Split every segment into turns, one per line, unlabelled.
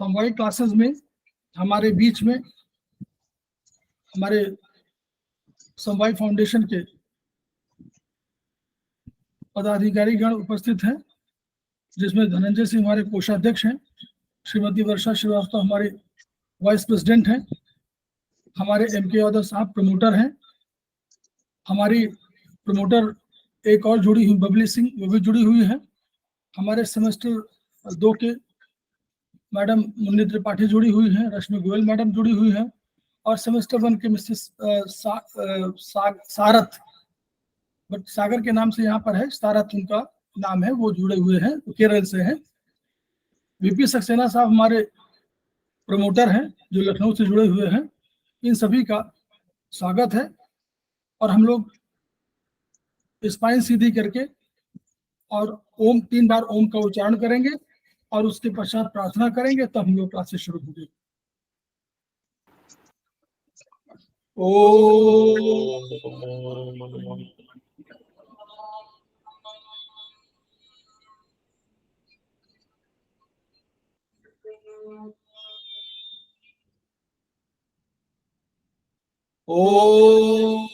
समवायिक classes में हमारे बीच में हमारे समवाय फाउंडेशन के पदाधिकारी गण उपस्थित हैं, जिसमें धनंजय सिंह हमारे कोषाध्यक्ष हैं, श्रीमती वर्षा श्रीवास्तव हमारे वाइस प्रेसिडेंट हैं, हमारे एम के यादव साहब प्रमोटर हैं, हमारी प्रमोटर एक और जुड़ी हुई बबली सिंह, वो भी जुड़ी हुई है, हमारे सेमेस्टर 2 के मैडम मुन्नी त्रिपाठी जुड़ी हुई है, रश्मि गोयल मैडम जुड़ी हुई है, और सेमेस्टर 1 के मिसेस सारथ, बट सागर के नाम से यहाँ पर है, सारथ उनका नाम है, वो जुड़े हुए हैं, केरल से हैं। वीपी सक्सेना साहब हमारे प्रमोटर हैं जो लखनऊ से जुड़े हुए हैं। इन सभी का स्वागत है और हम लोग स्पाइन सीधी करके और ओम 3 बार ओम का उच्चारण करेंगे और उसके पश्चात प्रार्थना करेंगे, तब हम लोग क्लासेस शुरू होंगे। ओम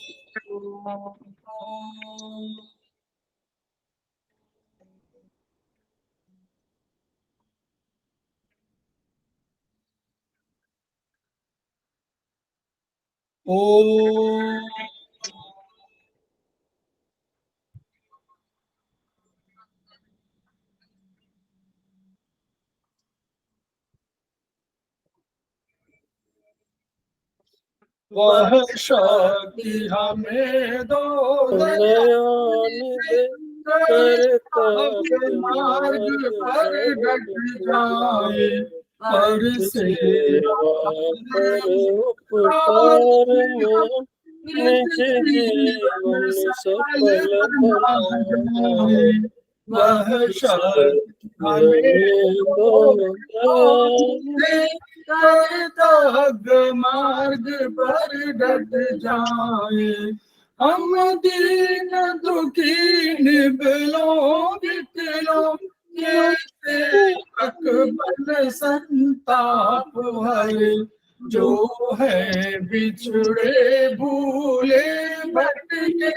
ओम वह शक्ति हमें दो मार्ग पर डट जाए, पर निज जीवन सफल बनाए, वह शक्ति हमें करता मार्ग पर डट जाए। हम दीन दुखी निबलों विकलों के अकबल संताप भरे, जो है बिछड़े भूले भटके,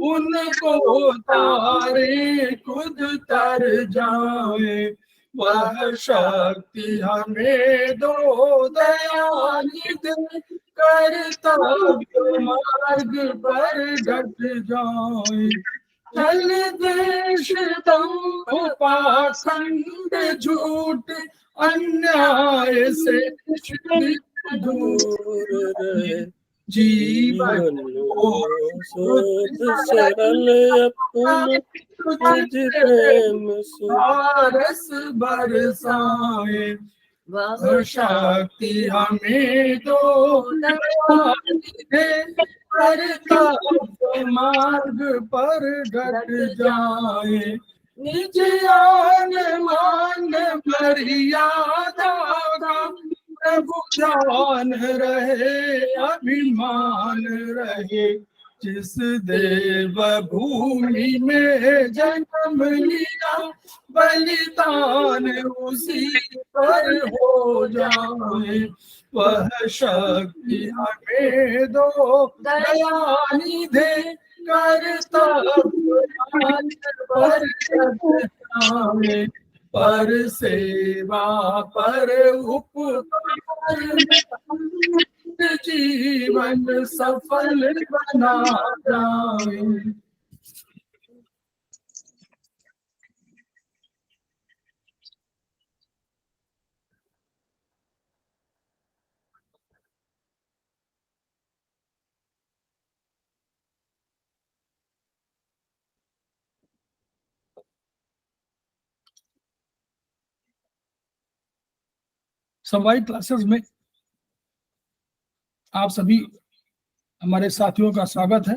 उनको तारे खुद तर जाए, वह शक्ति हमें दो दयानिधि, करता मार्ग पर डट जाए। चल देश दंभ पाखंड झूठ अन्याय से दूर रहे, जीवन को शुद्ध सरल अपना तुझ प्रेम सुरस बरसाए, वह शक्ति हमें दो दे, करता मार्ग पर डट जाए। निज आन मान मर्यादा का प्रभु जान रहे, अभिमान रहे, जिस देव भूमि में जन्म लिया, बलिदान उसी पर हो जाए, वह शक्ति हमें दो दयानिधि, करता पर जाए, पर सेवा पर उपकार जीवन सफल बना जाए। समवाय क्लासेस में आप सभी हमारे साथियों का स्वागत है।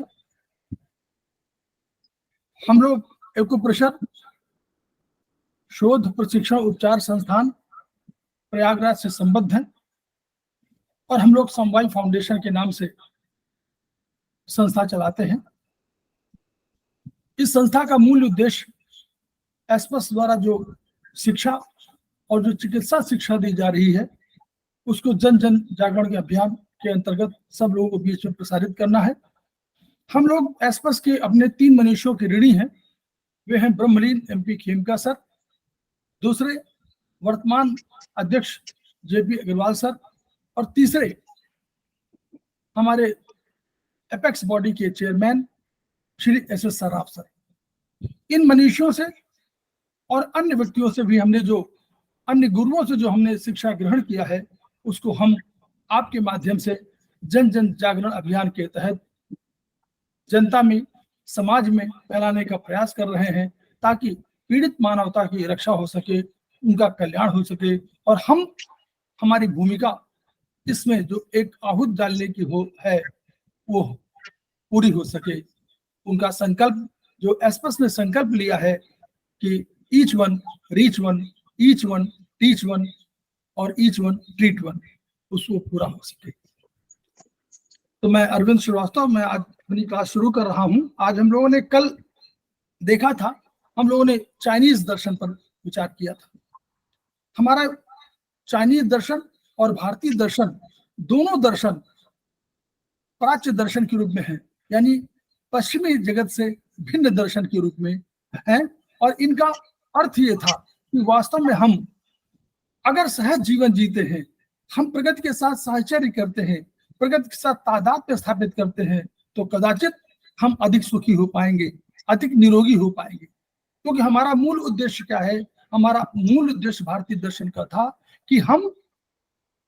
हम लोग एक्यूप्रेशर शोध प्रशिक्षण उपचार संस्थान प्रयागराज से संबद्ध हैं और हम लोग समवाय फाउंडेशन के नाम से संस्था चलाते हैं। इस संस्था का मूल उद्देश्य एस्पस द्वारा जो शिक्षा और जो चिकित्सा शिक्षा दी जा रही है उसको जन जन जागरण के अभियान के अंतर्गत सब लोगों को बीच में प्रसारित करना है। हम लोग एस्पस के अपने 3 मनुष्यों के ऋणी हैं। वे हैं ब्रह्मलीन MP खेमका सर, दूसरे वर्तमान अध्यक्ष JP अग्रवाल सर, और तीसरे हमारे एपेक्स बॉडी के chairman Shri SS Saraf sir. इन मनुष्यों से और अन्य व्यक्तियों से भी हमने जो अन्य गुरुओं से जो हमने शिक्षा ग्रहण किया है उसको हम आपके माध्यम से जन जन जागरण अभियान के तहत जनता में, समाज में फैलाने का प्रयास कर रहे हैं, ताकि पीड़ित मानवता की रक्षा हो सके, उनका कल्याण हो सके, और हम हमारी भूमिका इसमें जो एक आहूत डालने की है वो पूरी हो सके। उनका संकल्प जो एस्पस ने संकल्प लिया है कि each one reach one, each one teach one और ईच वन ट्रीट वन, उसको पूरा हो सके। तो मैं अरविंद श्रीवास्तव, मैं आज अपनी क्लास शुरू कर रहा हूं। आज हम लोगों ने कल देखा था, हम लोगों ने चाइनीज दर्शन पर विचार किया था। हमारा चाइनीज दर्शन और भारतीय दर्शन दोनों दर्शन प्राच्य दर्शन के रूप में है, यानी पश्चिमी जगत से भिन्न दर्शन के रूप में है। और इनका अर्थ ये था कि वास्तव में हम अगर सहज जीवन जीते हैं, हम प्रगति के साथ साहचर्य करते हैं, प्रगति के साथ तादाद स्थापित करते हैं, तो कदाचित हम अधिक सुखी हो पाएंगे, अधिक निरोगी हो पाएंगे। क्योंकि हमारा मूल उद्देश्य क्या है? हमारा मूल उद्देश्य भारतीय दर्शन का था कि हम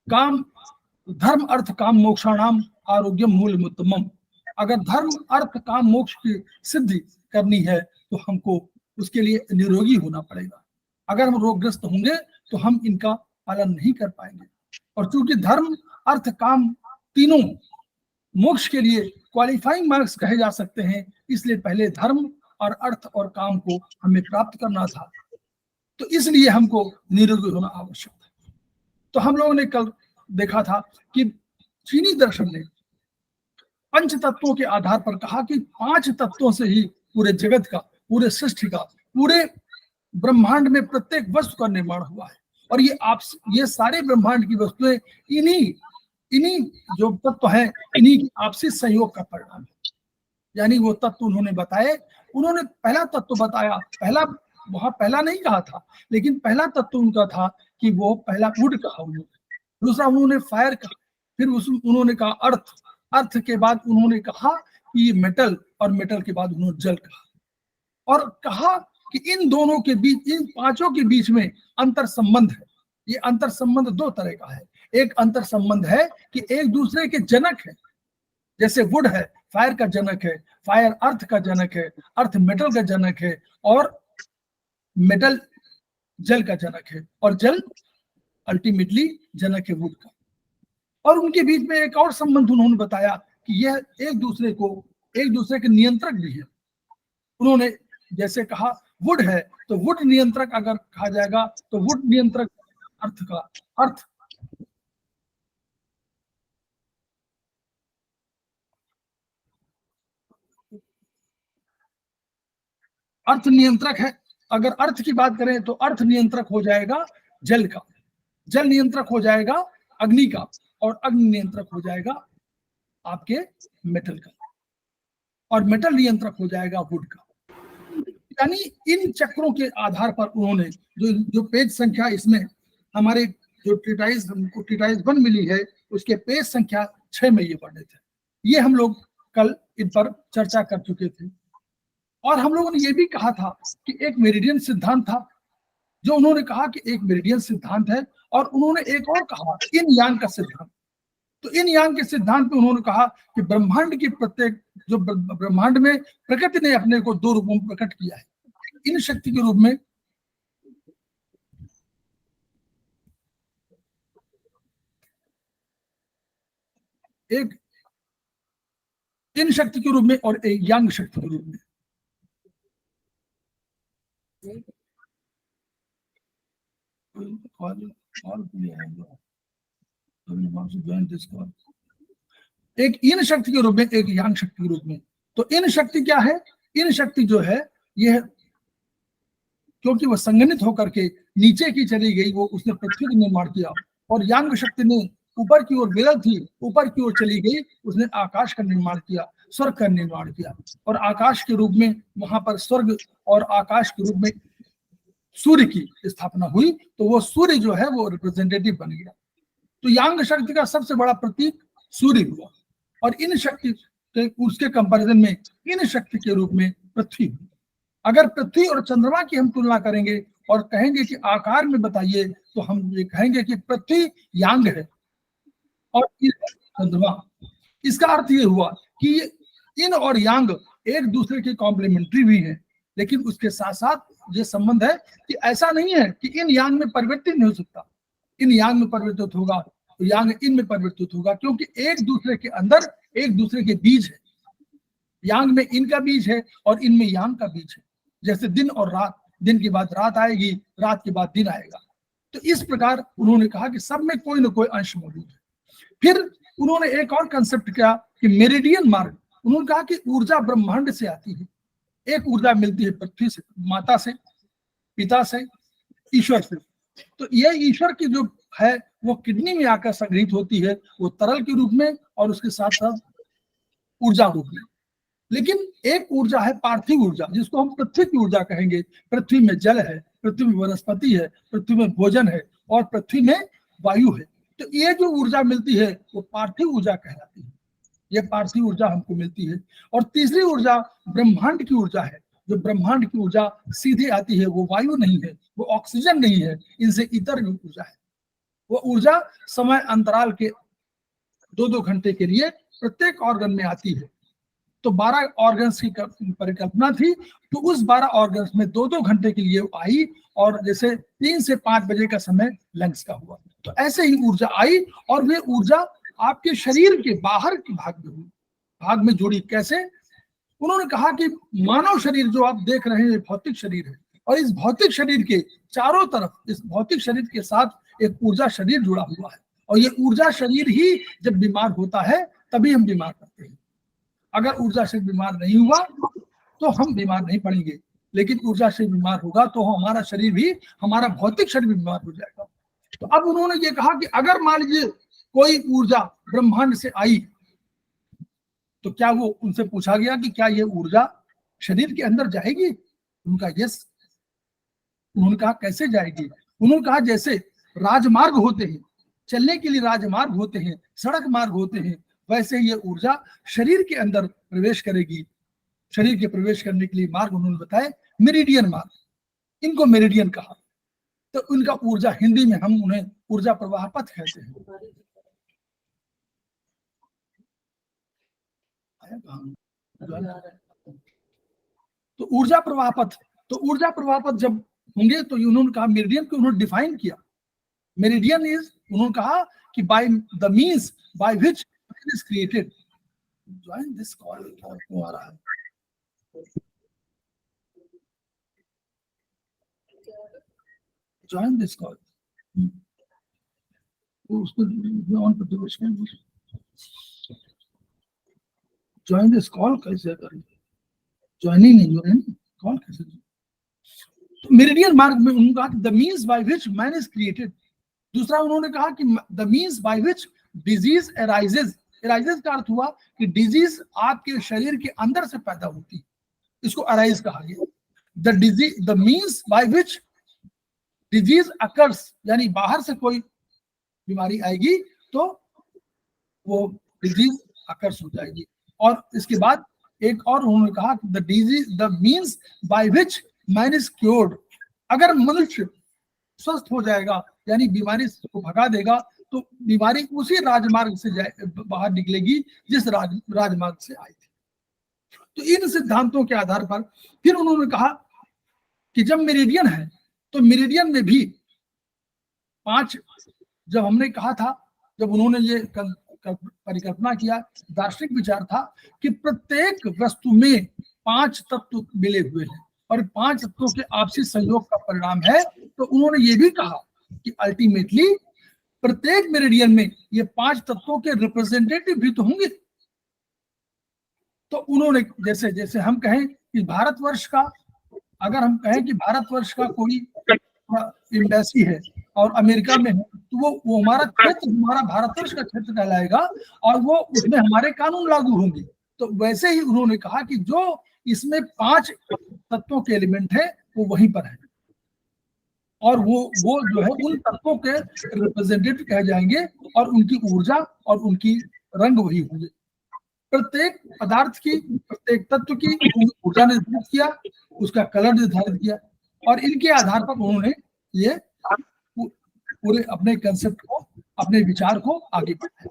काम धर्म अर्थ काम मोक्षाणाम आरोग्यम मूलमुत्तमम। अगर धर्म अर्थ काम मोक्ष की सिद्धि करनी है तो हमको उसके लिए निरोगी होना पड़ेगा। अगर हम रोगग्रस्त होंगे तो हम इनका पालन नहीं कर पाएंगे। और चूंकि धर्म अर्थ काम तीनों मोक्ष के लिए क्वालिफाइंग मार्क्स कहे जा सकते हैं, इसलिए पहले धर्म और अर्थ और काम को हमें प्राप्त करना था, तो इसलिए हमको निरोगी होना आवश्यक था। तो हम लोगों ने कल देखा था कि चीनी दर्शन ने पंच तत्वों के आधार पर कहा कि 5 तत्वों से ही पूरे जगत का, पूरे सृष्टि का, पूरे ब्रह्मांड में प्रत्येक वस्तु का निर्माण हुआ है। और ये सारे ब्रह्मांड की वस्तुएं इन्हीं जो तत्व हैं, इन्हीं की आपसी सहयोग का परिणाम है। यानी वो तत्व उन्होंने बताए, उन्होंने पहला तत्व बताया, पहला नहीं कहा था, लेकिन पहला तत्व उनका था कि वो पहला वुड कहा उन्होंने, दूसरा उन्होंने फायर कहा, फिर उन्होंने कहा अर्थ के बाद उन्होंने कहा कि मेटल, और मेटल के बाद उन्होंने जल कहा, और कहा कि इन दोनों के बीच, इन पांचों के बीच में अंतर संबंध है। ये अंतर संबंध 2 तरह का है। एक अंतर संबंध है कि एक दूसरे के जनक है, जैसे वुड है फायर का जनक है, फायर अर्थ का जनक है, अर्थ मेटल का जनक है, और मेटल जल का जनक है, और जल अल्टीमेटली जनक है वुड का। और उनके बीच में एक और संबंध उन्होंने बताया कि यह एक दूसरे के नियंत्रक भी है। उन्होंने जैसे कहा वुड है तो वुड नियंत्रक अगर कहा जाएगा तो वुड नियंत्रक अर्थ नियंत्रक है। अगर अर्थ की बात करें तो अर्थ नियंत्रक हो जाएगा जल का, जल नियंत्रक हो जाएगा अग्नि का, और अग्नि नियंत्रक हो जाएगा आपके मेटल का, और मेटल नियंत्रक हो जाएगा वुड का। यानी इन चक्रों के आधार पर उन्होंने जो पेज संख्या इसमें हमारे जो ट्रीटाइज 1 मिली है, उसके पेज संख्या 6 में ये वर्णित है। ये हम लोग कल इन पर चर्चा कर चुके थे। और हम लोगों ने ये भी कहा था कि एक मेरिडियन सिद्धांत था, जो उन्होंने कहा कि एक मेरिडियन सिद्धांत है, और उन्होंने एक और कहा इन यांग का सिद्धांत। तो इन यांग के सिद्धांत में उन्होंने कहा कि ब्रह्मांड की जो ब्रह्मांड में प्रकृति ने अपने को 2 रूपों में प्रकट किया है। इन शक्ति के रूप में एक इन शक्ति के रूप में और एक यांग शक्ति के रूप में। एक इन शक्ति के रूप में, एक यांग शक्ति के रूप में। तो इन शक्ति क्या है? इन शक्ति जो है यह क्योंकि वह संगठित होकर के नीचे की चली गई, वो उसने पृथ्वी का निर्माण किया। और यांग शक्ति ने ऊपर की ओर विरल थी, ऊपर की ओर चली गई, उसने आकाश का निर्माण किया, स्वर्ग का निर्माण किया। और आकाश के रूप में वहां पर स्वर्ग और आकाश के रूप में सूर्य की स्थापना हुई, तो वो सूर्य जो है वो रिप्रेजेंटेटिव बन गया। तो यांग शक्ति का सबसे बड़ा प्रतीक सूर्य हुआ, और इन शक्ति के उसके कंपैरिजन में इन शक्ति के रूप में पृथ्वी हुई। अगर पृथ्वी और चंद्रमा की हम तुलना करेंगे और कहेंगे कि आकार में बताइए, तो हम ये कहेंगे कि पृथ्वी यांग है और चंद्रमा। इसका अर्थ ये हुआ कि इन और यांग एक दूसरे के कॉम्प्लीमेंट्री भी हैं, लेकिन उसके साथ साथ ये संबंध है कि ऐसा नहीं है कि इन यांग में परिवर्तित नहीं हो सकता, इन यांग में परिवर्तित होगा तो यांग इन में परिवर्तित होगा, क्योंकि एक दूसरे के अंदर एक दूसरे के बीज है। यांग में इनका बीज है और इनमें यांग का बीज है। जैसे दिन और रात, दिन के बाद रात आएगी, रात के बाद दिन आएगा। तो इस प्रकार उन्होंने कहा कि सब में कोई ना कोई अंश मौजूद है। फिर उन्होंने एक और कंसेप्ट किया कि मेरिडियन मार्ग। उन्होंने कहा कि ऊर्जा ब्रह्मांड से आती है। एक ऊर्जा मिलती है पृथ्वी से, माता से, पिता से, ईश्वर से। तो ये ईश्वर की जो है वो किडनी में आकर संग्रहित होती है, वो तरल के रूप में और उसके साथ साथ ऊर्जा रूप में। लेकिन एक ऊर्जा है पार्थिव ऊर्जा, जिसको हम पृथ्वी की ऊर्जा कहेंगे। पृथ्वी में जल है, पृथ्वी में वनस्पति है, पृथ्वी में भोजन है और पृथ्वी में वायु है। तो ये जो ऊर्जा मिलती है वो पार्थिव ऊर्जा कहलाती है। ये पार्थिव ऊर्जा हमको मिलती है। और तीसरी ऊर्जा ब्रह्मांड की ऊर्जा है। जो ब्रह्मांड की ऊर्जा सीधे आती है, वो वायु नहीं है, वो ऑक्सीजन नहीं है, इनसे इतर ऊर्जा है। वो ऊर्जा समय अंतराल के 2-2 घंटे के लिए प्रत्येक ऑर्गन में आती है। तो 12 ऑर्गन्स की परिकल्पना थी, तो उस 12 ऑर्गन्स में 2-2 घंटे के लिए आई, और जैसे 3 से 5 बजे का समय लंग्स का हुआ। तो ऐसे ही ऊर्जा आई, और वे ऊर्जा आपके शरीर के बाहर के भाग में जुड़ी। कैसे? उन्होंने कहा कि मानव शरीर जो आप देख रहे हैं भौतिक शरीर है, और इस भौतिक शरीर के चारों तरफ, इस भौतिक शरीर के साथ एक ऊर्जा शरीर जुड़ा हुआ है। और ये ऊर्जा शरीर ही जब बीमार होता है तभी हम बीमार पड़ते हैं। अगर ऊर्जा शरीर बीमार नहीं हुआ तो हम बीमार नहीं पड़ेंगे, लेकिन ऊर्जा शरीर बीमार होगा तो हमारा शरीर भी, हमारा भौतिक शरीर भी बीमार हो जाएगा। तो अब उन्होंने ये कहा कि अगर मान लीजिए कोई ऊर्जा ब्रह्मांड से आई, तो क्या वो, उनसे पूछा गया कि क्या ये ऊर्जा शरीर के अंदर जाएगी? उनका यस। उन्होंने कहा कैसे जाएगी? उन्होंने कहा जैसे राजमार्ग होते हैं, चलने के लिए राजमार्ग होते हैं, सड़क मार्ग होते हैं, वैसे ये ऊर्जा शरीर के अंदर प्रवेश करेगी। शरीर के प्रवेश करने के लिए मार्ग उन्होंने बताए मेरिडियन मार्ग, इनको मेरिडियन कहा। तो उनका ऊर्जा, हिंदी में हम उन्हें ऊर्जा प्रवाह पथ कहते हैं। तो ऊर्जा प्रवाह पथ, तो ऊर्जा प्रवाह पथ जब होंगे तो उन्होंने कहा मेरिडियन को उन्होंने डिफाइन किया। मेरिडियन इज, उन्होंने कहा कि by the means by which is created. Join this call. क्यों आ रहा है? Join this call. उसको ऑन कर दो। Join this call कैसे करें? ज्वाइनिंग नहीं हो रही है, कॉल कैसे? तो मेरिडियन मार्ग में उन्होंने कहा the means by which man is created. दूसरा उन्होंने कहा कि the means by which disease arises. Arises का अर्थ हुआ कि डिजीज आपके शरीर के अंदर से पैदा होती है, इसको अराइज कहा गया। The disease, the means by which disease occurs, यानी बाहर से कोई बीमारी आएगी तो वो डिजीज अकर्स हो जाएगी। और इसके बाद एक और उन्होंने कहा the disease, the means by which man is cured. अगर मनुष्य स्वस्थ हो जाएगा, यानी बीमारी को भगा देगा, तो बीमारी उसी राजमार्ग से बाहर निकलेगी जिस राजमार्ग से आई थी। तो इन सिद्धांतों के आधार पर फिर उन्होंने कहा कि जब मेरिडियन है तो मेरिडियन में भी 5, जब हमने कहा था, जब उन्होंने ये परिकल्पना किया, दार्शनिक विचार था कि प्रत्येक वस्तु में 5 तत्व मिले हुए हैं और 5 तत्वों के आपसी सहयोग का परिणाम है। तो उन्होंने ये भी कहा कि अल्टीमेटली प्रत्येक मेरिडियन में ये 5 तत्वों के रिप्रेजेंटेटिव भी तो होंगे। तो उन्होंने जैसे जैसे हम कहें कि भारतवर्ष का अगर हम कहें कि भारतवर्ष का कोई एम्बेसी है और अमेरिका में है, तो वो हमारा क्षेत्र, हमारा भारतवर्ष का क्षेत्र कहलाएगा और वो उसमें हमारे कानून लागू होंगे। तो वैसे ही उन्होंने कहा कि जो इसमें 5 तत्वों के एलिमेंट है वो वहीं पर है और वो जो है उन तत्वों के रिप्रेजेंटेटिव कहे जाएंगे और उनकी ऊर्जा और उनकी रंग वही होंगे। प्रत्येक पदार्थ की, प्रत्येक तत्व की ऊर्जा निर्धारित किया, उसका कलर निर्धारित किया और इनके आधार पर उन्होंने ये पूरे अपने कंसेप्ट को, अपने विचार को आगे बढ़ाया।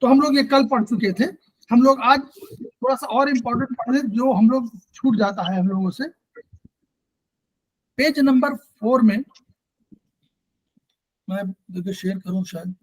तो हम लोग ये कल पढ़ चुके थे, हम लोग आज थोड़ा सा और इम्पोर्टेंट पढ़े जो हम लोग छूट जाता है हम लोगों से। पेज नंबर 4 में मैं देखिए शेयर करूं शायद,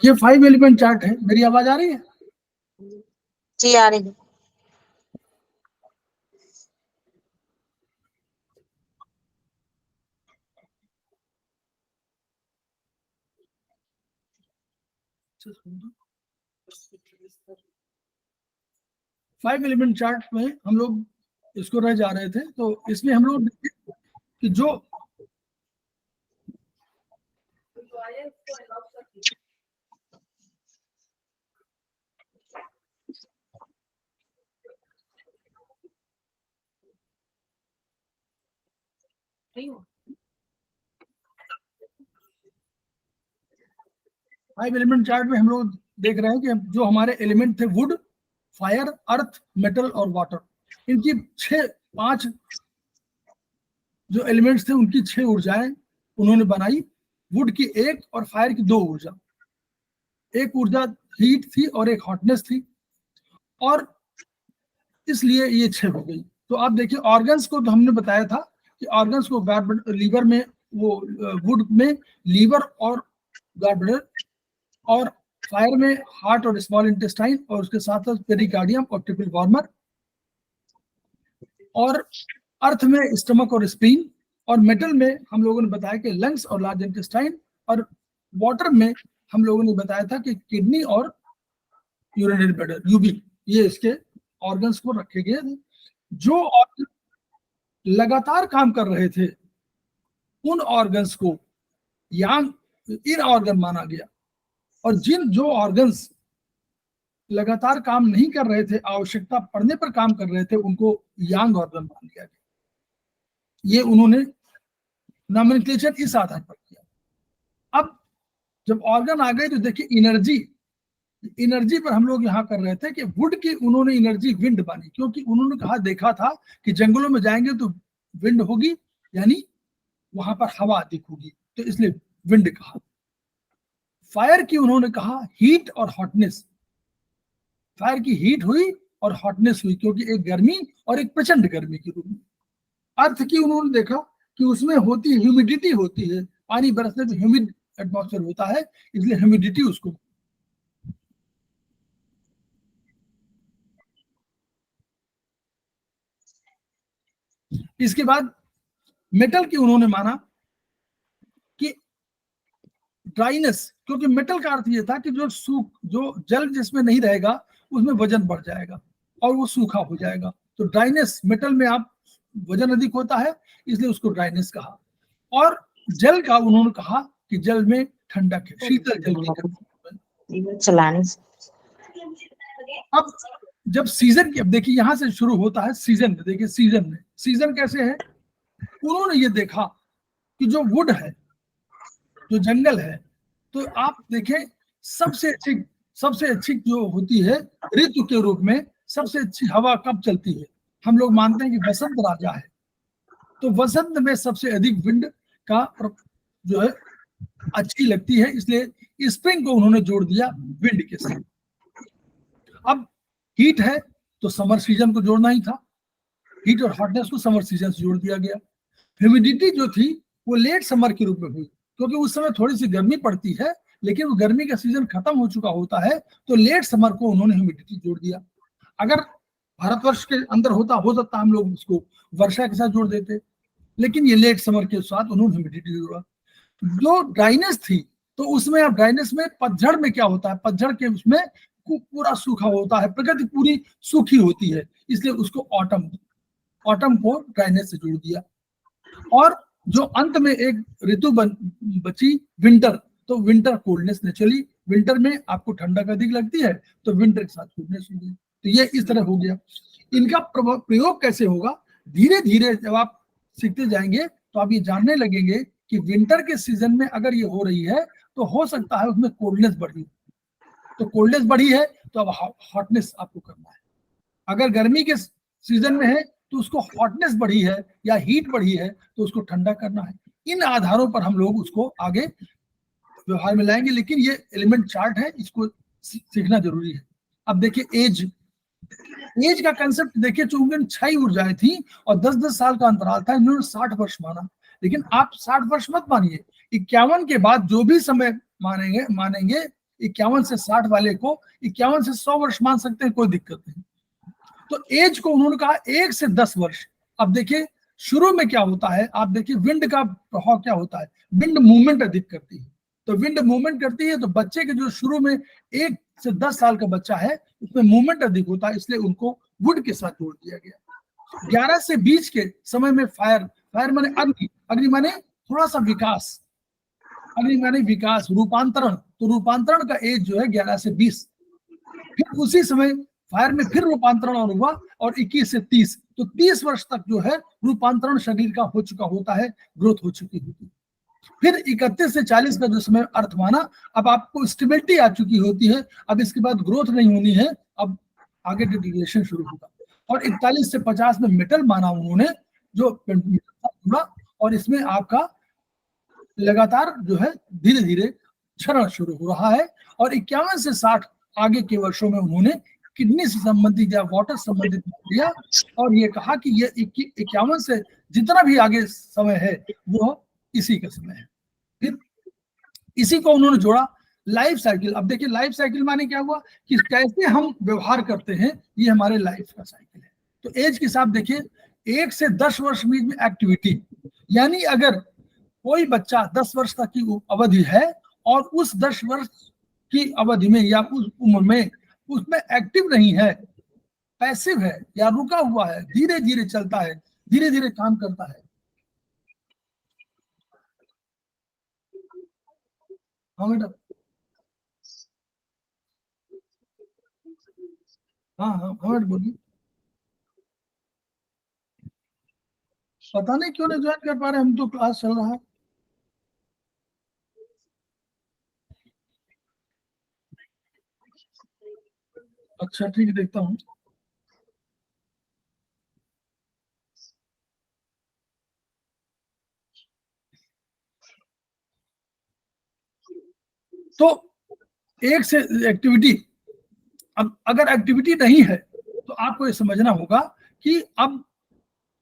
ये 5 एलिमेंट चार्ट है। मेरी आवाज आ रही है?
जी आ रही है।
फाइव एलिमेंट चार्ट में हम लोग इसको रह जा रहे थे, तो इसमें हम लोग कि जो फाइव एलिमेंट चार्ट में हम लोग देख रहे हैं कि जो हमारे एलिमेंट थे वुड, फायर, अर्थ, मेटल और वाटर, इनकी 5 जो एलिमेंट्स थे उनकी 6 ऊर्जाएं उन्होंने बनाई। वुड की 1 और फायर की 2 ऊर्जा, एक ऊर्जा हीट थी और एक हॉटनेस थी और इसलिए ये 6 हो गई। तो आप देखिए ऑर्गन्स को तो हमने बताया था कि ऑर्गन्स को लीवर में, वो वुड में लीवर और गार्बेडर, और फायर में हार्ट और स्मॉल इंटेस्टाइन, और उसके साथ साथ पेरिकार्डियम और ट्रिपल वार्मर, और अर्थ में स्टमक और स्प्लीन, और मेटल में हम लोगों ने बताया कि लंग्स और लार्ज इंटेस्टाइन, और वाटर में हम लोगों ने बताया था कि किडनी और यूरिनरी ब्लैडर, यूबी, ये इसके ऑर्गन्स को रखे गए। जो ऑर्गन लगातार काम कर रहे थे उन ऑर्गन्स को यांग इन ऑर्गन माना गया, और जो ऑर्गन्स लगातार काम नहीं कर रहे थे, आवश्यकता पड़ने पर काम कर रहे थे, उनको यांग ऑर्गन मान लिया गया। ये उन्होंने नॉमेनक्लेचर इस आधार पर किया। अब जब ऑर्गन आ गए तो देखिए एनर्जी पर हम लोग यहाँ कर रहे थे कि वुड की उन्होंने एनर्जी विंड मानी, क्योंकि उन्होंने देखा था कि जंगलों में जाएंगे तो विंड होगी, यानी वहां पर हवा अधिक होगी, तो इसलिए विंड कहा। फायर की उन्होंने कहा हीट और हॉटनेस, फायर की हीट हुई और हॉटनेस हुई, क्योंकि एक गर्मी और एक प्रचंड गर्मी की रूप में। अर्थ की उन्होंने देखा कि उसमें ह्यूमिडिटी होती है, पानी बरसने तो ह्यूमिड एटमॉस्फेयर होता है, इसलिए ह्यूमिडिटी उसको। इसके बाद मेटल की उन्होंने माना कि ड्राइनेस, क्योंकि मेटल का अर्थ ये था कि जो जल जिसमें नहीं रहेगा उसमें वजन बढ़ जाएगा और वो सूखा हो जाएगा। तो ड्राइनेस, मेटल में आप वजन अधिक होता है, इसलिए उसको ड्राइनेस कहा। और जल का उन्होंने कहा कि जल में ठंडक है, शीतल जल की।
चलाने से
अब जब सीजन की, अब देखिए यहां से शुरू होता है सीजन में। देखिए सीजन कैसे है, उन्होंने ये देखा कि जो वुड है, जो जंगल है, तो आप देखें सबसे अच्छी जो होती है ऋतु के रूप में, सबसे अच्छी हवा कब चलती है? हम लोग मानते हैं कि वसंत राजा है, तो वसंत में सबसे अधिक विंड का जो है अच्छी लगती है, इसलिए स्प्रिंग को उन्होंने जोड़ दिया विंड के साथ। अब हीट है तो समर सीजन को जोड़ना ही था, हीट और हॉटनेस को समर सीजन से जोड़ दिया गया। ह्यूमिडिटी जो थी वो लेट समर के रूप में हुई, क्योंकि उस समय थोड़ी सी गर्मी पड़ती है, लेकिन वो गर्मी का सीजन खत्म हो चुका होता है, तो लेट समर को उन्होंने ह्यूमिडिटी जोड़ दिया। अगर भारतवर्ष के अंदर हो सकता हम लोग उसको वर्षा के साथ जोड़ देते, लेकिन ये लेट समर के साथ उन्होंने ह्यूमिडिटी जोड़ा। जो ड्राइनेस थी, तो उसमें अब ड्राइनेस में पतझड़ में क्या होता है, पतझड़ के उसमें पूरा सूखा होता है, प्रकृति पूरी सूखी होती है, इसलिए उसको ऑटम को ड्राइनेस से जोड़ दिया। और जो अंत में एक ऋतु बची विंटर, तो विंटर कोल्डनेस नेचुरली, विंटर में आपको ठंडक अधिक लगती है, तो विंटर के साथ कोल्डनेस हो गई। तो ये इस तरह हो गया। इनका प्रयोग कैसे होगा, धीरे धीरे जब आप सीखते जाएंगे तो आप ये जानने लगेंगे कि विंटर के सीजन में अगर ये हो रही है तो हो सकता है उसमें कोल्डनेस बढ़ी, तो कोल्डनेस बढ़ी है तो अब हॉटनेस आपको करना है। अगर गर्मी के सीजन में है तो उसको हॉटनेस बढ़ी है या हीट बढ़ी है तो उसको ठंडा करना है। इन आधारों पर हम लोग उसको आगे व्यवहार में लाएंगे, लेकिन ये एलिमेंट चार्ट है, इसको सीखना जरूरी है। अब देखिए एज का कंसेप्ट देखिए, चूंकि 6 ऊर्जाएं थी और 10-10 साल का अंतराल था, इन्होंने 60 वर्ष माना। लेकिन आप 60 वर्ष मत मानिए, 51 के बाद जो भी समय मानेंगे 51 से 60 वाले को 51 से 100 वर्ष मान सकते हैं, कोई दिक्कत नहीं। तो एज को उन्होंने कहा 1 से 10 वर्ष। अब देखिए शुरू में क्या होता है, आप देखिए विंड का प्रभाव क्या होता है, विंड मूवमेंट अधिक करती है, तो विंड मूवमेंट करती है तो बच्चे के जो शुरू में 1 से 10 साल का बच्चा है उसमें मूवमेंट अधिक होता है, इसलिए उनको वुड के साथ जोड़ दिया गया। 11 से 20 के समय में फायर माने अग्नि माने थोड़ा सा विकास, अग्नि माने विकास, रूपांतरण, तो रूपांतरण का एज जो है 11 से 20। फिर उसी समय फायर में फिर रूपांतरण और हुआ, और 21 से 30, तो 30 वर्ष तक जो है रूपांतरण शरीर का हो चुका होता है, ग्रोथ हो चुकी होती है। फिर 31 से 40 का जो समय अर्थ माना, अब आपको स्टेबिलिटी आ चुकी होती है, अब इसके बाद ग्रोथ नहीं होनी है, अब आगे डिग्रेडेशन शुरू होगा। और 41 से 50 में मेटल माना उन्होंने, जो जुड़ा, और इसमें आपका लगातार जो है धीरे धीरे क्षरण शुरू हो रहा है। और 51 से 60 आगे के वर्षों में उन्होंने किडनी से संबंधित या वाटर संबंधित दिया, और ये कहा कि ये 51 से जितना भी आगे समय है वो इसी का समय है। फिर इसी को उन्होंने जोड़ा लाइफ साइकिल। अब देखिए लाइफ साइकिल माने क्या हुआ कि कैसे हम व्यवहार करते हैं, ये हमारे लाइफ का साइकिल है। तो एज के साथ देखिए 1 से 10 वर्ष बीच में एक्टिविटी, यानी अगर कोई बच्चा 10 वर्ष तक की अवधि है और उस 10 वर्ष की अवधि में या उस उम्र में उसमें एक्टिव नहीं है, पैसिव है या रुका हुआ है, धीरे धीरे चलता है, धीरे धीरे काम करता है। हाँ बेटा, हाँ बेटा बोलिए। पता नहीं क्यों नहीं ज्वाइन कर पा रहे, हम तो क्लास चल रहा है। अच्छा ठीक है, देखता हूँ। तो एक से एक्टिविटी, अब अगर एक्टिविटी नहीं है तो आपको ये समझना होगा कि अब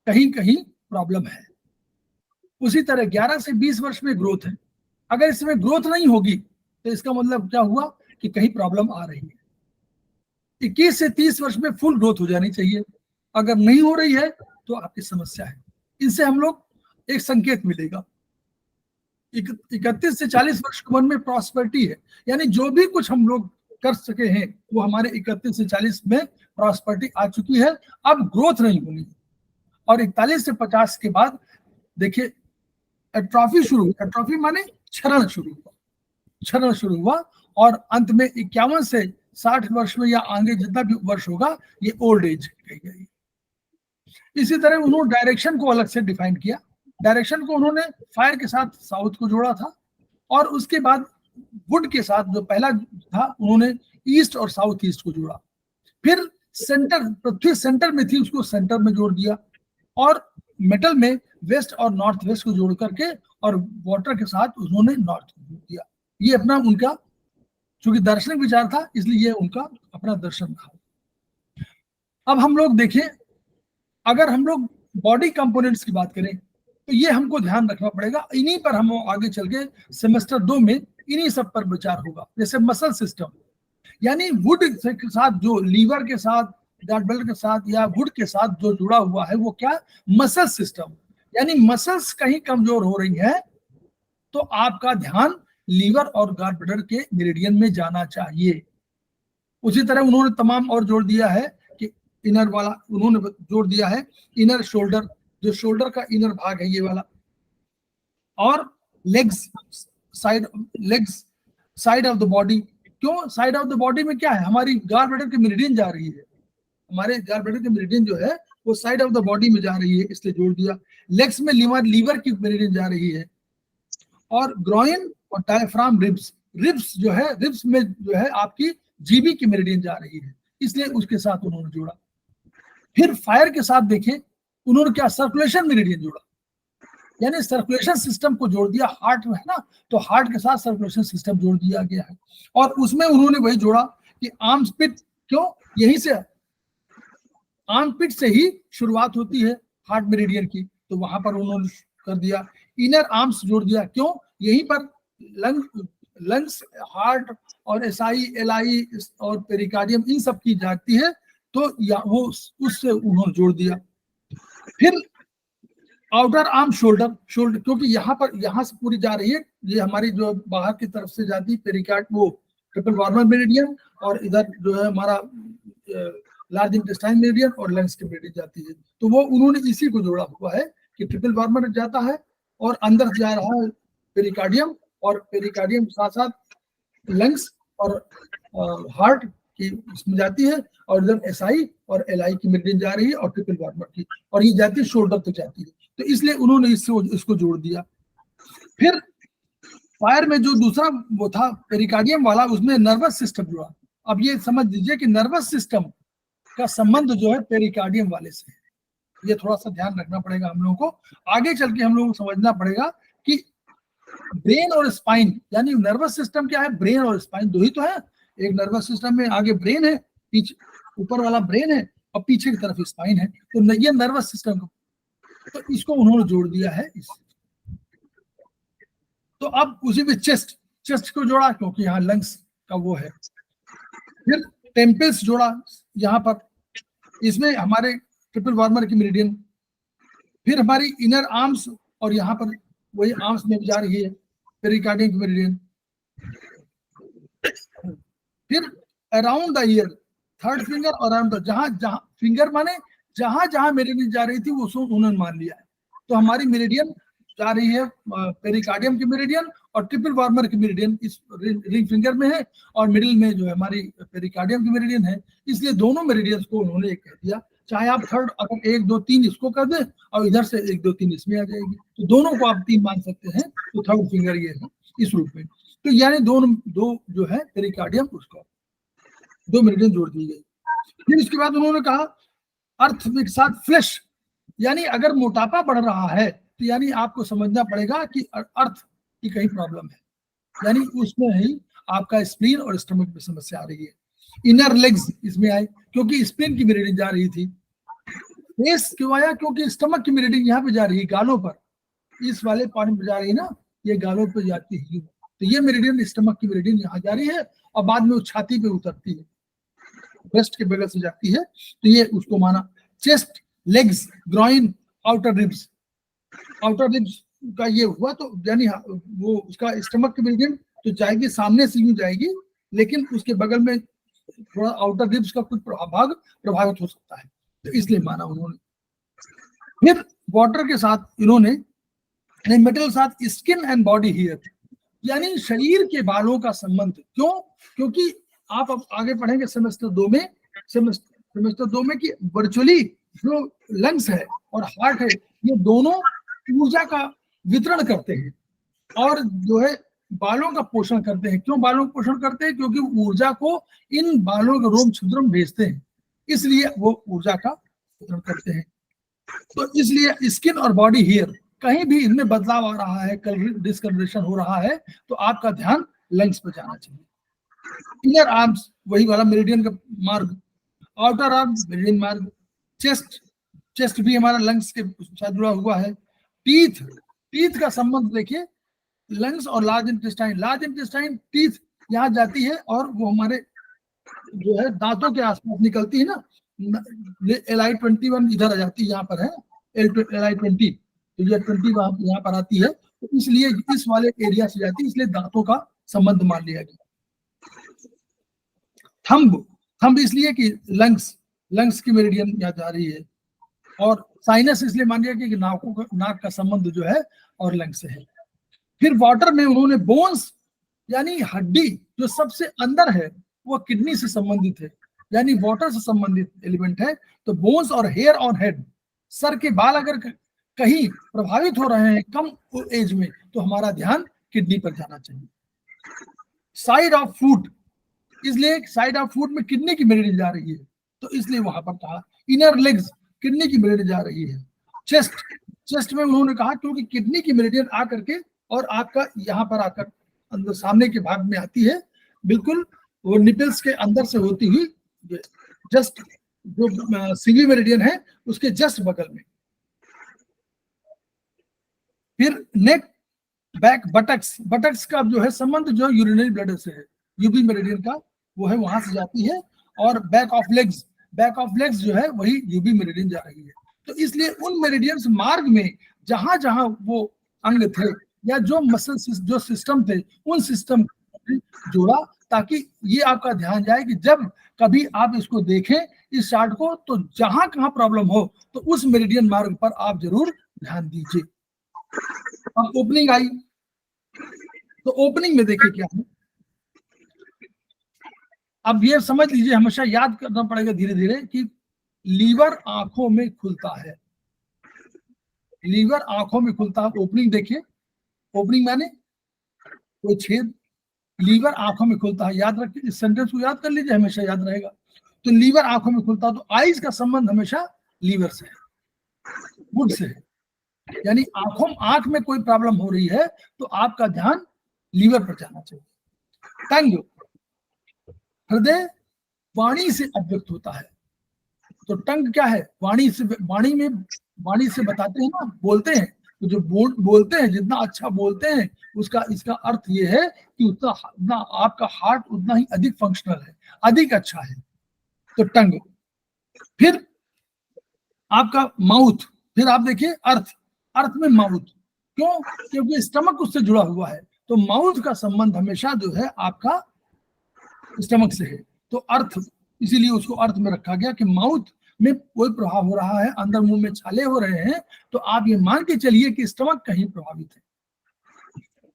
कहीं कहीं प्रॉब्लम है। उसी तरह 11 से 20 वर्ष में ग्रोथ है, अगर इसमें ग्रोथ नहीं होगी तो इसका मतलब क्या हुआ कि कहीं प्रॉब्लम आ रही है। 21 से 30 वर्ष में फुल ग्रोथ हो जानी चाहिए, अगर नहीं हो रही है तो आपकी समस्या है। इनसे हम लोग एक संकेत मिलेगा। 31 से 40 वर्ष की उम्र में प्रॉस्पेरिटी है, यानी जो भी कुछ हम लोग कर सके हैं वो हमारे 31 से 40 में प्रॉस्पेरिटी आ चुकी है, अब ग्रोथ नहीं होनी। और 41 से 50 के बाद देखिए एट्रॉफी शुरू। एट्रॉफी माने क्षरण शुरू हुआ और अंत में 51 से 60 वर्ष में या आगे जितना भी वर्ष होगा ये ओल्ड एज कही गई। इसी तरह उन्होंने डायरेक्शन को अलग से डिफाइन किया। डायरेक्शन को उन्होंने फायर के साथ साउथ को जोड़ा था और उसके बाद वुड के साथ जो पहला था उन्होंने ईस्ट और साउथ ईस्ट को जोड़ा। फिर सेंटर, पृथ्वी सेंटर में थी उसको सेंटर में जोड़ दिया और मेटल में वेस्ट और नॉर्थ वेस्ट को जोड़ करके और वाटर के साथ उन्होंने नॉर्थ को जोड़ दिया। ये अपना उनका चूंकि दार्शनिक विचार था इसलिए ये उनका अपना दर्शन था। अब हम लोग देखें, अगर हम लोग बॉडी कंपोनेंट्स की बात करें तो ये हमको ध्यान रखना पड़ेगा। इन्हीं पर हम आगे चल के सेमेस्टर 2 में इन्हीं सब पर विचार होगा। जैसे मसल सिस्टम, यानी वुड के साथ जो लीवर के साथ, गॉट ब्लैडर के साथ या वुड के साथ जो जुड़ा हुआ है वो क्या, मसल सिस्टम। यानी मसल्स कहीं कमजोर हो रही है तो आपका ध्यान लीवर और गॉट ब्लैडर के मेरिडियन में जाना चाहिए। उसी तरह उन्होंने तमाम और जोड़ दिया है कि इनर वाला उन्होंने जोड़ दिया है इनर शोल्डर, जो शोल्डर का इनर भाग है ये वाला, और legs side of the body. क्यों साइड ऑफ द बॉडी में क्या है, हमारी गॉल ब्लैडर की मेरिडियन जा रही है, हमारे गॉल ब्लैडर की मेरिडियन जो है वो साइड ऑफ द बॉडी में जा रही है इसलिए जोड़ दिया। लेग्स में लीवर की मेरिडियन जा रही है और ग्रोइन और डायफ्राम रिब्स जो है, रिब्स में जो है आपकी जीबी की मेरिडियन जा रही है इसलिए उसके साथ उन्होंने जोड़ा। फिर फायर के साथ देखें उन्होंने क्या, सर्कुलेशन मेरिडियन जोड़ा, यानी सर्कुलेशन सिस्टम को जोड़ दिया। हार्ट है ना, तो हार्ट के साथ सर्कुलेशन सिस्टम जोड़ दिया गया है और उसमें उन्होंने वही जोड़ा कि आर्म्स पिट, क्यों, यहीं से आर्म पिट से ही शुरुआत होती है हार्ट मेरिडियन की, तो वहां पर उन्होंने कर दिया। इनर आर्म्स जोड़ दिया, क्यों, यहीं पर लंग्स, हार्ट और एसआई, एलआई और पेरिकार्डियम इन सब की जाती है तो वो उससे उन्होंने जोड़ दिया। फिर आउटर आर्म शोल्डर, क्योंकि यहाँ से पूरी जा रही है, ये हमारी जो बाहर की तरफ से जाती है पेरिकार्ड, वो ट्रिपल वार्मर मेरिडियन, और इधर जो है हमारा लार्ज इंटेस्टाइन मेरिडियन और लंग्स की मेरिडियन जाती है, तो वो उन्होंने इसी को जोड़ा हुआ है कि ट्रिपल वार्मर जाता है और अंदर जा रहा है पेरिकार्डियम, और पेरिकार्डियम के साथ साथ लंग्स और हार्ट की इसमें जाती है, और इधर एसआई और एलआई की मेरिडियन जा रही है और ट्रिपल वार्मर की, और ये जाती है शोल्डर तक जाती है, तो इसलिए उन्होंने इसको जोड़ दिया। फिर फायर में जो दूसरा वो था पेरिकार्डियम वाला, उसमें नर्वस सिस्टम जुड़ा। अब ये समझ लीजिए कि नर्वस सिस्टम का संबंध जो है पेरिकार्डियम वाले से है, ये थोड़ा सा ध्यान रखना पड़ेगा हम लोगों को। आगे चल के हम लोगों को समझना पड़ेगा कि ब्रेन और स्पाइन, यानी नर्वस सिस्टम क्या है, ब्रेन और स्पाइन दो ही तो है। एक नर्वस सिस्टम में आगे ब्रेन है, पीछे ऊपर वाला ब्रेन है और पीछे की तरफ स्पाइन है, तो ये नर्वस सिस्टम को, तो इसको उन्होंने जोड़ दिया है तो अब उसी में चेस्ट को जोड़ा क्योंकि यहाँ लंग्स का वो है। फिर टेम्पल्स जोड़ा यहाँ पर, इसमें हमारे ट्रिपल वार्मर की मेरिडियन। फिर हमारी इनर आर्म्स, और यहाँ पर वही आर्म्स में जा रही है पेरिकार्डियम की मेरिडियन। फिर around the year, third finger और अराउंड द, जहां फिंगर माने जहां मेरिडियन जा रही थी वो उन्होंने मान लिया है, तो हमारी मेरिडियन जा रही है पेरिकार्डियम की मेरिडियन और ट्रिपल वार्मर की मेरिडियन इस रिंग फिंगर में है, और मिडिल में जो है हमारी पेरिकार्डियम की मेरिडियन है, इसलिए दोनों मेरिडियंस को उन्होंने एक कह दिया। चाहे आप थर्ड अगर 1 2 3 इसको कर दे और इधर से 1 2 3 इसमें आ जाएगी, तो दोनों को आप 3 मान सकते हैं, तो थर्ड फिंगर ये है इस रूप में। तो यानी दो जो है पेरिकार्डियम, उसको 2 मेरिडियन जोड़ दी गई। फिर इसके बाद उन्होंने कहा अर्थ के साथ फ्लैश, यानी अगर मोटापा बढ़ रहा है तो यानी आपको समझना पड़ेगा कि अर्थ की कहीं प्रॉब्लम है, यानी उसमें ही आपका स्प्लीन और स्टमक में समस्या आ रही है। इनर लेग्स इसमें आए क्योंकि स्प्लीन की मेरिडियन जा रही थी। फेस क्यों आया, क्योंकि स्टमक की मेरिडियन यहाँ पे जा रही है, गालों पर, इस वाले पानी पे जा रही है ना, ये गालों पे जाती है, तो ये मेरिडियन स्टमक की मेरिडियन यहाँ जा रही है और बाद में वो छाती पे उतरती है, ब्रेस्ट के बगल से जाती है, तो ये उसको माना। Chest, legs, groin, outer ribs का ये हुआ, तो यानी वो उसका स्टमक की मेरिडियन तो जाएगी सामने से यूं जाएगी, लेकिन उसके बगल में थोड़ा आउटर रिब्स का कुछ भाग प्रभावित हो सकता है, तो इसलिए माना उन्होंने। फिर वाटर के साथ इन्होंने, मेटल के साथ स्किन एंड बॉडी हियर, यानी शरीर के बालों का संबंध। क्यों? क्योंकि आप अब आगे पढ़ेंगे सेमेस्टर 2 में, सेमेस्टर 2 में कि वर्चुअली जो लंग्स है और हार्ट है ये दोनों ऊर्जा का वितरण करते हैं और जो है बालों का पोषण करते हैं। क्यों बालों का पोषण करते हैं? क्योंकि ऊर्जा को इन बालों के रोम छिद्रों में भेजते हैं, इसलिए वो ऊर्जा का वितरण करते हैं। तो इसलिए स्किन और बॉडी हेयर कहीं भी इनमें बदलाव आ रहा है, डिस्कलरेशन हो रहा है, तो आपका ध्यान लंग्स पर जाना चाहिए। इनर आर्म्स वही वाला मेरिडियन का मार्ग, आउटर आर्म मेरिडियन मार्ग, चेस्ट भी हमारा लंग्स के साथ जुड़ा हुआ है। टीथ का संबंध देखिए लंग्स और लार्ज इंटेस्टाइन टीथ यहाँ जाती है और वो हमारे जो है दांतों के आसपास निकलती है ना, LI21 इधर आ जाती है, यहाँ पर है LI20, तो ये 20 यहाँ पर आती है, तो इसलिए इस वाले एरिया से जाती है, इसलिए दांतों का संबंध मान लिया गया। थंब इसलिए कि लंग्स की मेरिडियन यहाँ जा रही है, और साइनस इसलिए मान लिया कि नाक का संबंध जो है और लंग्स से है। फिर वाटर में उन्होंने बोन्स यानी हड्डी जो सबसे अंदर है वो किडनी से संबंधित है, यानी वाटर से संबंधित एलिमेंट है। तो बोन्स और हेयर ऑन हेड, सर के बाल अगर कहीं प्रभावित हो रहे हैं कम एज में तो हमारा ध्यान किडनी पर जाना चाहिए। साइड ऑफ फूट, इसलिए साइड ऑफ फूट में किडनी की मेरिडियन जा रही है, तो इसलिए वहां पर कहा। इनर लेग्स, किडनी की मेरिडियन जा रही है। चेस्ट में उन्होंने कहा क्योंकि किडनी की मेरिडियन आकर के और आपका यहाँ पर आकर अंदर सामने के भाग में आती है, बिल्कुल वो निपल्स के अंदर से होती हुई जस्ट जो सिंगली मेरिडियन है उसके जस्ट बगल में। फिर नेक, बैक, बटक्स का जो है संबंध जो यूरिनरी ब्लडर से है, यूबी मेरिडियन का वो है, वहां से जाती है। और बैक ऑफ लेग्स जो है वही यूबी मेरिडियन जा रही है। तो इसलिए उन मेरिडियंस मार्ग में जहां जहां वो अंग थे या जो मसल जो सिस्टम थे उन सिस्टम को जोड़ा, ताकि ये आपका ध्यान जाए कि जब कभी आप इसको देखें इस चार्ट को, तो जहां कहां प्रॉब्लम हो तो उस मेरिडियन मार्ग पर आप जरूर ध्यान दीजिए। अब ओपनिंग आई, तो ओपनिंग में देखिए क्या है। अब ये समझ लीजिए, हमेशा याद करना पड़ेगा धीरे धीरे कि लीवर आंखों में खुलता है, लीवर आंखों में खुलता है। ओपनिंग देखिए, ओपनिंग माने कोई छेद, लीवर आंखों में खुलता है। याद रखिए, इस सेंटेंस को याद कर लीजिए, हमेशा याद रहेगा। तो लीवर आंखों में खुलता है, तो आईज का संबंध हमेशा लीवर से है, गुड से है। यानी आंख में कोई प्रॉब्लम हो रही है तो आपका ध्यान लीवर पर जाना चाहिए। टंग, हृदय वाणी से अव्यक्त होता है, तो टंग क्या है? वाणी से बताते हैं ना, बोलते हैं, तो जो बोलते हैं, जितना अच्छा बोलते हैं उसका इसका अर्थ ये है कि उतना आपका हार्ट उतना ही अधिक फंक्शनल है, अधिक अच्छा है। तो टंग। फिर आपका माउथ, फिर आप देखिए अर्थ में माउथ, क्यों? क्योंकि स्टमक उससे जुड़ा हुआ है, तो माउथ का संबंध हमेशा जो है आपका स्टमक से है। तो अर्थ, इसीलिए उसको अर्थ में रखा गया कि माउथ में कोई प्रभाव हो रहा है, अंदर मुंह में छाले हो रहे हैं, तो आप ये मान के चलिए कि स्टमक कहीं प्रभावित है।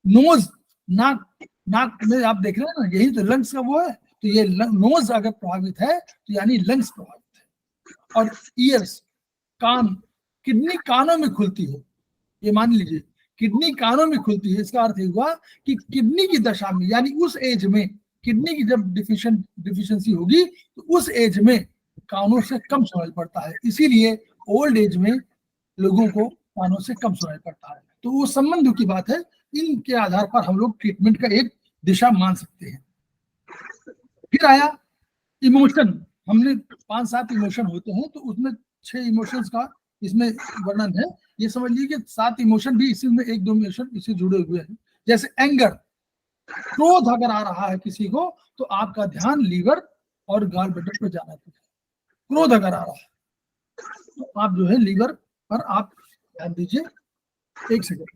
नोज, नाक में आप देख रहे हैं ना, यही तो लंग्स का वो है, तो ये नोज अगर प्रभावित है तो यानी लंग्स प्रभावित है। और ईयर्स, कान, किडनी कानों में खुलती है, ये मान लीजिए किडनी कानों में खुलती है, इसका अर्थ हुआ कि किडनी की दशा में, यानी उस एज में किडनी की जब डिफिशियंसी होगी तो उस एज में कानों से कम सुनाई पड़ता है, इसीलिए ओल्ड एज में लोगों को कानों से कम सुनाई पड़ता है। तो वो संबंध की बात है, इनके आधार पर हम लोग ट्रीटमेंट का एक दिशा मान सकते हैं। फिर आया इमोशन, हमने 5-7 इमोशन होते हैं, तो उसमें 6 इमोशंस का इसमें वर्णन है। ये समझ लीजिए कि 7 इमोशन भी इसी में 1-2 इमोशन इससे जुड़े हुए हैं। जैसे एंगर, क्रोध अगर आ रहा है किसी को तो आपका ध्यान लीवर और गॉल ब्लैडर पर जाना चाहिए। क्रोध अगर आ रहा है तो आप जो है लीवर पर आप ध्यान दीजिए। एक सेकंड,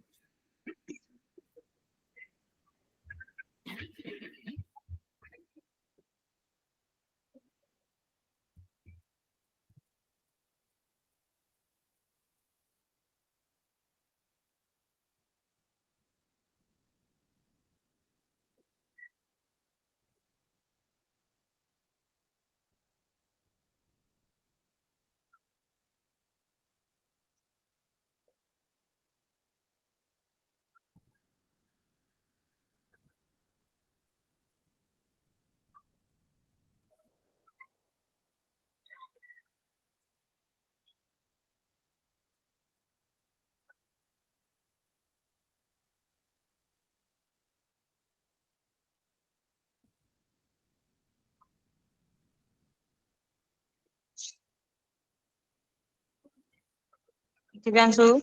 दिव्यांशु,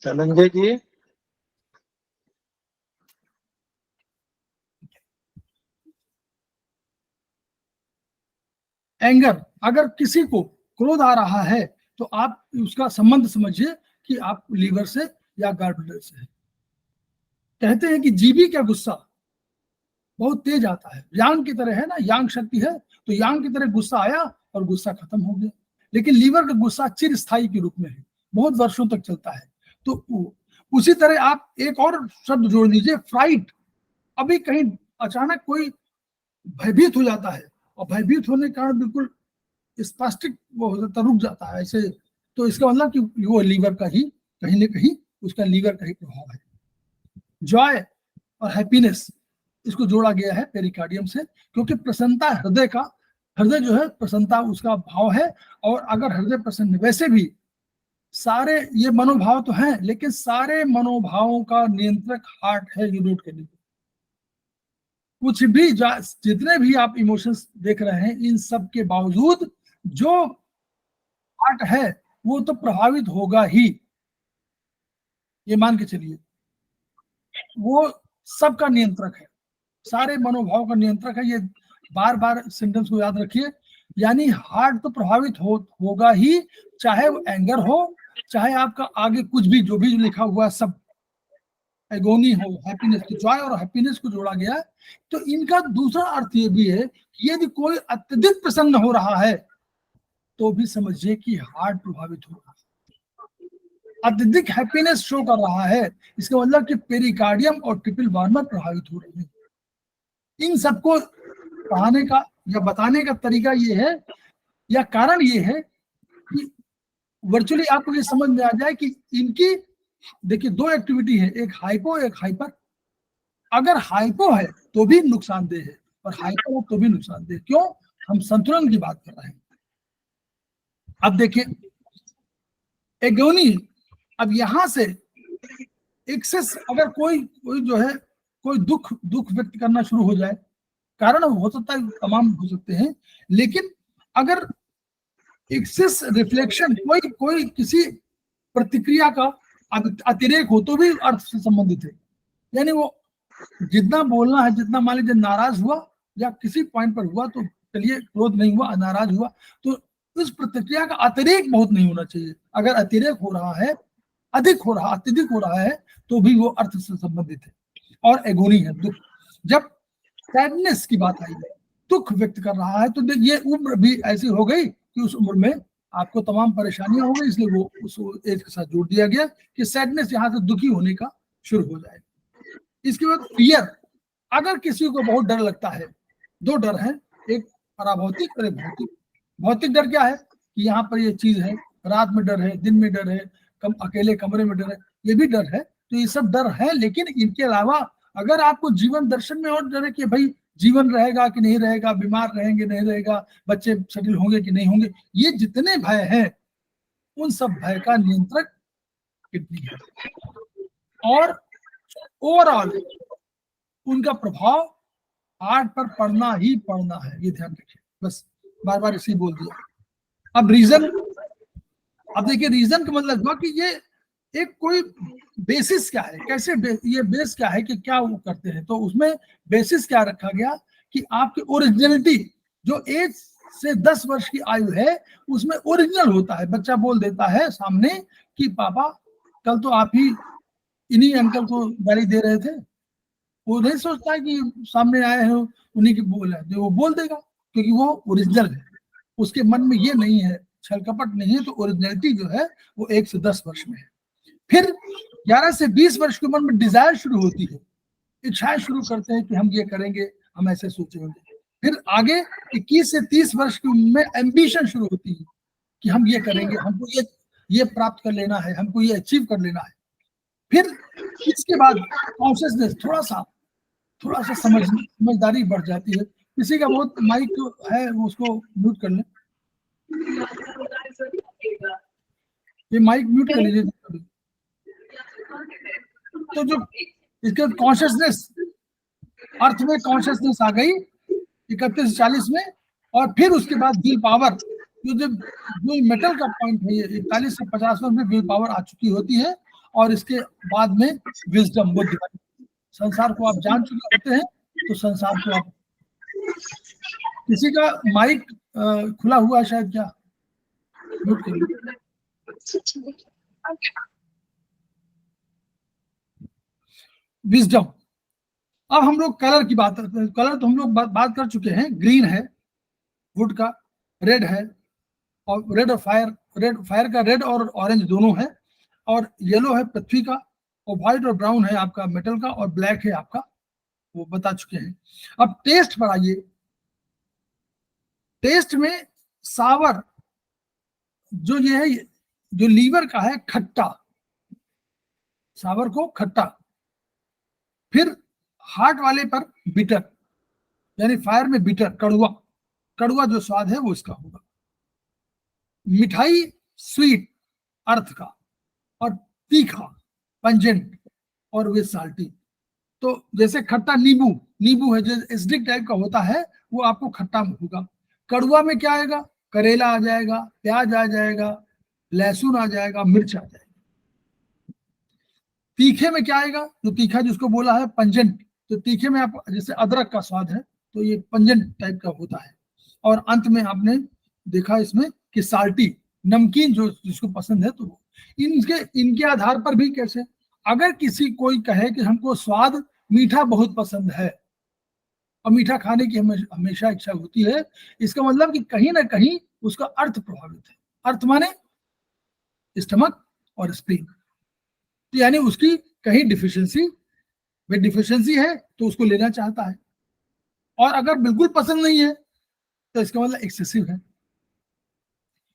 धनंजय जी।
एंगर, अगर किसी को क्रोध आ रहा है तो आप उसका संबंध समझिए कि आप लीवर से या गॉलब्लैडर से है। कहते हैं कि जीवी का गुस्सा बहुत तेज आता है, यांग की तरह है ना, यांग शक्ति है, तो यांग की तरह गुस्सा आया और गुस्सा खत्म हो गया। लेकिन लीवर का गुस्सा चिरस्थायी के रूप में है, बहुत वर्षों तक चलता है। तो उसी तरह आप एक और शब्द जोड़ लीजिए, फ्राइट। अभी कहीं अचानक कोई भयभीत हो जाता है और भयभीत होने के कारण बिल्कुल स्पास्टिक वो हो जाता, रुक जाता है ऐसे, तो इसका मतलब कि वो लीवर का ही कहीं ना कहीं उसका लीवर का ही प्रभाव है। जॉय और हैप्पीनेस, इसको जोड़ा गया है पेरिकार्डियम से, क्योंकि प्रसन्नता हृदय का, हृदय जो है प्रसन्नता उसका भाव है। और अगर हृदय प्रसन्न, वैसे भी सारे ये मनोभाव तो हैं, लेकिन सारे मनोभावों का नियंत्रक हार्ट है, ये नोट कर लीजिए। कुछ भी जितने भी आप इमोशंस देख रहे हैं, इन सब के बावजूद जो हार्ट है वो तो प्रभावित होगा ही, ये मान के चलिए। वो सबका नियंत्रक है, सारे मनोभाव का नियंत्रक है। ये बार बार सिम्टम्स को याद रखिए, यानी हार्ट तो प्रभावित होगा ही, चाहे वो एंगर हो, चाहे आपका आगे कुछ भी जो भी लिखा हुआ सब, एगोनी हो, हैप्पीनेस, जॉय और हैप्पीनेस को जोड़ा गया है। तो इनका दूसरा अर्थ ये भी है कि यदि कोई अत्यधिक प्रसन्न हो रहा है तो भी समझिए कि हार्ट प्रभावित हो रहा है। अत्यधिक हैप्पीनेस शो कर रहा है, इसका मतलब कि पेरिकार्डियम और ट्रिपल वार्मर प्रभावित हो रहे हैं। इन सबको पढ़ाने का या बताने का तरीका ये है, या कारण ये है कि वर्चुअली आपको ये समझ में आ जाए कि इनकी, देखिए दो एक्टिविटी है, एक हाइपो एक हाइपर। अगर हाइपो है तो भी नुकसानदेह है और हाइपर है तो भी नुकसानदेह। क्यों? हम संतुलन की बात कर रहे हैं। अब देखिए एगोनी, अब यहां से एक्सेस, अगर कोई जो है कोई दुख व्यक्त करना शुरू हो जाए, कारण हो सकता है तमाम हो सकते हैं, लेकिन अगर एक्सेस रिफ्लेक्शन, कोई किसी प्रतिक्रिया का अतिरेक हो तो भी अर्थ से संबंधित है। यानी वो जितना बोलना है, जितना मान लीजिए नाराज हुआ या किसी पॉइंट पर हुआ, तो चलिए क्रोध नहीं हुआ, नाराज हुआ, तो उस प्रतिक्रिया का अतिरेक बहुत नहीं होना चाहिए। अगर अतिरेक हो रहा है, अत्यधिक हो रहा है, तो भी वो अर्थ से संबंधित है और एगोनी है, दुख। जब सैडनेस की बात आई है, दुख व्यक्त कर रहा है, तो ये उम्र भी ऐसी हो गई कि उस उम्र में आपको तमाम परेशानियां हो गई, इसलिए वो उस एज के साथ जोड़ दिया गया कि सैडनेस यहाँ से दुखी होने का शुरू हो जाए। इसके बाद फियर, अगर किसी को बहुत डर लगता है, दो डर है, एक पराभौतिक और एक भौतिक। भौतिक डर क्या है कि यहाँ पर ये चीज है, रात में डर है, दिन में डर है, अकेले कमरे में डर है, ये भी डर है। तो ये सब डर है, लेकिन इनके अलावा अगर आपको जीवन दर्शन में और डर है कि भाई जीवन रहेगा कि नहीं रहेगा, बीमार रहेंगे नहीं रहेगा, बच्चे सेटल होंगे कि नहीं होंगे, ये जितने भय हैं उन सब भय का नियंत्रक किडनी है। और ओवरऑल उनका प्रभाव हार्ट पर पड़ना ही पड़ना है, ये ध्यान रखिए। बस बार बार इसी बोल दिया। अब रीजन, अब देखिए रीजन का मतलब हुआ कि ये एक कोई बेसिस क्या है, कैसे ये बेस क्या है कि क्या वो करते हैं। तो उसमें बेसिस क्या रखा गया कि आपकी ओरिजिनलिटी, जो एज से 10 वर्ष की आयु है उसमें ओरिजिनल होता है। बच्चा बोल देता है सामने कि पापा कल तो आप ही इन्हीं अंकल को गाली दे रहे थे। वो नहीं सोचता है कि सामने आए हो उन्हीं की बोल है, जो वो बोल देगा क्योंकि वो ओरिजिनल है। उसके मन में ये नहीं है, छल कपट नहीं है। तो ओरिजिनलिटी जो है वो 1 से 10 वर्ष में है। फिर 11 से 20 वर्ष की उम्र में डिजायर शुरू होती है, इच्छाएं शुरू करते हैं कि हम ये करेंगे, हम ऐसे सोचेंगे। फिर आगे 21 से 30 वर्ष की उम्र में एम्बिशन शुरू होती है कि हम ये करेंगे, हमको ये प्राप्त कर लेना है, हमको ये अचीव कर लेना है। फिर इसके बाद कॉन्शियसनेस, थोड़ा सा समझदारी बढ़ जाती है। किसी का बहुत माइक है वो उसको म्यूट कर ले, ये माइक म्यूट कर लीजिए। तो जो इसके कॉन्शियसनेस, अर्थ में कॉन्शियसनेस आ गई 31-40 में, और फिर उसके बाद विल पावर, जो मेटल का पॉइंट है, ये 41 से 50 में विल पावर आ चुकी होती है, और इसके बाद में विजडम, बुद्धि। संसार को आप जान चुके होते हैं तो संसार को आप, किसी का माइक खुला हुआ है शायद, क्या म्यूट करिए। विजडम। अब हम लोग कलर की बात करते हैं। कलर तो हम लोग बात कर चुके हैं। ग्रीन है वुड का, रेड है, और रेड और फायर का रेड और ऑरेंज दोनों है, और येलो है पृथ्वी का, और व्हाइट और ब्राउन है आपका मेटल का, और ब्लैक है आपका, वो बता चुके हैं। अब टेस्ट पर आइए। टेस्ट में सावर, जो ये है, जो लीवर का है, खट्टा, सावर को खट्टा। फिर हार्ट वाले पर बिटर, यानी फायर में बिटर, कड़वा, कड़वा जो स्वाद है वो इसका होगा। मिठाई स्वीट, अर्थ का, और तीखा पंजेंट, और वे साल्टी। तो जैसे खट्टा नींबू, नींबू है जो एसिडिक टाइप का होता है, वो आपको खट्टा होगा। कड़वा में क्या आएगा? करेला आ जाएगा, प्याज आ जाएगा, लहसुन आ जाएगा, मिर्च आ जाएगा। तीखे में क्या आएगा? जो तीखा जिसको बोला है पंजेंट, तो तीखे में आप जैसे अदरक का स्वाद है तो ये पंजेंट टाइप का होता है। और अंत में आपने देखा इसमें कि साल्टी, नमकीन जो जिसको पसंद है, तो इनके आधार पर भी कैसे, अगर किसी कोई कहे कि हमको स्वाद मीठा बहुत पसंद है और मीठा खाने की हमेशा इच्छा होती है, इसका मतलब कि कहीं ना कहीं उसका अर्थ प्रभावित है। अर्थ माने स्टमक और स्प्लीन, यानी उसकी कहीं डिफिशियंसी, वे डिफिशियंसी है तो उसको लेना चाहता है। और अगर बिल्कुल पसंद नहीं है तो इसका मतलब एक्सेसिव है,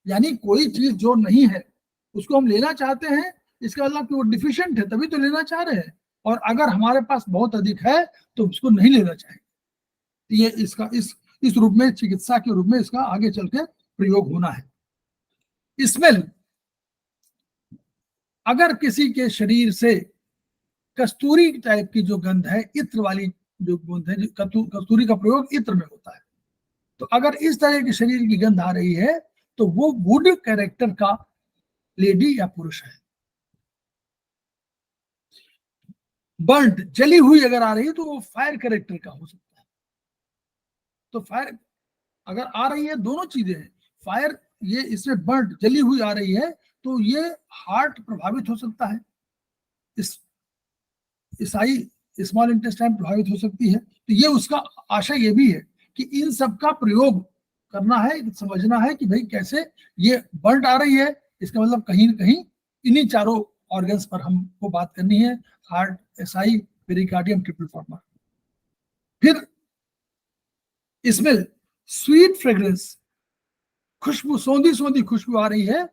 यानी कोई चीज जो नहीं है उसको हम लेना चाहते हैं, इसका मतलब कि वो डिफिशिएंट है तभी तो लेना चाह रहे हैं। और अगर हमारे पास बहुत अधिक है तो उसको नहीं लेना चाहिए। ये इसका इस रूप में, चिकित्सा के रूप में इसका आगे चल के प्रयोग होना है। स्मेल, अगर किसी के शरीर से कस्तूरी टाइप की जो गंध है, इत्र वाली जो गंध है, कस्तूरी का प्रयोग इत्र में होता है, तो अगर इस तरह के शरीर की गंध आ रही है तो वो वुड कैरेक्टर का लेडी या पुरुष है। बर्न्ड, जली हुई अगर आ रही है तो वो फायर कैरेक्टर का हो सकता है। तो फायर अगर आ रही है, दोनों चीजें हैं, फायर, ये इसमें बर्न्ड, जली हुई आ रही है, तो ये हार्ट प्रभावित हो सकता है, इस ईसाई स्मॉल इंटेस्टाइन प्रभावित हो सकती है। तो ये उसका आशय ये भी है कि इन सब का प्रयोग करना है, समझना है कि भाई कैसे ये बर्न्ड आ रही है, इसका मतलब कहीं न कहीं इन्हीं चारों ऑर्गन्स पर हमको बात करनी है, हार्ट, एसआई, पेरिकार्डियम, ट्रिपल फॉर्मा। फिर इसमें स्वीट फ्रेग्रेंस, खुशबू, सौंधी सौंधी खुशबू आ रही है,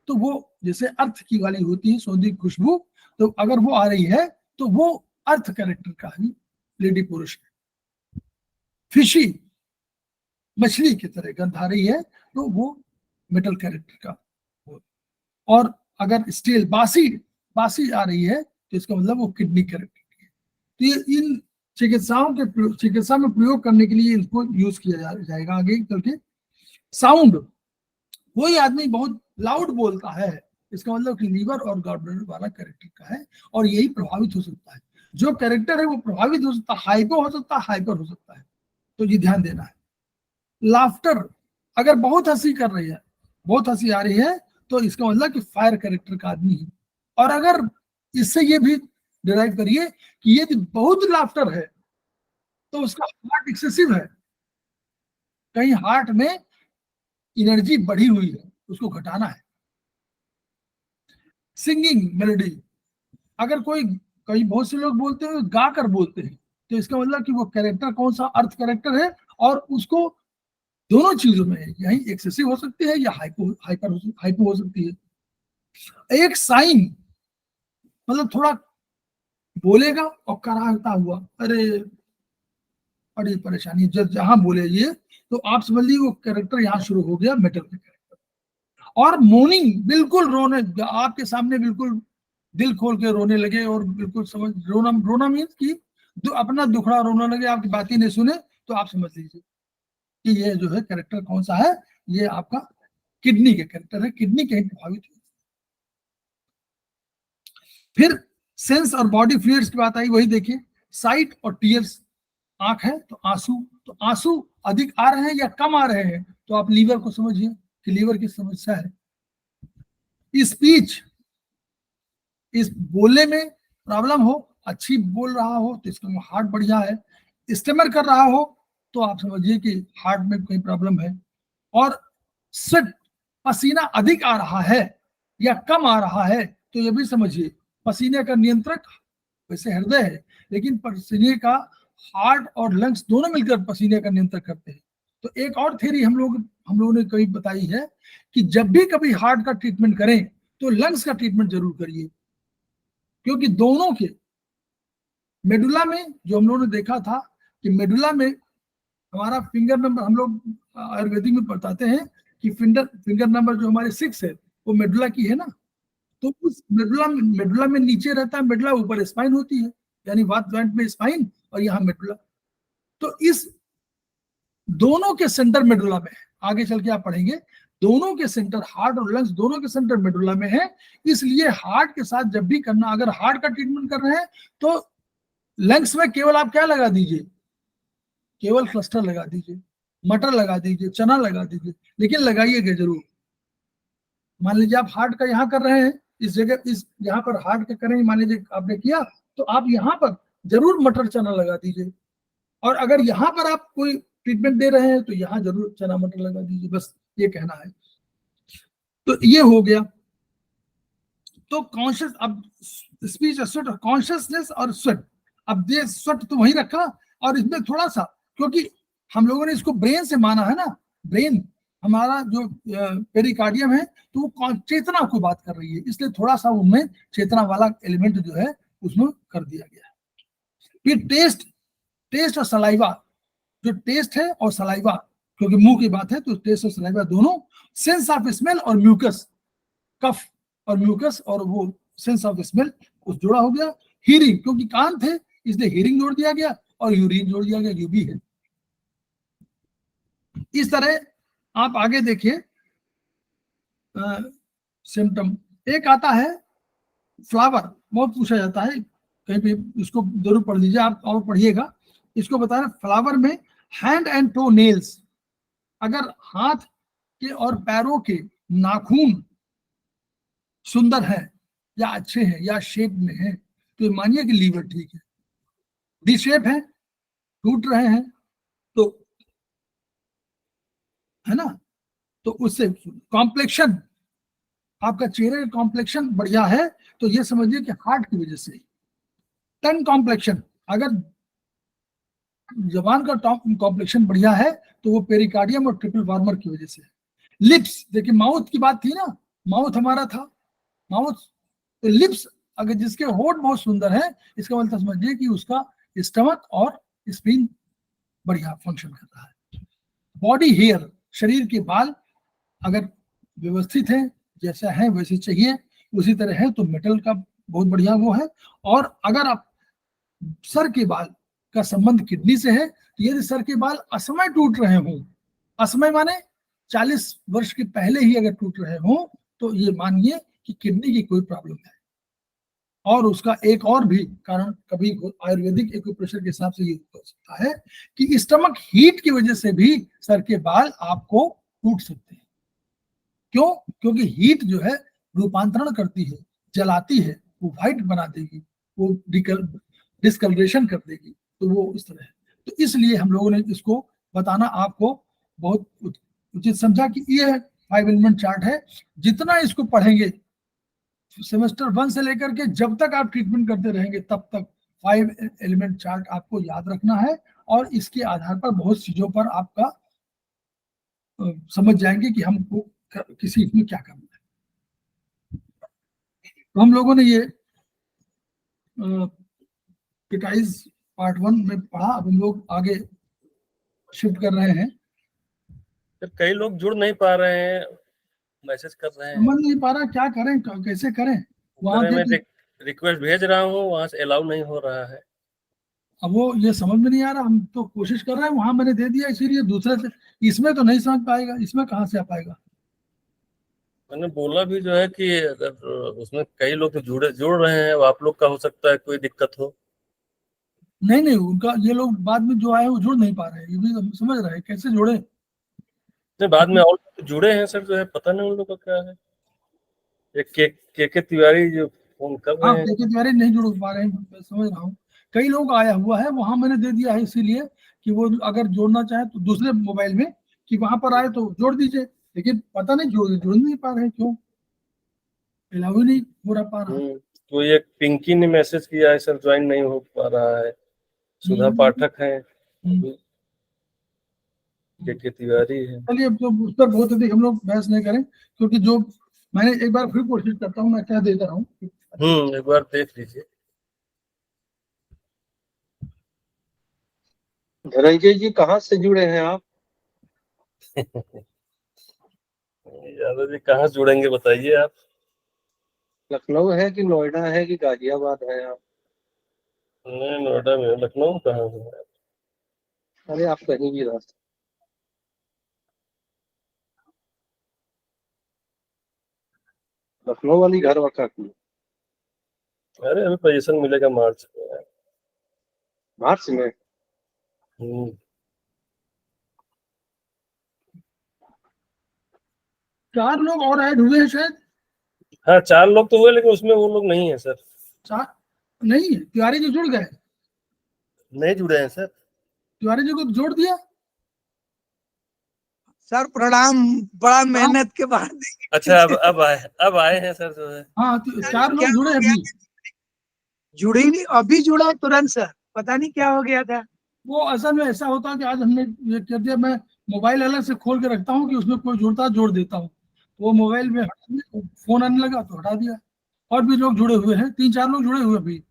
तो वो जैसे अर्थ की वाली होती है सौंधी खुशबू, तो अगर वो आ रही है तो वो अर्थ कैरेक्टर का ही लेडी पुरुष है। फिशी, मछली की तरह गंध आ रही है तो वो मेटल कैरेक्टर का हो। और अगर स्टील, बासी बासी आ रही है तो इसका मतलब वो किडनी कैरेक्टर की है। तो ये इन चिकित्सा में प्रयोग करने के लिए इनको यूज किया जाएगा आगे चल के। साउंड, कोई आदमी बहुत लाउड बोलता है, इसका मतलब कि लीवर और गॉलब्लैडर वाला कैरेक्टर का है, और यही प्रभावित हो सकता है। जो कैरेक्टर है वो प्रभावित हो सकता है, हाइपो हो सकता है, हाइपर हो सकता है, तो ये ध्यान देना है। लाफ्टर, अगर बहुत हंसी कर रही है, बहुत हंसी आ रही है, तो इसका मतलब कि फायर कैरेक्टर का आदमी है। और अगर इससे ये भी डिराइव करिए कि यदि बहुत लाफ्टर है तो उसका हार्ट एक्सेसिव है, कहीं हार्ट में एनर्जी बढ़ी हुई है, उसको घटाना है। सिंगिंग मेलोडी, अगर कोई, कई बहुत से लोग बोलते हैं गा कर बोलते हैं, तो इसका मतलब कि वो कैरेक्टर कौन सा, अर्थ कैरेक्टर है, और उसको दोनों चीजों में है, यही एक्सेसिव हो सकती है या हाइपो हो सकती है। एक साइन, मतलब थोड़ा बोलेगा और कराहता हुआ, अरे और ये परेशानी जब जहां बोले ये, तो आप समझ लीजिए वो कैरेक्टर यहाँ शुरू हो गया, मेटल का कैरेक्टर। और मोर्निंग बिल्कुल रोने आपके सामने, बिल्कुल दिल खोल के रोने लगे, और बिल्कुल समझ रोना, रोना मीन्स कि अपना दुखड़ा रोना लगे, आपकी बात ही नहीं सुने, तो आप समझ लीजिए कि ये जो है कैरेक्टर कौन सा है, ये आपका किडनी के कैरेक्टर है, किडनी कहीं प्रभावित हुई। फिर सेंस और बॉडी फ्लूइड्स की बात आई, वही देखिए, साइट और टीयर्स, आंख है तो आंसू, तो आंसू अधिक आ रहे हैं या कम आ रहे हैं, तो आप लीवर को समझिए कि लीवर की समस्या है। स्पीच, इस बोलने में प्रॉब्लम हो, अच्छी बोल रहा हो तो इसका हार्ट बढ़िया है, स्टेमर कर रहा हो तो आप समझिए कि हार्ट में कोई प्रॉब्लम है। और स्वेट, पसीना अधिक आ रहा है या कम आ रहा है, तो ये भी समझिए पसीने का नियंत्रक वैसे हृदय है, लेकिन पसीने का हार्ट और लंग्स दोनों मिलकर पसीने का नियंत्रण करते हैं। तो एक और थ्योरी हम लोगों ने कहीं बताई है कि जब भी कभी हार्ट का ट्रीटमेंट करें तो लंग्स का ट्रीटमेंट जरूर करिए, क्योंकि दोनों के मेडुला में, जो हम लोगों ने देखा था कि मेडुला में हमारा फिंगर नंबर, हम लोग आयुर्वेदिक में बताते हैं कि फिंगर नंबर जो हमारे 6 है वो मेडुला की है ना, तो उस मेडुला में नीचे रहता है मेडुला, ऊपर स्पाइन होती है, यानी वात जॉइंट में स्पाइन और यहाँ मेडुला। तो इस दोनों के सेंटर मेडुला में है, आगे चल के आप पढ़ेंगे, दोनों के सेंटर, हार्ट और लंग्स दोनों के सेंटर मेडुला में है। इसलिए हार्ट के साथ जब भी करना, अगर हार्ट का ट्रीटमेंट कर रहे हैं तो लंग्स में केवल आप क्या लगा दीजिए, केवल क्लस्टर लगा दीजिए, मटर लगा दीजिए, चना लगा दीजिए, लेकिन लगाइएगा जरूर। मान लीजिए आप हार्ट का यहाँ कर रहे हैं, इस जगह, इस यहाँ पर हार्ट का करेंगे, मान लीजिए आपने किया, तो आप यहाँ पर जरूर मटर चना लगा दीजिए। और अगर यहाँ पर आप कोई ट्रीटमेंट दे रहे हैं तो यहाँ जरूर चना मटर लगा दीजिए, बस ये कहना है। तो ये हो गया। तो कॉन्शियस, अब स्पीच, स्वेट, कॉन्शियसनेस और स्वेट, अब ये स्वेट तो वही रखा, और इसमें थोड़ा सा, क्योंकि हम लोगों ने इसको ब्रेन से माना है ना, ब्रेन हमारा जो पेरिकार्डियम है, तो वो चेतना को बात कर रही है, इसलिए थोड़ा सा उनमें चेतना वाला एलिमेंट जो है उसमें कर दिया गया है। फिर टेस्ट और सलाइवा, जो टेस्ट है और सलाइवा, क्योंकि मुंह की बात है तो टेस्ट और सलाइवा दोनों। सेंस ऑफ स्मेल और म्यूकस, कफ और म्यूकस और वो सेंस ऑफ स्मेल उस जोड़ा हो गया। हीरिंग, क्योंकि कान थे इसलिए हीरिंग जोड़ दिया गया, और यूरिन जोड़ दिया गया, ये भी है। इस तरह आप आगे देखिए, सिम्टम एक आता है फ्लावर, बहुत पूछा जाता है कहीं पे, इसको जरूर पढ़ लीजिए आप, और पढ़िएगा, इसको बता रहे फ्लावर में हैंड एंड टो नेल्स, अगर हाथ के और पैरों के नाखून सुंदर है या अच्छे हैं या शेप में है, तो मानिए कि लीवर ठीक है। डी शेप है, टूट रहे हैं, तो है ना, तो उससे कॉम्प्लेक्शन, आपका चेहरे का कॉम्प्लेक्शन बढ़िया है, तो ये समझिए कि हार्ट की वजह से। टंग कॉम्प्लेक्शन, अगर जबान का कॉम्प्लेक्शन बढ़िया है तो वो पेरिकार्डियम और ट्रिपल वार्मर की वजह से। लिप्स, देखिए माउथ की बात थी ना, माउथ हमारा था, माउथ, तो लिप्स अगर जिसके होठ बहुत सुंदर है, इसका मतलब समझिए कि उसका स्टमक और स्प्लीन बढ़िया फंक्शन कर रहा है। बॉडी हेयर, शरीर के बाल अगर व्यवस्थित है, जैसा है वैसे चाहिए, उसी तरह है, तो मेटल का बहुत बढ़िया वो है। और अगर आप सर के बाल का संबंध किडनी से है, तो यदि सर के बाल असमय टूट रहे हों, असमय माने 40 वर्ष के पहले ही अगर टूट रहे हों, तो ये मानिए कि किडनी की कोई प्रॉब्लम है। और उसका एक और भी कारण कभी आयुर्वेदिक एक्यूप्रेशर के हिसाब से ये हो सकता है कि स्टमक हीट की वजह से भी सर के बाल आपको टूट सकते हैं। क्यों? क्योंकि हीट जो है रूपांतरण करती है, जलाती है, वो व्हाइट बना देगी, वो डिस्कलरेशन कर देगी, तो वो इस तरह है। तो इसलिए हम लोगों ने इसको बताना आपको बहुत उचित समझा कि ये 5 एलिमेंट चार्ट है। जितना इसको पढ़ेंगे सेमेस्टर 1 से लेकर के जब तक आप ट्रीटमेंट करते रहेंगे, तब तक 5 एलिमेंट चार्ट आपको याद रखना है, और इसके आधार पर बहुत चीजों पर आपका समझ जाएंगे कि हमको किसी में क्या करना है। तो हम लोगों ने ये पिटाइज पार्ट 1 में पढ़ा, अब हम लोग आगे शिफ्ट कर रहे हैं।
तो कई लोग जुड़ नहीं पा रहे हैं, मैसेज कर रहे हैं।
समझ नहीं पा रहा क्या करें, कैसे करें। वहां
मैं
देख,
रिक्वेस्ट भेज रहा हूँ, वहां से अलाउ नहीं हो रहा है।
अब वो ये समझ में नहीं आ रहा, हम तो कोशिश कर रहे हैं, वहां मैंने दे दिया, इसीलिए दूसरे से इसमें तो नहीं समझ पाएगा, इसमें कहाँ से आ पाएगा।
मैंने बोला भी जो है कि अगर उसमें कई लोग तो जुड़ रहे हैं, अब आप लोग का हो सकता है कोई दिक्कत हो।
नहीं नहीं, उनका ये लोग बाद में जो आए वो जुड़ नहीं पा रहे हैं, ये भी हम समझ रहे हैं, कैसे जुड़े।
नहीं, बाद में और जुड़े हैं सर, जो है पता नहीं उन लोग का क्या है। एक के तिवारी जो फोन कर
हाँ,
रहे हैं।
के तिवारी नहीं जुड़ पा रहे हैं, मैं समझ रहा हूँ। कई लोग आया हुआ है, वहां मैंने दे दिया है इसीलिए कि वो अगर जोड़ना चाहे तो दूसरे मोबाइल में कि वहां पर आए तो जोड़ दीजिए, लेकिन पता नहीं जुड़ नहीं पा रहे हैं, क्यों अलाउ ही नहीं हो रहा पा रहा।
तो ये पिंकी ने मैसेज किया है सर, ज्वाइन नहीं हो पा रहा है। सुधा पाठक है, के तिवारी है।
चलिए, अब तो उस पर बहुत अधिक हम लोग बहस नहीं करें, क्योंकि जो मैंने एक बार फिर कोशिश करता हूँ, मैं क्या देता रहा हूँ।
एक बार देख लीजिए।
धनंजय जी कहाँ से जुड़े हैं आप?
यादव जी कहाँ जुड़ेंगे बताइए आप।
लखनऊ है कि नोएडा है कि गाजियाबाद है आप?
मैं नोएडा में, लखनऊ कहाँ है।
अरे आप कहीं भी रह सकते। लखनऊ वाली घर वक़ा की।
अरे अभी पोजीशन मिलेगा मार्च में।
मार्च में?
चार लोग और ऐड हुए हैं शायद।
हाँ 4 लोग तो हुए, लेकिन उसमें वो लोग नहीं है सर।
चार नहीं, तिवारी जी जुड़ गए।
नहीं जुड़े हैं सर।
तिवारी जी को तो जोड़ दिया।
सर प्रणाम, बड़ा मेहनत के बाद।
अच्छा, अब आए हैं सर जो है।
हाँ, तो 4 लोग जुड़े हैं अभी।
जुड़े ही नहीं, अभी जुड़ा तुरंत सर, पता नहीं क्या हो गया था।
वो असल में ऐसा होता है कि आज हमने ये कर दिया, मैं मोबाइल अलग से खोल के रखता हूँ कि उसमें कोई जुड़ता है जोड़ देता हूँ, तो वो मोबाइल में फोन आने लगा तो हटा दिया। और भी लोग जुड़े हुए हैं, 3-4 लोग जुड़े हुए अभी।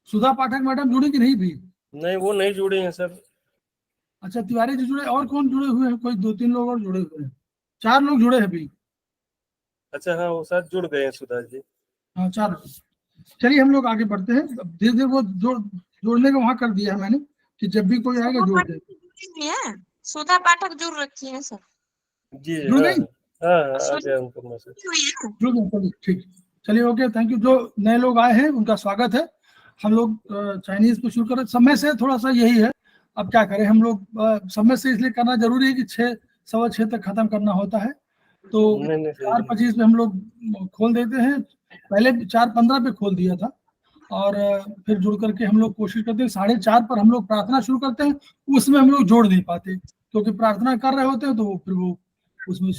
सुधा पाठक मैडम जुड़ी कि नहीं भी?
नहीं, वो नहीं जुड़े हैं सर।
अच्छा, तिवारी जी जुड़े, और कौन जुड़े हुए हैं? कोई 2-3 लोग और जुड़े हुए हैं, 4 लोग जुड़े हैं अभी।
अच्छा हाँ, वो शायद जुड़ गए हैं सुधा जी।
हाँ, 4। चलिए हम लोग आगे बढ़ते हैं। धीरे धीरे वो जोड़ने का वहां कर दिया है मैंने कि जब भी कोई आएगा जोड़ दे।
सुधा पाठक जुड़ रखी है सर।
जी
जुड़ गई?
हाँ, आ गया उनको मैसेज।
जुड़ गए, चलिए ठीक। चलिए ओके, थैंक यू। जो नए लोग आए हैं उनका स्वागत है। हम लोग चाइनीज पे शुरू करें। समय से थोड़ा सा यही है, अब क्या करें हम लोग, समय से इसलिए करना जरूरी है कि 6:15 तक खत्म करना होता है, तो 4:25 पे हम लोग खोल देते हैं। पहले 4:15 पे खोल दिया था, और फिर जुड़ करके हम लोग कोशिश करते हैं 4:30 पर हम लोग प्रार्थना शुरू करते हैं। उसमें हम लोग जोड़ नहीं पाते, क्योंकि प्रार्थना कर रहे होते हैं तो फिर वो उसमें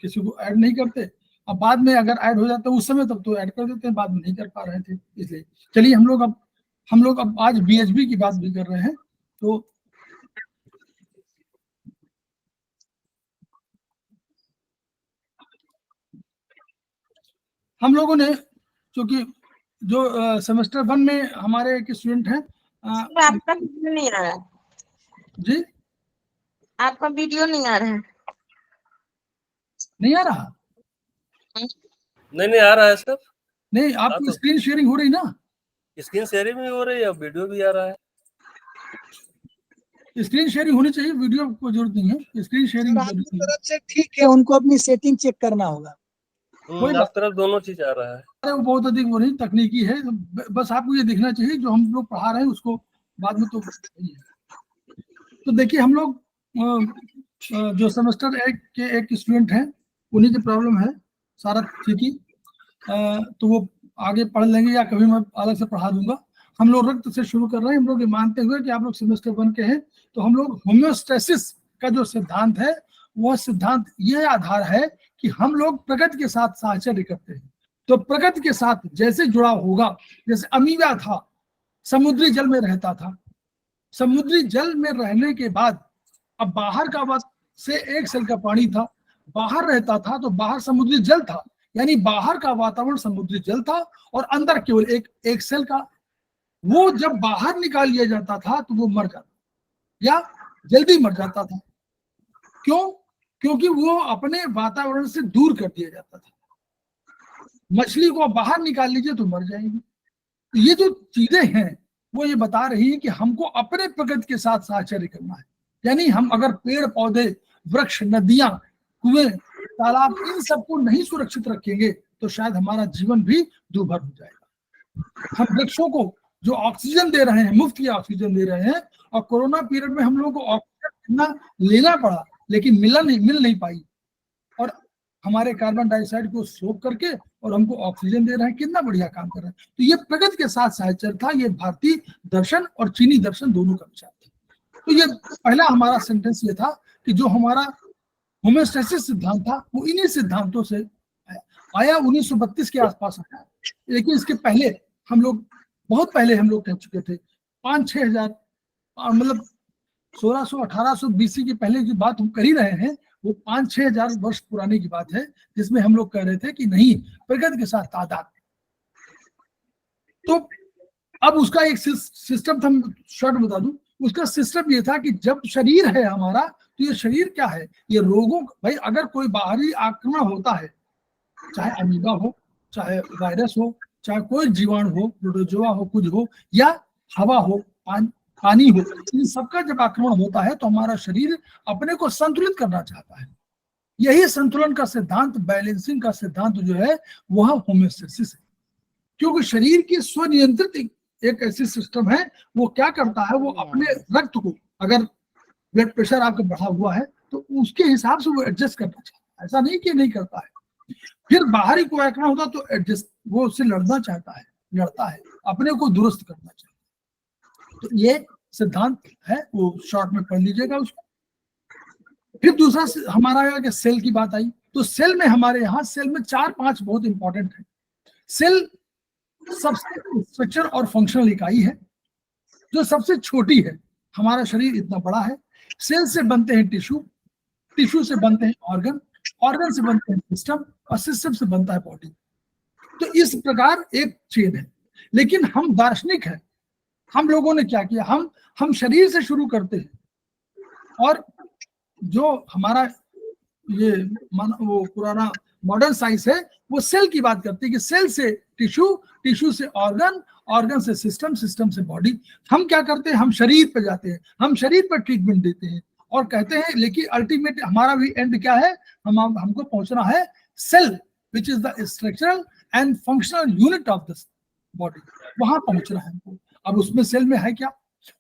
किसी को ऐड नहीं करते। अब बाद में अगर ऐड हो जाता है उस समय तब तो ऐड कर देते हैं, बाद में नहीं कर पा रहे थे इसलिए। चलिए हम लोग अब आज बीएचबी की बात भी कर रहे हैं। तो हम लोगों ने, क्योंकि जो सेमेस्टर 1 में हमारे एक स्टूडेंट हैं,
आपका वीडियो नहीं आ रहा है
जी,
आपका वीडियो नहीं आ रहा है।
नहीं आ रहा?
नहीं आ रहा है सर।
नहीं, आपकी स्क्रीन शेयरिंग हो रही ना?
स्क्रीन शेयरिंग भी हो रही है, वीडियो भी आ रहा है।
स्क्रीन शेयरिंग होनी चाहिए, वीडियो को जरूरत नहीं है, स्क्रीन शेयरिंग
तरफ से ठीक है, उनको अपनी सेटिंग चेक करना होगा।
आप तरफ दोनों चीज आ रहा है।
वो बहुत अधिक वो नहीं तकनीकी है, बस आपको ये दिखना चाहिए जो हम लोग पढ़ा रहे हैं उसको बाद में। तो देखिए हम लोग जो सेमेस्टर 1 के एक स्टूडेंट हैं, उन्हीं की प्रॉब्लम है सारा की, तो वो आगे पढ़ लेंगे या कभी मैं अलग से पढ़ा दूंगा। हम लोग रक्त से शुरू कर रहे हैं। हम लोग ये मानते हुए कि आप लोग सेमेस्टर 1 के हैं, तो हम लोग होम्योस्टेसिस का जो सिद्धांत है, वह सिद्धांत ये आधार है कि हम लोग प्रकृति के साथ साहचर्य करते हैं। तो प्रकृति के साथ जैसे जुड़ाव होगा, जैसे अमीबा था, समुद्री जल में रहता था, समुद्री जल में रहने के बाद अब बाहर का बात से 1 सेल का पानी था, बाहर रहता था तो बाहर समुद्री जल था, यानी बाहर का वातावरण समुद्री जल था और अंदर केवल एक सेल का। वो जब बाहर निकाल लिया जाता था तो वो मर जाता या जल्दी मर जाता था। क्यों? क्योंकि वो अपने वातावरण से दूर कर दिया जाता था। मछली को बाहर निकाल लीजिए तो मर जाएगी। तो ये जो चीजें हैं वो ये बता रही है कि हमको अपने प्रकृति के साथ साहचर्य करना है। यानी हम अगर पेड़ पौधे, वृक्ष, नदियां, कुएं, तालाब, इन सबको नहीं सुरक्षित रखेंगे तो शायद हमारा जीवन भी दूभर हो जाएगा। हम वृक्षों को जो ऑक्सीजन दे रहे हैं, मुफ्त की ऑक्सीजन दे रहे हैं, और कोरोना पीरियड में हम लोगों को ऑक्सीजन इतना लेना पड़ा लेकिन मिल नहीं पाई, और हमारे कार्बन डाइऑक्साइड को सोख करके और हमको ऑक्सीजन दे रहे हैं। कितना बढ़िया काम कर रहे हैं। तो ये प्रगति के साथ साहचर्य था। ये भारतीय दर्शन और चीनी दर्शन दोनों का विचार था। तो ये पहला हमारा सेंटेंस ये था कि जो हमारा होम्योस्टेसिस सिद्धांत था वो इन्हीं सिद्धांतों से आया 1932 के आसपास आया। लेकिन इसके पहले हम लोग, बहुत पहले हम लोग कह चुके थे, 5-6 हजार, मतलब 1600-1800 BC के पहले की बात हम कर ही रहे हैं। वो 5-6 हजार वर्ष पुराने की बात है, जिसमें हम लोग कह रहे थे कि नहीं, प्रकृति के साथ तादाद। तो अब उसका एक सिस्टम था, शॉर्ट बता दूं। उसका सिस्टम ये था कि जब शरीर है हमारा, तो ये शरीर क्या है, ये रोगों, भाई अगर कोई बाहरी आक्रमण होता है, चाहे अमीबा हो, चाहे वायरस हो, चाहे कोई जीवाणु हो, प्रोटोजोआ हो, कुछ हो, या हवा हो, पानी हो, इन सबका जब आक्रमण होता है तो हमारा शरीर अपने को संतुलित करना चाहता है। यही संतुलन का सिद्धांत, बैलेंसिंग का सिद्धांत जो है वह होम्योस्टेसिस है। क्योंकि शरीर की स्वनियंत्रित एक ऐसी सिस्टम है, वो क्या करता है, वो अपने रक्त को, अगर ब्लड प्रेशर आपका बढ़ा हुआ है तो उसके हिसाब से वो एडजस्ट करना चाहता है। ऐसा नहीं कि नहीं करता है। फिर बाहरी कोई आक्रमण होता तो एडजस्ट, वो उससे लड़ना चाहता है, लड़ता है, अपने को दुरुस्त करना चाहता है। तो ये सिद्धांत है, वो शॉर्ट में पढ़ लीजिएगा उसको। फिर दूसरा हमारा कि सेल की बात आई, तो सेल में हमारे यहाँ सेल में 4-5 बहुत इंपॉर्टेंट है। सेल सबसे स्ट्रक्चर और फंक्शनल इकाई है जो सबसे छोटी है। हमारा शरीर इतना बड़ा है। सेल से बनते हैं टिश्यू, टिश्यू से बनते हैं ऑर्गन, ऑर्गन से बनते हैं सिस्टम, और सिस्टम से बनता है बॉडी। तो इस प्रकार एक चेन है। लेकिन हम दार्शनिक हैं। हम लोगों ने क्या किया, हम शरीर से शुरू करते हैं, और जो हमारा ये वो पुराना मॉडर्न साइंस है वो सेल की बात करती है कि सेल से टिश्यू, टिश्यू से ऑर्गन, ऑर्गन से सिस्टम, सिस्टम से बॉडी। हम क्या करते हैं, हम शरीर पर जाते हैं, हम शरीर पर ट्रीटमेंट देते हैं और कहते हैं, लेकिन अल्टीमेट हमारा भी एंड क्या है, हमको पहुंचना है cell, which is the structural and functional unit of this body, वहां पहुंचना है हमको। अब उसमें सेल में है क्या,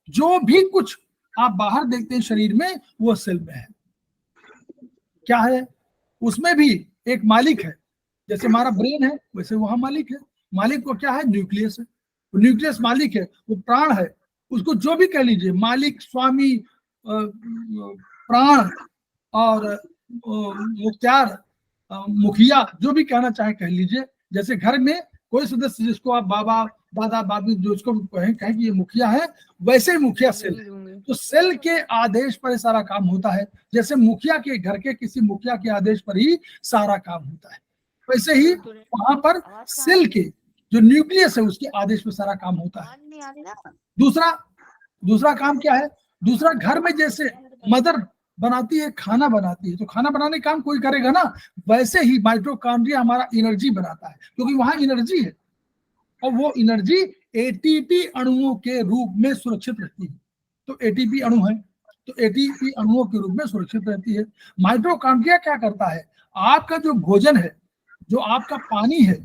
जो भी कुछ आप बाहर देखते हैं शरीर में वो सेल में है। क्या है, उसमें भी एक मालिक है। जैसे हमारा ब्रेन है वैसे वहां मालिक है। मालिक को क्या है, न्यूक्लियस है। न्यूक्लियस मालिक है, वो प्राण है। उसको जो भी कह लीजिए, मालिक, स्वामी, प्राण और मुख्तार, मुखिया, जो भी कहना चाहे कह लीजिए। जैसे घर में कोई सदस्य जिसको आप बाबा, दादा, बाबी जो उसको कहें कि ये मुखिया है, वैसे ही मुखिया सेल है। तो सेल के आदेश पर सारा काम होता है। जैसे मुखिया के घर के किसी मुखिया के आदेश पर ही सारा काम होता है, वैसे ही वहां पर सेल के जो न्यूक्लियस है उसके आदेश पर सारा काम होता है। दूसरा काम क्या है, दूसरा घर में जैसे मदर बनाती है, खाना बनाती है, तो खाना बनाने का काम कोई करेगा ना, वैसे ही माइटोकॉन्ड्रिया हमारा एनर्जी बनाता है, क्योंकि वहां एनर्जी है और वो एनर्जी एटीपी अणुओं के रूप में सुरक्षित रहती है। तो एटीपी अणु है, तो एटीपी अणुओं के रूप में सुरक्षित रहती है। माइटोकॉन्ड्रिया क्या करता है, आपका जो भोजन है, जो आपका पानी है,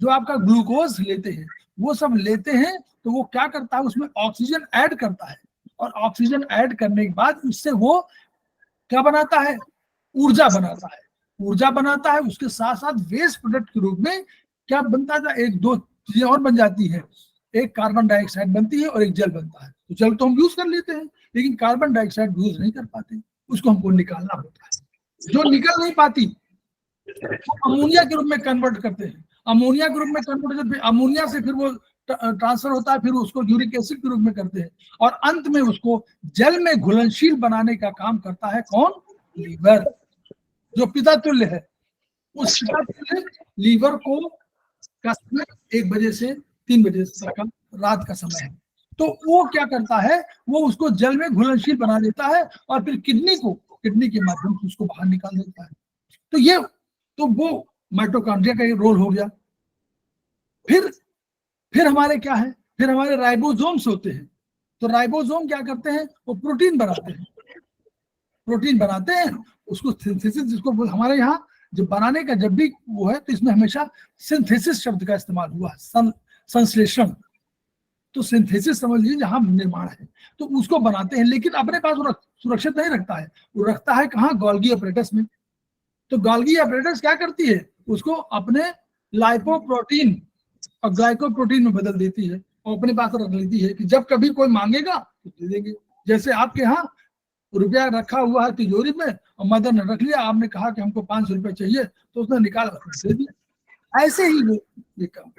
जो आपका ग्लूकोज लेते हैं, वो सब लेते हैं, तो वो क्या करता है, उसमें ऑक्सीजन ऐड करता है, और ऑक्सीजन ऐड करने के बाद उससे वो क्या बनाता है, ऊर्जा बनाता है। ऊर्जा बनाता है, उसके साथ साथ वेस्ट प्रोडक्ट के रूप में क्या बनता था, 1-2 चीजें और बन जाती है। एक कार्बन डाइऑक्साइड बनती है और एक जल बनता है। तो जल तो हम यूज कर लेते हैं, लेकिन कार्बन डाइऑक्साइड यूज नहीं कर पाते, उसको हमको निकालना होता है। जो निकल नहीं पाती अमोनिया के रूप में कन्वर्ट करते हैं। अमोनिया के रूप में कन्वर्ट, अमोनिया से फिर वो ट्रांसफर होता है, फिर उसको यूरिक एसिड के रूप में करते हैं, और अंत में उसको जल में घुलनशील बनाने का काम करता है कौन, लीवर, जो पिता तुल्य है। उस पिता तुल्य लीवर को का समय 1 बजे से 3 बजे तक का रात का समय है। तो वो क्या करता है, वो उसको जल में घुलनशील बना देता है और फिर किडनी के माध्यम से उसको बाहर निकाल देता है। तो वो माइटोकॉन्ड्रिया का ये रोल हो गया। फिर हमारे क्या है, फिर हमारे राइबोसोम्स होते हैं। तो राइबोसोम क्या करते हैं, वो प्रोटीन बनाते हैं, उसको सिंथेसिस, जिसको हमारे यहाँ जब बनाने का जब भी वो है तो इसमें हमेशा सिंथेसिस शब्द का इस्तेमाल हुआ है, संश्लेषण। तो सिंथेसिस समझ लीजिए जहां निर्माण है, तो उसको बनाते हैं, लेकिन अपने पास वो सुरक्षित नहीं रखता है, वो रखता है कहाँ, गोल्गी अपरेटस में। तो गोल्गी अपरेटस क्या करती है, उसको अपने लाइपोप्रोटीन और ग्लाइकोप्रोटीन में बदल देती है और अपने पास रख लेती है कि जब कभी कोई मांगेगा तो दे देंगे। जैसे आपके यहाँ रुपया रखा हुआ है तिजोरी में और मदर ने रख लिया, आपने कहा कि हमको 500 रुपये चाहिए तो उसने निकाल दे दिया। ऐसे ही वो ये काम।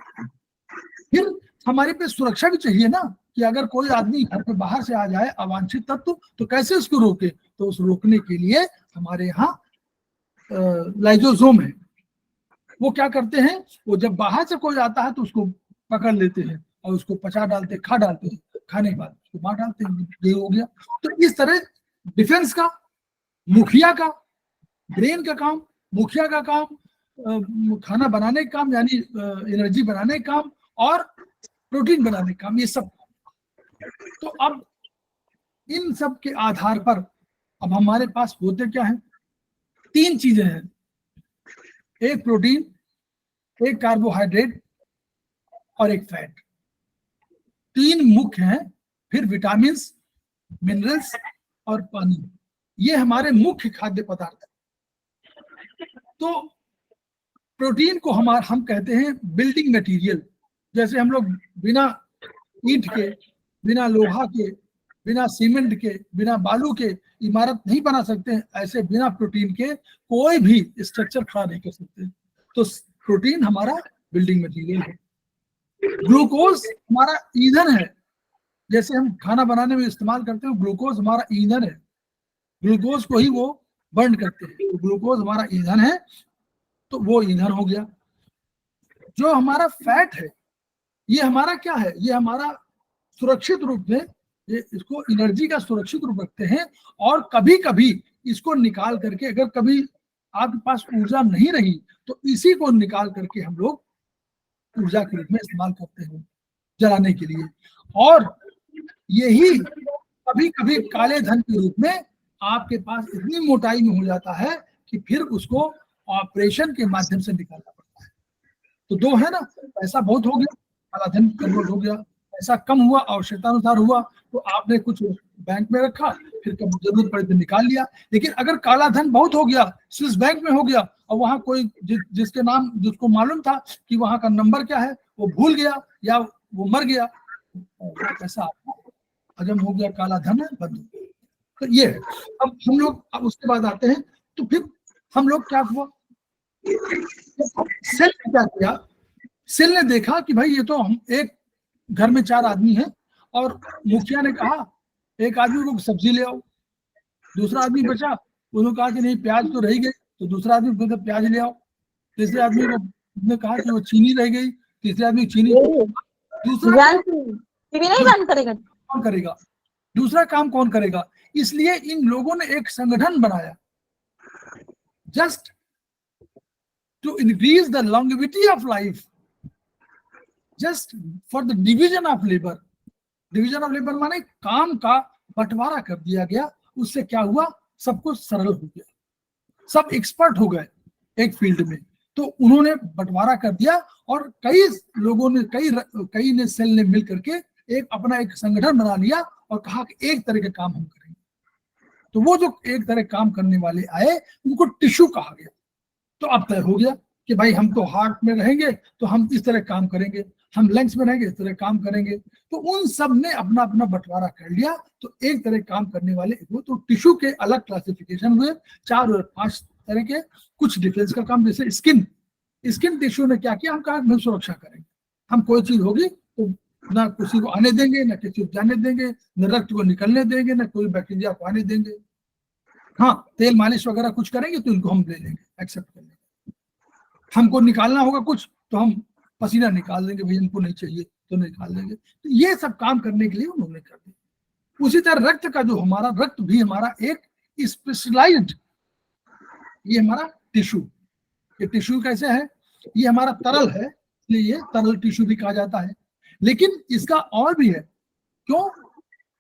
फिर हमारे पे सुरक्षा भी चाहिए ना, कि अगर कोई आदमी घर पे बाहर से आ जाए अवांछित तत्व तो कैसे उसको रोके। तो उस रोकने के लिए हमारे यहाँ लाइसोसोम है, वो क्या करते हैं, वो जब बाहर से कोई आता है तो उसको पकड़ लेते हैं और उसको पचा डालते, खा डालते हैं, खाने के बाद उसको मार डालते हैं। ये हो गया। तो इस तरह डिफेंस का, मुखिया का, ब्रेन का काम, मुखिया का काम खाना बनाने का काम, यानी एनर्जी बनाने का काम, और प्रोटीन बनाने का काम, ये सब। तो अब इन सब के आधार पर अब हमारे पास होते क्या है, 3 चीजें हैं, एक प्रोटीन, एक कार्बोहाइड्रेट और एक फैट। 3 मुख्य हैं। फिर विटामिन, मिनरल्स और पानी, ये हमारे मुख्य खाद्य पदार्थ हैं। तो प्रोटीन को हम कहते हैं बिल्डिंग मटेरियल। जैसे हम लोग बिना ईंट के, बिना लोहा के, बिना सीमेंट के, बिना बालू के इमारत नहीं बना सकते हैं, ऐसे बिना प्रोटीन के कोई भी स्ट्रक्चर खड़ा नहीं कर सकते। तो प्रोटीन हमारा बिल्डिंग मटेरियल है। ग्लूकोज हमारा ईंधन है, जैसे हम खाना बनाने में इस्तेमाल करते हैं, ग्लूकोज हमारा ईंधन है, ग्लूकोज को ही वो बर्न करते हैं, तो ग्लूकोज हमारा ईंधन है, तो वो ईंधन हो गया। जो हमारा फैट है, ये हमारा क्या है, ये हमारा सुरक्षित रूप में, ये इसको एनर्जी का सुरक्षित रूप रखते हैं। और कभी कभी इसको निकाल करके, अगर कभी आपके पास ऊर्जा नहीं रही तो इसी को निकाल करके हम लोग ऊर्जा के रूप में इस्तेमाल करते हैं जलाने के लिए। और यही कभी कभी काले धन के रूप में आपके पास इतनी मोटाई में हो जाता है कि फिर उसको ऑपरेशन के माध्यम से निकालना पड़ता है। तो 2 है ना, पैसा बहुत हो गया, काला धन कन्वर्ट हो गया, पैसा कम हुआ, आवश्यकतानुसार हुआ तो आपने कुछ बैंक में रखा, फिर कब जरूरत पड़े तो निकाल लिया। लेकिन अगर काला धन बहुत हो गया, स्विस बैंक में हो गया, और वहां कोई जिसके नाम, जिसको मालूम था कि वहां का नंबर क्या है, वो भूल गया या वो मर गया, पैसा हजम हो गया, काला धन है, बंद हो गया। तो ये अब हम लोग, अब उसके बाद आते हैं, तो फिर हम लोग क्या हुआ, सेल ने क्या किया, सेल ने देखा कि भाई ये तो हम एक घर में 4 आदमी हैं, और मुखिया ने कहा एक आदमी को सब्जी ले आओ, दूसरा आदमी बचा, उन्होंने कहा कि नहीं प्याज तो रह गई, तो दूसरा आदमी बोलता प्याज ले आओ, तीसरे आदमी को ने कहा कि वो चीनी रह गई, तीसरे आदमी चीनी, दूसरा
नहीं बंद करेगा,
कौन करेगा, दूसरा काम कौन करेगा। इसलिए इन लोगों ने एक संगठन बनाया, just to increase the longevity of life, just for the division of labour. Division of labour माने काम का बंटवारा कर दिया गया। उससे क्या हुआ, सब कुछ सरल हो गया, सब एक्सपर्ट हो गए एक फील्ड में। तो उन्होंने बंटवारा कर दिया और कई लोगों ने, कई ने सेल ने मिल करके एक अपना एक संगठन बना लिया और कहा कि एक तरह के काम हम करेंगे। तो वो जो एक तरह काम करने वाले आए उनको टिश्यू कहा गया। तो अब तय हो गया कि भाई हम तो हार्ट में रहेंगे तो हम इस तरह काम करेंगे, हम लंग्स में रहेंगे इस तरह काम करेंगे। तो उन सब ने अपना अपना बंटवारा कर लिया, तो एक तरह काम करने वाले वो, तो टिश्यू के अलग क्लासिफिकेशन हुए, 4 और 5 तरह के। कुछ डिफेंस का काम, जैसे स्किन टिश्यू ने क्या किया, हम कहा हम सुरक्षा करेंगे, हम कोई चीज होगी तो ना किसी को आने देंगे, ना किसी को जाने देंगे, न रक्त को निकलने देंगे, ना कोई बैक्टीरिया को आने देंगे। हाँ, तेल मालिश वगैरह कुछ करेंगे तो इनको हम ले लेंगे, एक्सेप्ट कर लेंगे। हमको निकालना होगा कुछ तो हम पसीना निकाल देंगे, भाई इनको नहीं चाहिए तो निकाल देंगे। तो ये सब काम करने के लिए उन्होंने कर दिया। उसी तरह रक्त का जो हमारा रक्त भी हमारा एक स्पेशलाइज्ड, ये हमारा टिश्यू, ये टिश्यू कैसे है, ये हमारा तरल है इसलिए ये तरल टिश्यू भी कहा जाता है। लेकिन इसका और भी है, क्यों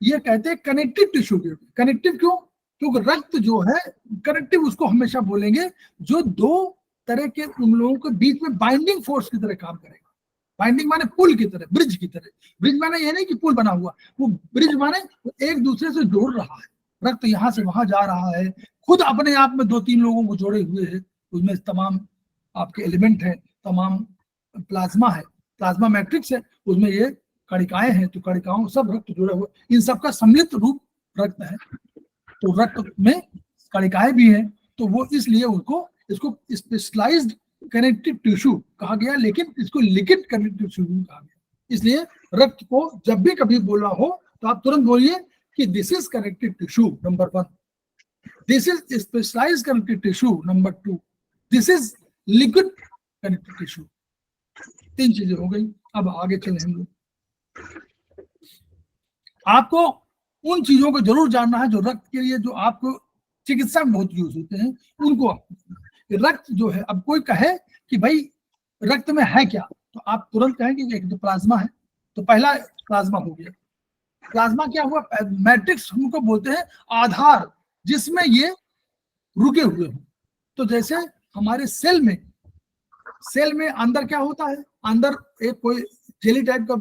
ये कहते हैं कनेक्टिव टिश्यू। कनेक्टिव क्यों? क्योंकि रक्त जो है कनेक्टिव उसको हमेशा बोलेंगे जो दो तरह के उन लोगों के बीच में बाइंडिंग फोर्स की तरह काम करेगा। बाइंडिंग माने पुल की तरह, ब्रिज की तरह। ब्रिज माने ये नहीं कि पुल बना हुआ, वो ब्रिज माने एक दूसरे से जोड़ रहा है। रक्त यहाँ से वहां जा रहा है, खुद अपने आप में 2-3 लोगों को जोड़े हुए है, उसमें तमाम आपके एलिमेंट हैं, तमाम प्लाज्मा है, प्लाज्मा मैट्रिक्स है, उसमें ये कणिकाएं हैं, तो कणिकाओं सब रक्त जुड़े हुए, इन सबका सम्मिलित रूप रक्त है। तो रक्त में कणिकाएं भी हैं, तो वो इसलिए उनको इसको स्पेशलाइज्ड कनेक्टिव टिश्यू कहा गया, लेकिन इसको लिक्विड कनेक्टिव टिश्यू कहा गया। इसलिए रक्त को जब भी कभी बोलना हो तो आप तुरंत बोलिए कि this is connective tissue number 1, this is specialised connective tissue number 2, this is liquid connective tissue. 3 चीजें हो गई। अब आगे चले हम लोग। आपको उन चीजों को जरूर जानना है जो रक्त के लिए, जो आपको चिकित्सा में बहुत यूज होते हैं, उनको। रक्त जो है, अब कोई कहे कि भाई रक्त में है क्या, तो आप तुरंत कहेंगे कि एक तो प्लाज्मा है। तो पहला प्लाज्मा हो गया। प्लाज्मा क्या हुआ? मैट्रिक्स हमको बोलते हैं आधार जिसमें ये रुके हुए हो। तो जैसे हमारे सेल में अंदर क्या होता है, अंदर एक कोई जेली टाइप का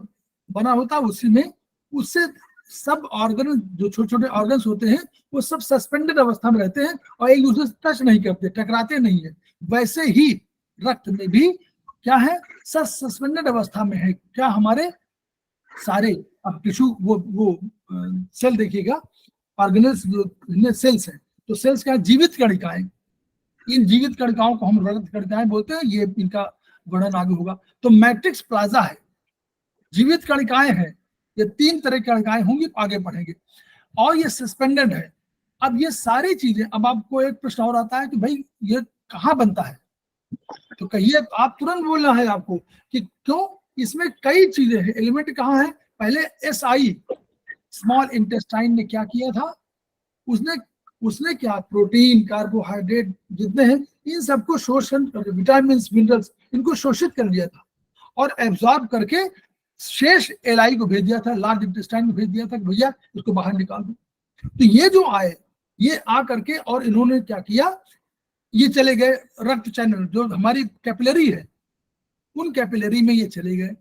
बना होता है, उसी में उससे सब ऑर्गन, जो छोटे छोटे ऑर्गन्स होते हैं, वो सब सस्पेंडेड अवस्था में रहते हैं और एक दूसरे से टच नहीं करते, टकराते नहीं है। वैसे ही रक्त में भी क्या है, सब सस्पेंडेड अवस्था में है। क्या हमारे सारे अब टिश्यू वो सेल देखिएगा, ऑर्गेनेल्स जो सेल्स हैं, तो सेल्स क्या, जीवित कणिकाएं। इन जीवित कणिकाओं को हम रक्त कणिकाएं बोलते हैं। ये इनका वर्णन आगे होगा। तो मैट्रिक्स प्लाजा है, जीवित कणिकाएं हैं, ये 3 तरह की कणिकाएं होंगी, आगे बढ़ेंगे। और ये सस्पेंडेड है। अब ये सारी चीजें, अब आपको एक प्रश्न और आता है कि भाई ये कहाँ बनता है, तो कहिए, आप तुरंत बोलना है आपको कि क्यों, इसमें कई चीजें हैं। एलिमेंट कहाँ है? पहले SI स्मॉल इंटेस्टाइन ने क्या किया था, उसने क्या, प्रोटीन, कार्बोहाइड्रेट जितने हैं, इन सबको शोषण कर, विटामिन मिनरल्स, इनको शोषित कर लिया था और एब्जॉर्ब करके शेष LI को भेज दिया था, लार्ज इंटेस्टाइन को भेज दिया था कि भैया इसको बाहर निकाल दो। तो ये जो आए, ये आ करके और इन्होंने क्या किया, ये चले गए रक्त चैनल, जो हमारी कैपिलरी है, उन कैपिलरी में ये चले गए।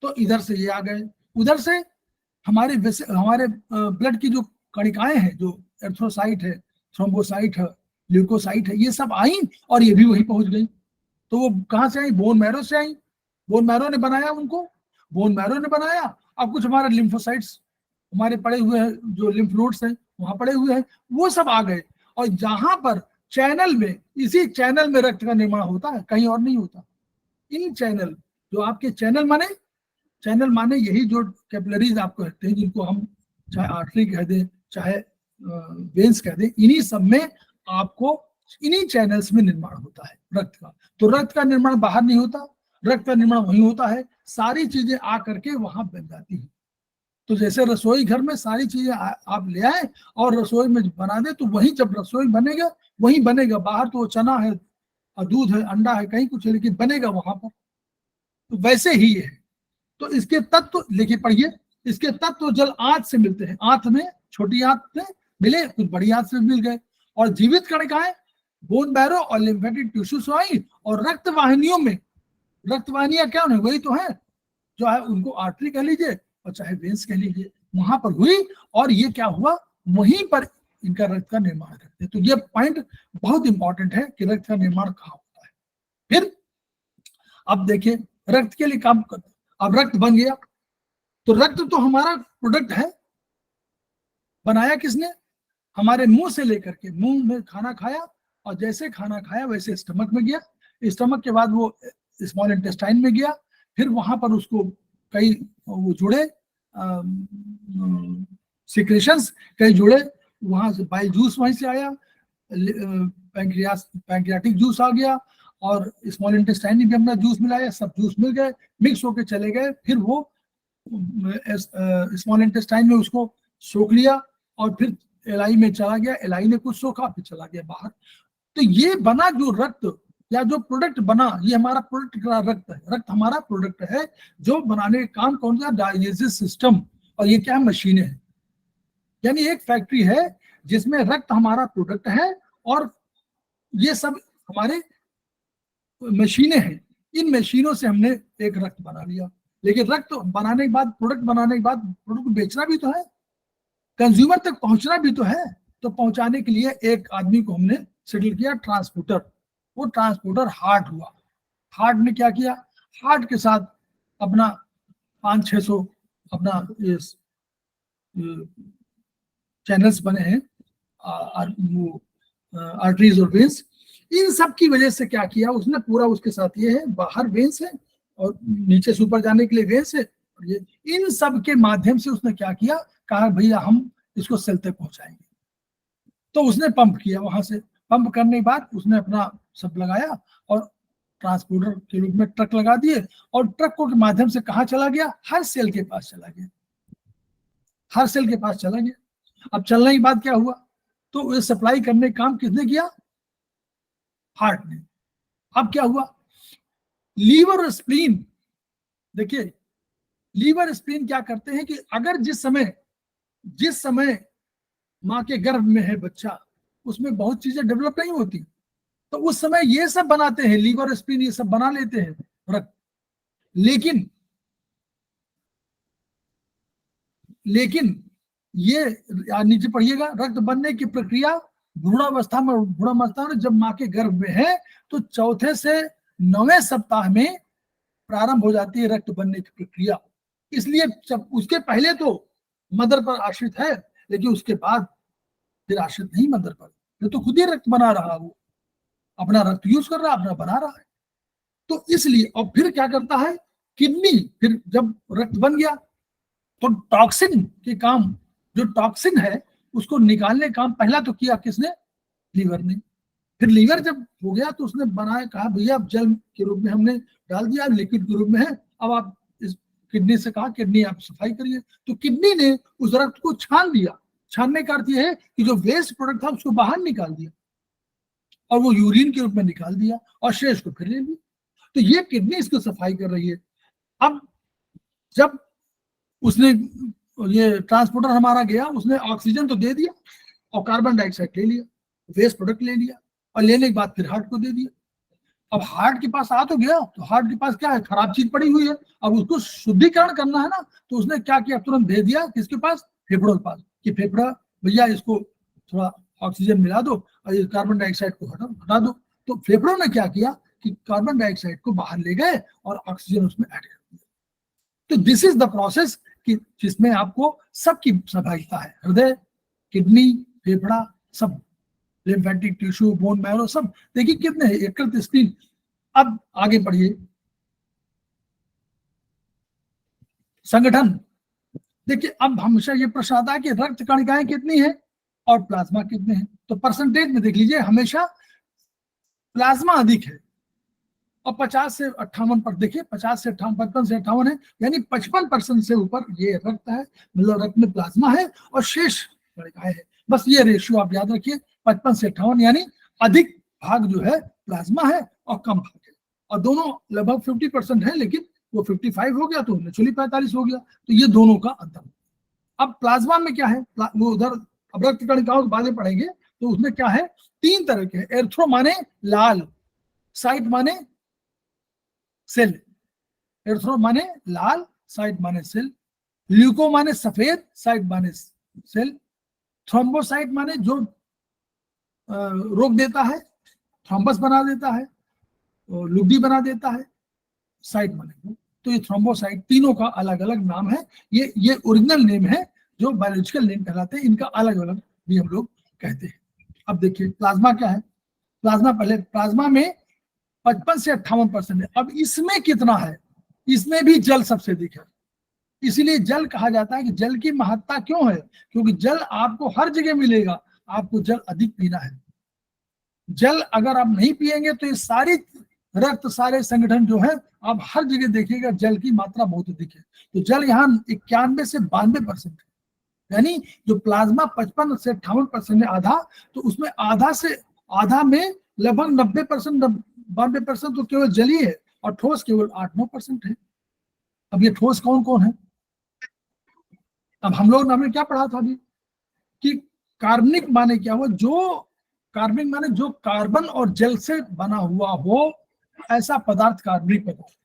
तो इधर से ये आ गए, उधर से हमारे ब्लड की जो कणिकाएं हैं, जो एर्थ्रोसाइट है, थ्रोम्बोसाइट है, ल्यूकोसाइट है, ये सब आई और ये भी वहीं पहुंच गई। तो वो कहाँ से आई? बोन मैरो से आई। बोन मैरो ने बनाया उनको, बोन मैरो ने बनाया। अब कुछ हमारे लिम्फोसाइट्स हमारे पड़े हुए हैं, जो लिम्फ नोड्स हैं वहां पड़े हुए हैं, वो सब आ गए। और जहां पर चैनल में, इसी चैनल में रक्त का निर्माण होता है, कहीं और नहीं होता। इन चैनल, जो आपके चैनल माने यही जो कैपिलरीज आपको कहते हैं, जिनको हम चाहे आर्टरी कह दें, चाहे वेन्स कह दें, इन्हीं सब में आपको, इन्हीं चैनल्स में निर्माण होता है रक्त का। तो रक्त का निर्माण बाहर नहीं होता, रक्त का निर्माण वहीं होता है। सारी चीजें आ करके वहां बन जाती हैं। तो जैसे रसोई घर में सारी चीजें आप ले आए और रसोई में बना दे, तो वहीं जब रसोई बनेगा वहीं बनेगा। बाहर तो चना है, दूध है, अंडा है, कहीं कुछ है, लेकिन बनेगा वहां पर। तो वैसे ही है। तो इसके तत्व लिखे पढ़िए, इसके तत्व जल आंत से मिलते हैं। आंत में, छोटी आंत में मिले, कुछ बड़ी आंत से मिल गए। और जीवित कणिकाएं बोन मैरो और लिम्फेटिक टिश्यू से आई। और रक्त वाहिनियों में, रक्त वाहिनियां क्या है, वही तो है जो है, उनको आर्टरी कह लीजिए और चाहे वेन्स कह लीजिए, वहां पर हुई। और ये क्या हुआ, वहीं पर इनका रक्त का निर्माण करते हैं। तो ये पॉइंट बहुत इंपॉर्टेंट है कि रक्त का निर्माण कहाँ होता है। फिर अब देखिए, रक्त के लिए काम करते, अब रक्त बन गया, तो रक्त तो हमारा प्रोडक्ट है। बनाया किसने? हमारे मुंह से लेकर के, मुंह में खाना खाया और जैसे खाना खाया वैसे स्टमक में गया, स्टमक के बाद वो स्मॉल इंटेस्टाइन में गया, फिर वहां पर उसको कई वो जुड़े सिक्रेशंस, कई जुड़े, वहां से बाइल जूस वहीं से आया, पैंक्रियाटिक जूस आ गया, और स्मॉल इंटेस्टाइन में भी हमने जूस मिलाया, सब जूस मिल गए, मिक्स होके चले गए, फिर वो स्मॉल इंटेस्टाइन में उसको सोख लिया और फिर एलआई में चला गया, एलआई ने कुछ सोखा फिर चला गया बाहर। तो ये बना जो रक्त या जो प्रोडक्ट बना, ये हमारा प्रोडक्ट का रक्त है। रक्त हमारा प्रोडक्ट है जो बनाने का काम कौन सा, डायलिसिस सिस्टम। और ये क्या मशीनें हैं, यानी एक फैक्ट्री है जिसमें रक्त हमारा प्रोडक्ट है और ये सब हमारे मशीनें हैं। इन मशीनों से हमने एक रक्त बना लिया, लेकिन रक्त बनाने के बाद, प्रोडक्ट बनाने के बाद प्रोडक्ट बेचना भी तो है, कंज्यूमर तक पहुंचना भी तो है। तो पहुंचाने के लिए एक आदमी को हमने सेटल किया, ट्रांसपोर्टर। वो ट्रांसपोर्टर हार्ट हुआ। हार्ट ने क्या किया, हार्ट के साथ अपना 500-600 अपना ये चैनल्स बने हैं, वो आर्टरीज और वेन्स। इन सब की वजह से क्या किया उसने, पूरा उसके साथ ये है, बाहर वेन्स है और नीचे से ऊपर जाने के लिए वेन्स है। और ये इन सब के माध्यम से उसने क्या किया, कहा भैया हम इसको सेल तक पहुंचाएंगे। तो उसने पंप किया, वहां से पंप करने के बाद उसने अपना सब लगाया और ट्रांसपोर्टर के रूप में ट्रक लगा दिए, और ट्रक के माध्यम से कहाँ चला गया, हर सेल के पास चला गया, हर सेल के पास चला गया। अब चलने के बाद क्या हुआ, तो ये सप्लाई करने का काम किसने किया, हार्ट ने। अब क्या हुआ, लीवर और स्प्लीन, देखिए लीवर स्प्लीन क्या करते हैं कि अगर जिस समय माँ के गर्भ में है बच्चा, उसमें बहुत चीजें डेवलप नहीं होती, तो उस समय ये सब बनाते हैं, लीवर स्प्लीन ये सब बना लेते हैं रक्त। लेकिन ये नीचे पढ़िएगा, रक्त बनने की प्रक्रिया भ्रूणावस्था में जब माँ के गर्भ में है तो चौथे से 9वें सप्ताह में प्रारंभ हो जाती है रक्त बनने की प्रक्रिया। इसलिए उसके पहले तो मदर पर आश्रित है, लेकिन उसके बाद फिर आश्रित नहीं मदर पर, ये तो खुद ही रक्त बना रहा, वो अपना रक्त यूज कर रहा है, अपना बना रहा है। तो इसलिए, और फिर क्या करता है किडनी, फिर जब रक्त बन गया तो टॉक्सिन के काम, जो टॉक्सिन है उसको निकालने का काम पहला तो किया किसने, लीवर ने। फिर लीवर जब हो गया तो उसने बनाया, कहा भैया अब जल के रूप में हमने डाल दिया, लिक्विड के रूप में है, अब आप इस किडनी से कहा किडनी आप सफाई करिए। तो किडनी ने उस रक्त को छान दिया। छानने का अर्थ यह है कि जो वेस्ट प्रोडक्ट था उसको बाहर निकाल दिया और वो यूरिन के रूप में निकाल दिया और शेष को फिर ले लिया। तो ये किडनी इसको सफाई कर रही है। अब जब उसने ये ट्रांसपोर्टर हमारा गया, उसने ऑक्सीजन तो दे दिया और कार्बन डाइऑक्साइड ले लिया, वेस्ट प्रोडक्ट ले लिया, और लेने के बाद फिर हार्ट को दे दिया। अब हार्ट के पास आ तो गया, तो हार्ट के पास क्या है, खराब चीज पड़ी हुई है, अब उसको शुद्धिकरण करना है ना, तो उसने क्या किया, तुरंत भेज दिया किसके पास, फेफड़ों के पास, कि फेफड़ा भैया इसको थोड़ा ऑक्सीजन मिला दो और ये कार्बन डाइऑक्साइड को हटा दो। तो फेफड़ों ने क्या किया कि कार्बन डाइऑक्साइड को बाहर ले गए और ऑक्सीजन उसमें ऐड कर दिया। तो दिस इज द प्रोसेस कि जिसमें आपको सबकी सहभागिता है, हृदय, किडनी, फेफड़ा, सब, लिम्फेटिक टिश्यू, बोन मैरो, सब। देखिए कितने हैं, एकल स्क्रीन। अब आगे बढ़िए, संगठन। देखिए अब हमेशा ये प्रश्न आता है कि रक्त कणिकाएं कितनी है और प्लाज्मा कितने हैं। तो परसेंटेज में देख लीजिए, हमेशा प्लाज्मा अधिक है और 50 से 58 पर, देखिए 50 से 58, 55 से 58 है, यानी 55% से ऊपर ये रक्त है, मतलब रक्त में प्लाज्मा है और शेष कणिकाएं है। बस ये रेशियो आप याद रखिए, 55 से 58, यानी अधिक भाग जो है प्लाज्मा है और कम भाग है, और दोनों लगभग 50% है, लेकिन वो 55 हो गया तो नेचुरली 45 हो गया। तो ये दोनों का अंतर। अब प्लाज्मा में क्या है, वो उधर अब रक्त कणिकाओं के बारे में पढ़ेंगे, तो उसमें क्या है, 3 तरह के, एर्थ्रो माने लाल, साइट माने सेल, एर्थ्रो माने लाल, साइट माने सेल, ल्यूको माने सफेद, साइट माने सेल, थ्रोम्बोसाइट माने जो रोक देता है, थ्रोम्बस बना देता है, लुगदी बना देता है, साइट माने। तो ये थ्रोम्बोसाइट, तीनों का अलग अलग नाम है, ये ओरिजिनल नेम है, जो बायोलॉजिकल नेम कहलाते हैं, इनका अलग अलग भी हम लोग कहते हैं। अब देखिए प्लाज्मा क्या है, प्लाज्मा, पहले प्लाज्मा में 55 से 58% है। अब इसमें कितना है, इसमें भी जल सबसे अधिक है। इसीलिए जल कहा जाता है कि जल की महत्ता क्यों है, क्योंकि जल आपको हर जगह मिलेगा, आपको जल अधिक पीना है। जल अगर आप नहीं पिएंगे तो ये सारी रक्त सारे संगठन जो है, आप हर जगह देखिएगा जल की मात्रा बहुत अधिक है। तो जल यहाँ 91 से 92% है, यानी जो प्लाज्मा 55 से 58% है आधा, तो उसमें आधा से आधा में लगभग 90% 92% तो केवल जल ही है, और ठोस केवल 8-9% है। अब ये ठोस कौन कौन है? अब हम लोग हमने क्या पढ़ा था अभी कि कार्बनिक माने क्या हुआ, जो कार्बनिक माने जो कार्बन और जल से बना हुआ हो ऐसा पदार्थ कार्बनिक पदार्थ।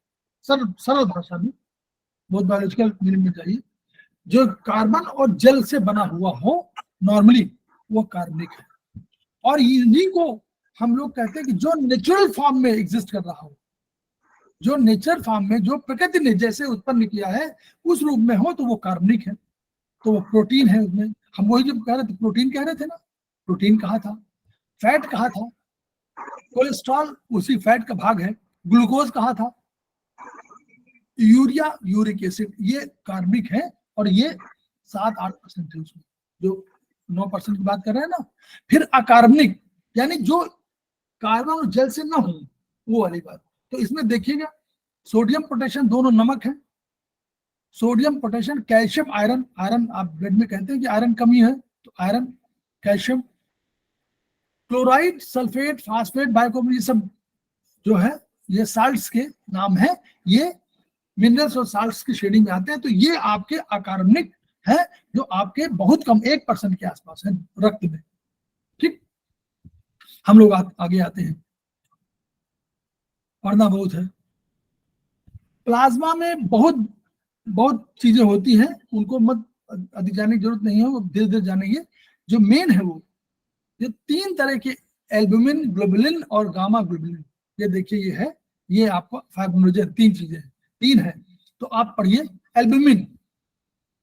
सरल भाषा में, बहुत बायोलॉजिकल मीनिंग में जाइए, जो कार्बन और जल से बना हुआ हो नॉर्मली वो कार्बनिक है। और इन्हीं को हम लोग कहते हैं कि जो नेचुरल फॉर्म में एग्जिस्ट कर रहा हो, जो नेचर फॉर्म में, जो प्रकृति ने जैसे उत्पन्न किया है उस रूप में हो, तो वो कार्बनिक है। तो वो प्रोटीन है उसमें। हम वही जब कह रहे थे प्रोटीन कह रहे थे ना, प्रोटीन कहा था, फैट कहा था, कोलेस्ट्रॉल उसी फैट का भाग है, ग्लूकोज कहा था, यूरिया, यूरिक एसिड, ये कार्बनिक है। और ये 7-8% है उसमें, जो 9% की बात कर रहे हैं ना। फिर अकार्बनिक यानी जो कार्बन और जल से ना हो, वो वाली बात। तो इसमें देखिएगा सोडियम पोटेशियम दोनों नमक है, sodium potassium, calcium, iron. Iron आप ब्लड में कहते हैं कि आयरन कमी है, तो iron, calcium, chloride, sulphate, phosphate, bicarbonate, ये सब जो है ये साल्ट्स के नाम है, ये मिनरल्स और साल्ट्स की श्रेणी में आते हैं। तो ये आपके अकार्बनिक है, जो आपके बहुत कम 1% के आसपास है रक्त में। ठीक, हम लोग आगे आते हैं, पढ़ना बहुत है। प्लाज्मा में बहुत बहुत चीजें होती हैं, उनको मत अधिक जानने की जरूरत नहीं है, वो धीरे धीरे जानेंगे। जो मेन है वो ये 3 तरह के, एल्बुमिन, ग्लोबुलिन और गामा ग्लोबुलिन। ये देखिए ये है, ये आपको फाइब्रोनोजेन, 3 चीजें हैं, 3 है। तो आप पढ़िए एल्बुमिन,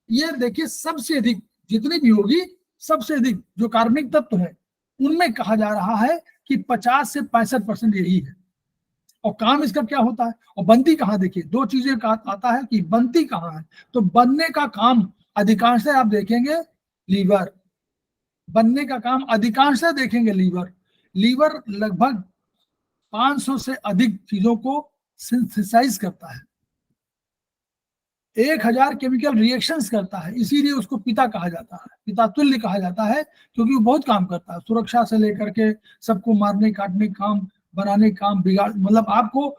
ये देखिए सबसे अधिक जितनी भी होगी, सबसे अधिक जो कार्बनिक तत्व है उनमें कहा जा रहा है कि 50 से 65% यही है। और काम इसका क्या होता है और बनती कहाँ, देखिए 2 चीजें का आता है कि बनती कहाँ है। तो बनने का काम अधिकांश आप देखेंगे लीवर, बनने का काम अधिकांश देखेंगे लीवर। लीवर लगभग 500 से अधिक चीजों को सिंथेसाइज करता है, 1000 केमिकल रिएक्शंस करता है, इसीलिए उसको पिता कहा जाता है, पिता तुल्य कहा जाता है, क्योंकि वो बहुत काम करता है, सुरक्षा से लेकर के सबको मारने काटने काम, बनाने काम, बिगाड़, मतलब आपको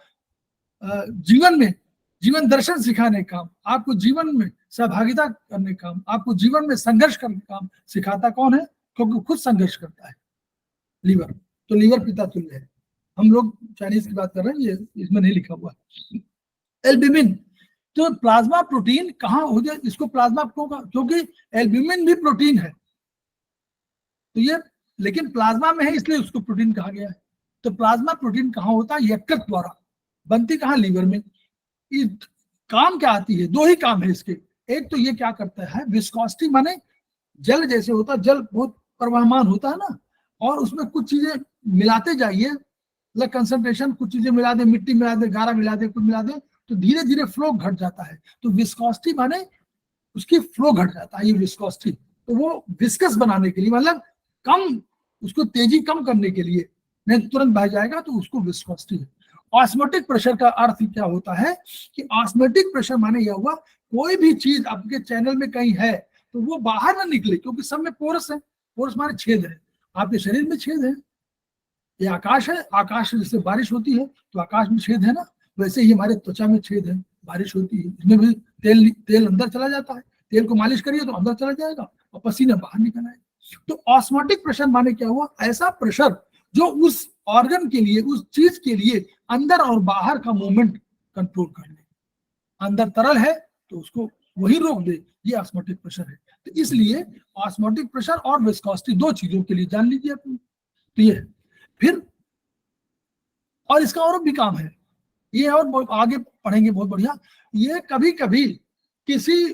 जीवन में जीवन दर्शन सिखाने काम, आपको जीवन में सहभागिता करने काम, आपको जीवन में संघर्ष करने काम सिखाता कौन है? क्योंकि खुद संघर्ष करता है लीवर। तो लीवर पिता तुल्य है। हम लोग चाइनीज की बात कर रहे हैं, ये इसमें नहीं लिखा हुआ है। एल्ब्यूमिन, तो प्लाज्मा प्रोटीन कहाँ हो जाए, इसको प्लाज्मा क्योंकि एल्ब्यूमिन भी प्रोटीन है, तो ये लेकिन प्लाज्मा में है इसलिए उसको प्रोटीन कहा गया है। तो प्लाज्मा प्रोटीन कहाँ होता है? यकृत द्वारा बनती, कहाँ? लीवर में। काम क्या आती है? 2 ही काम है इसके। एक तो ये क्या करता है, विस्कोसिटी माने जल जैसे होता है, जल बहुत प्रवाहमान होता है ना, और उसमें कुछ चीजें मिलाते जाइए, मतलब कंसंट्रेशन, कुछ चीजें मिला दे, मिट्टी मिला दे, गारा मिला दे, कुछ मिला दे, तो धीरे धीरे फ्लो घट जाता है। तो विस्कोसिटी माने उसकी फ्लो घट जाता है, ये विस्कोसिटी। तो वो विस्कस बनाने के लिए, मतलब कम, उसको तेजी कम करने के लिए, नहीं तुरंत बह जाएगा, तो उसको विस्कोसिटी है। ऑस्मोटिक प्रेशर का अर्थ क्या होता है कि ऑस्मोटिक प्रेशर माने यह हुआ, कोई भी चीज आपके चैनल में कहीं है तो वो बाहर ना निकले, क्योंकि सब में पोरस है, पोरस माने छेद है, आपके शरीर में छेद है। ये आकाश है, आकाश जैसे बारिश होती है तो आकाश में छेद है ना, वैसे ही हमारे त्वचा में छेद है, बारिश होती है, इसमें भी तेल अंदर चला जाता है, तेल को मालिश करिए तो अंदर चला जाएगा और पसीना बाहर निकल आएगा। तो ऑस्मोटिक प्रेशर माने क्या हुआ, ऐसा प्रेशर जो उस ऑर्गन के लिए, उस चीज के लिए अंदर और बाहर का मूवमेंट कंट्रोल कर ले। अंदर तरल है तो उसको वही रोक दे, ये ऑस्मोटिक प्रेशर है। तो इसलिए ऑस्मोटिक प्रेशर और विस्कोसिटी 2 चीजों के लिए जान लीजिए अपनी। तो ये फिर, और इसका और भी काम है, ये और आगे पढ़ेंगे बहुत बढ़िया। ये कभी कभी किसी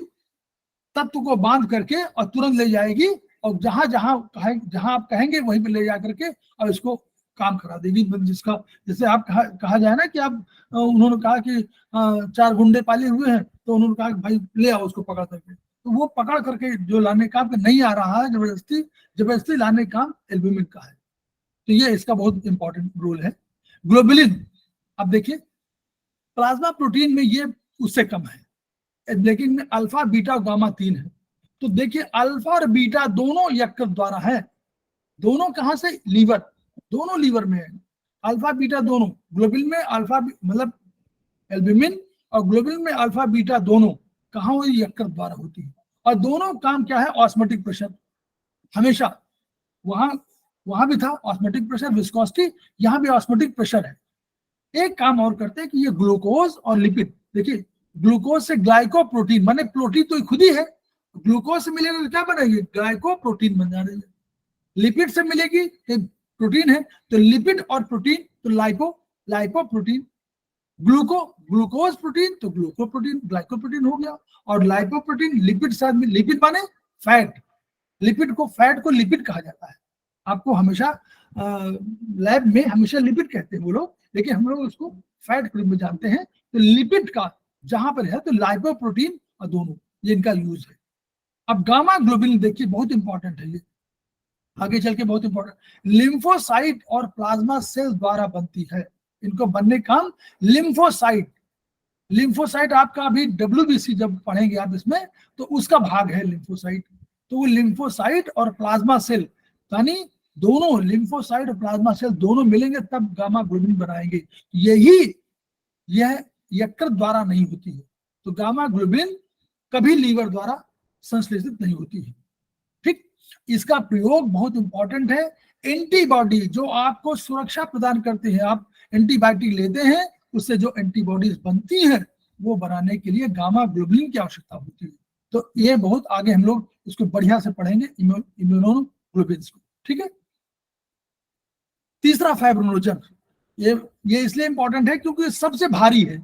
तत्व को बांध करके और तुरंत ले जाएगी, और जहां जहां आप कहेंगे वहीं पे ले जा करके और इसको काम करा देगी। जिसका जैसे आप कहा जाए ना कि आप, उन्होंने कहा कि 4 गुंडे पाले हुए हैं, तो उन्होंने कहा कि भाई ले आओ उसको पकड़ करके, तो वो पकड़ करके जो लाने का नहीं आ रहा है, जबरदस्ती लाने का एल्ब्यूमिन का है। तो ये इसका बहुत इंपॉर्टेंट रोल है। ग्लोबुलिन, अब देखिए प्लाज्मा प्रोटीन में ये उससे कम है, लेकिन अल्फा बीटा और गामा 3 है। तो देखिए अल्फा और बीटा दोनों यकृत द्वारा है, दोनों कहां से, लीवर, दोनों लीवर में है। अल्फा बीटा दोनों, ग्लोबुलिन में अल्फा मतलब एल्ब्यूमिन और ग्लोबुलिन में अल्फा बीटा दोनों कहां हुई, यकृत द्वारा होती है। और दोनों काम क्या है, ऑस्मोटिक प्रेशर, हमेशा वहां भी था ऑस्मोटिक प्रेशर, विस्कोसिटी, यहां भी ऑस्मोटिक प्रेशर है। एक काम और करते हैं कि ये ग्लूकोज और लिपिड, देखिए ग्लूकोज से ग्लाइकोप्रोटीन, माने प्रोटीन तो खुद ही है, ग्लूकोज से मिलेगा तो क्या बनेगी, ग्लाइकोप्रोटीन बन जाएगी। लिपिड से मिलेगी, प्रोटीन है तो लिपिड और प्रोटीन तो लाइपोप्रोटीन, ग्लूकोज प्रोटीन तो ग्लूकोप्रोटीन, ग्लाइकोप्रोटीन हो गया। और लाइपोप्रोटीन लिपिड साथ में, लिपिड माने फैट, लिपिड को, फैट को लिपिड कहा जाता है। आपको हमेशा लैब में हमेशा लिपिड कहते हैं वो लोग, लेकिन हम लोग उसको फैट के रूप में जानते हैं। तो लिपिड का जहां पर है तो लाइपोप्रोटीन और दोनों, ये इनका यूज है। अब गामा ग्लोबुलिन देखिए बहुत इंपॉर्टेंट है, ये आगे चल के बहुत इंपॉर्टेंट, लिम्फोसाइट और प्लाज्मा सेल द्वारा बनती है। इनको बनने काम लिम्फोसाइट, लिम्फोसाइट आपका अभी WBC जब पढ़ेंगे आप इसमें तो उसका भाग है लिम्फोसाइट। तो वो लिम्फोसाइट और प्लाज्मा सेल, यानी दोनों लिम्फोसाइट और प्लाज्मा सेल दोनों मिलेंगे तब गामा ग्लोबुलिन बनाएंगे। यह यकृत द्वारा नहीं होती है। तो गामा ग्लोबुलिन कभी लीवर द्वारा संश्लेषित नहीं होती है। ठीक, इसका प्रयोग बहुत इंपॉर्टेंट है। एंटीबॉडी जो आपको सुरक्षा प्रदान करती है, आप एंटीबायोटिक लेते हैं उससे जो एंटीबॉडीज बनती हैं वो बनाने के लिए गामा ग्लोबुलिन की आवश्यकता होती है। तो ये बहुत आगे हम लोग इसको बढ़िया से पढ़ेंगे, इम्यूनोग्लोबुलिन्स को। ठीक है, तीसरा फाइब्रिनोजन, ये इसलिए इंपॉर्टेंट है क्योंकि सबसे भारी है,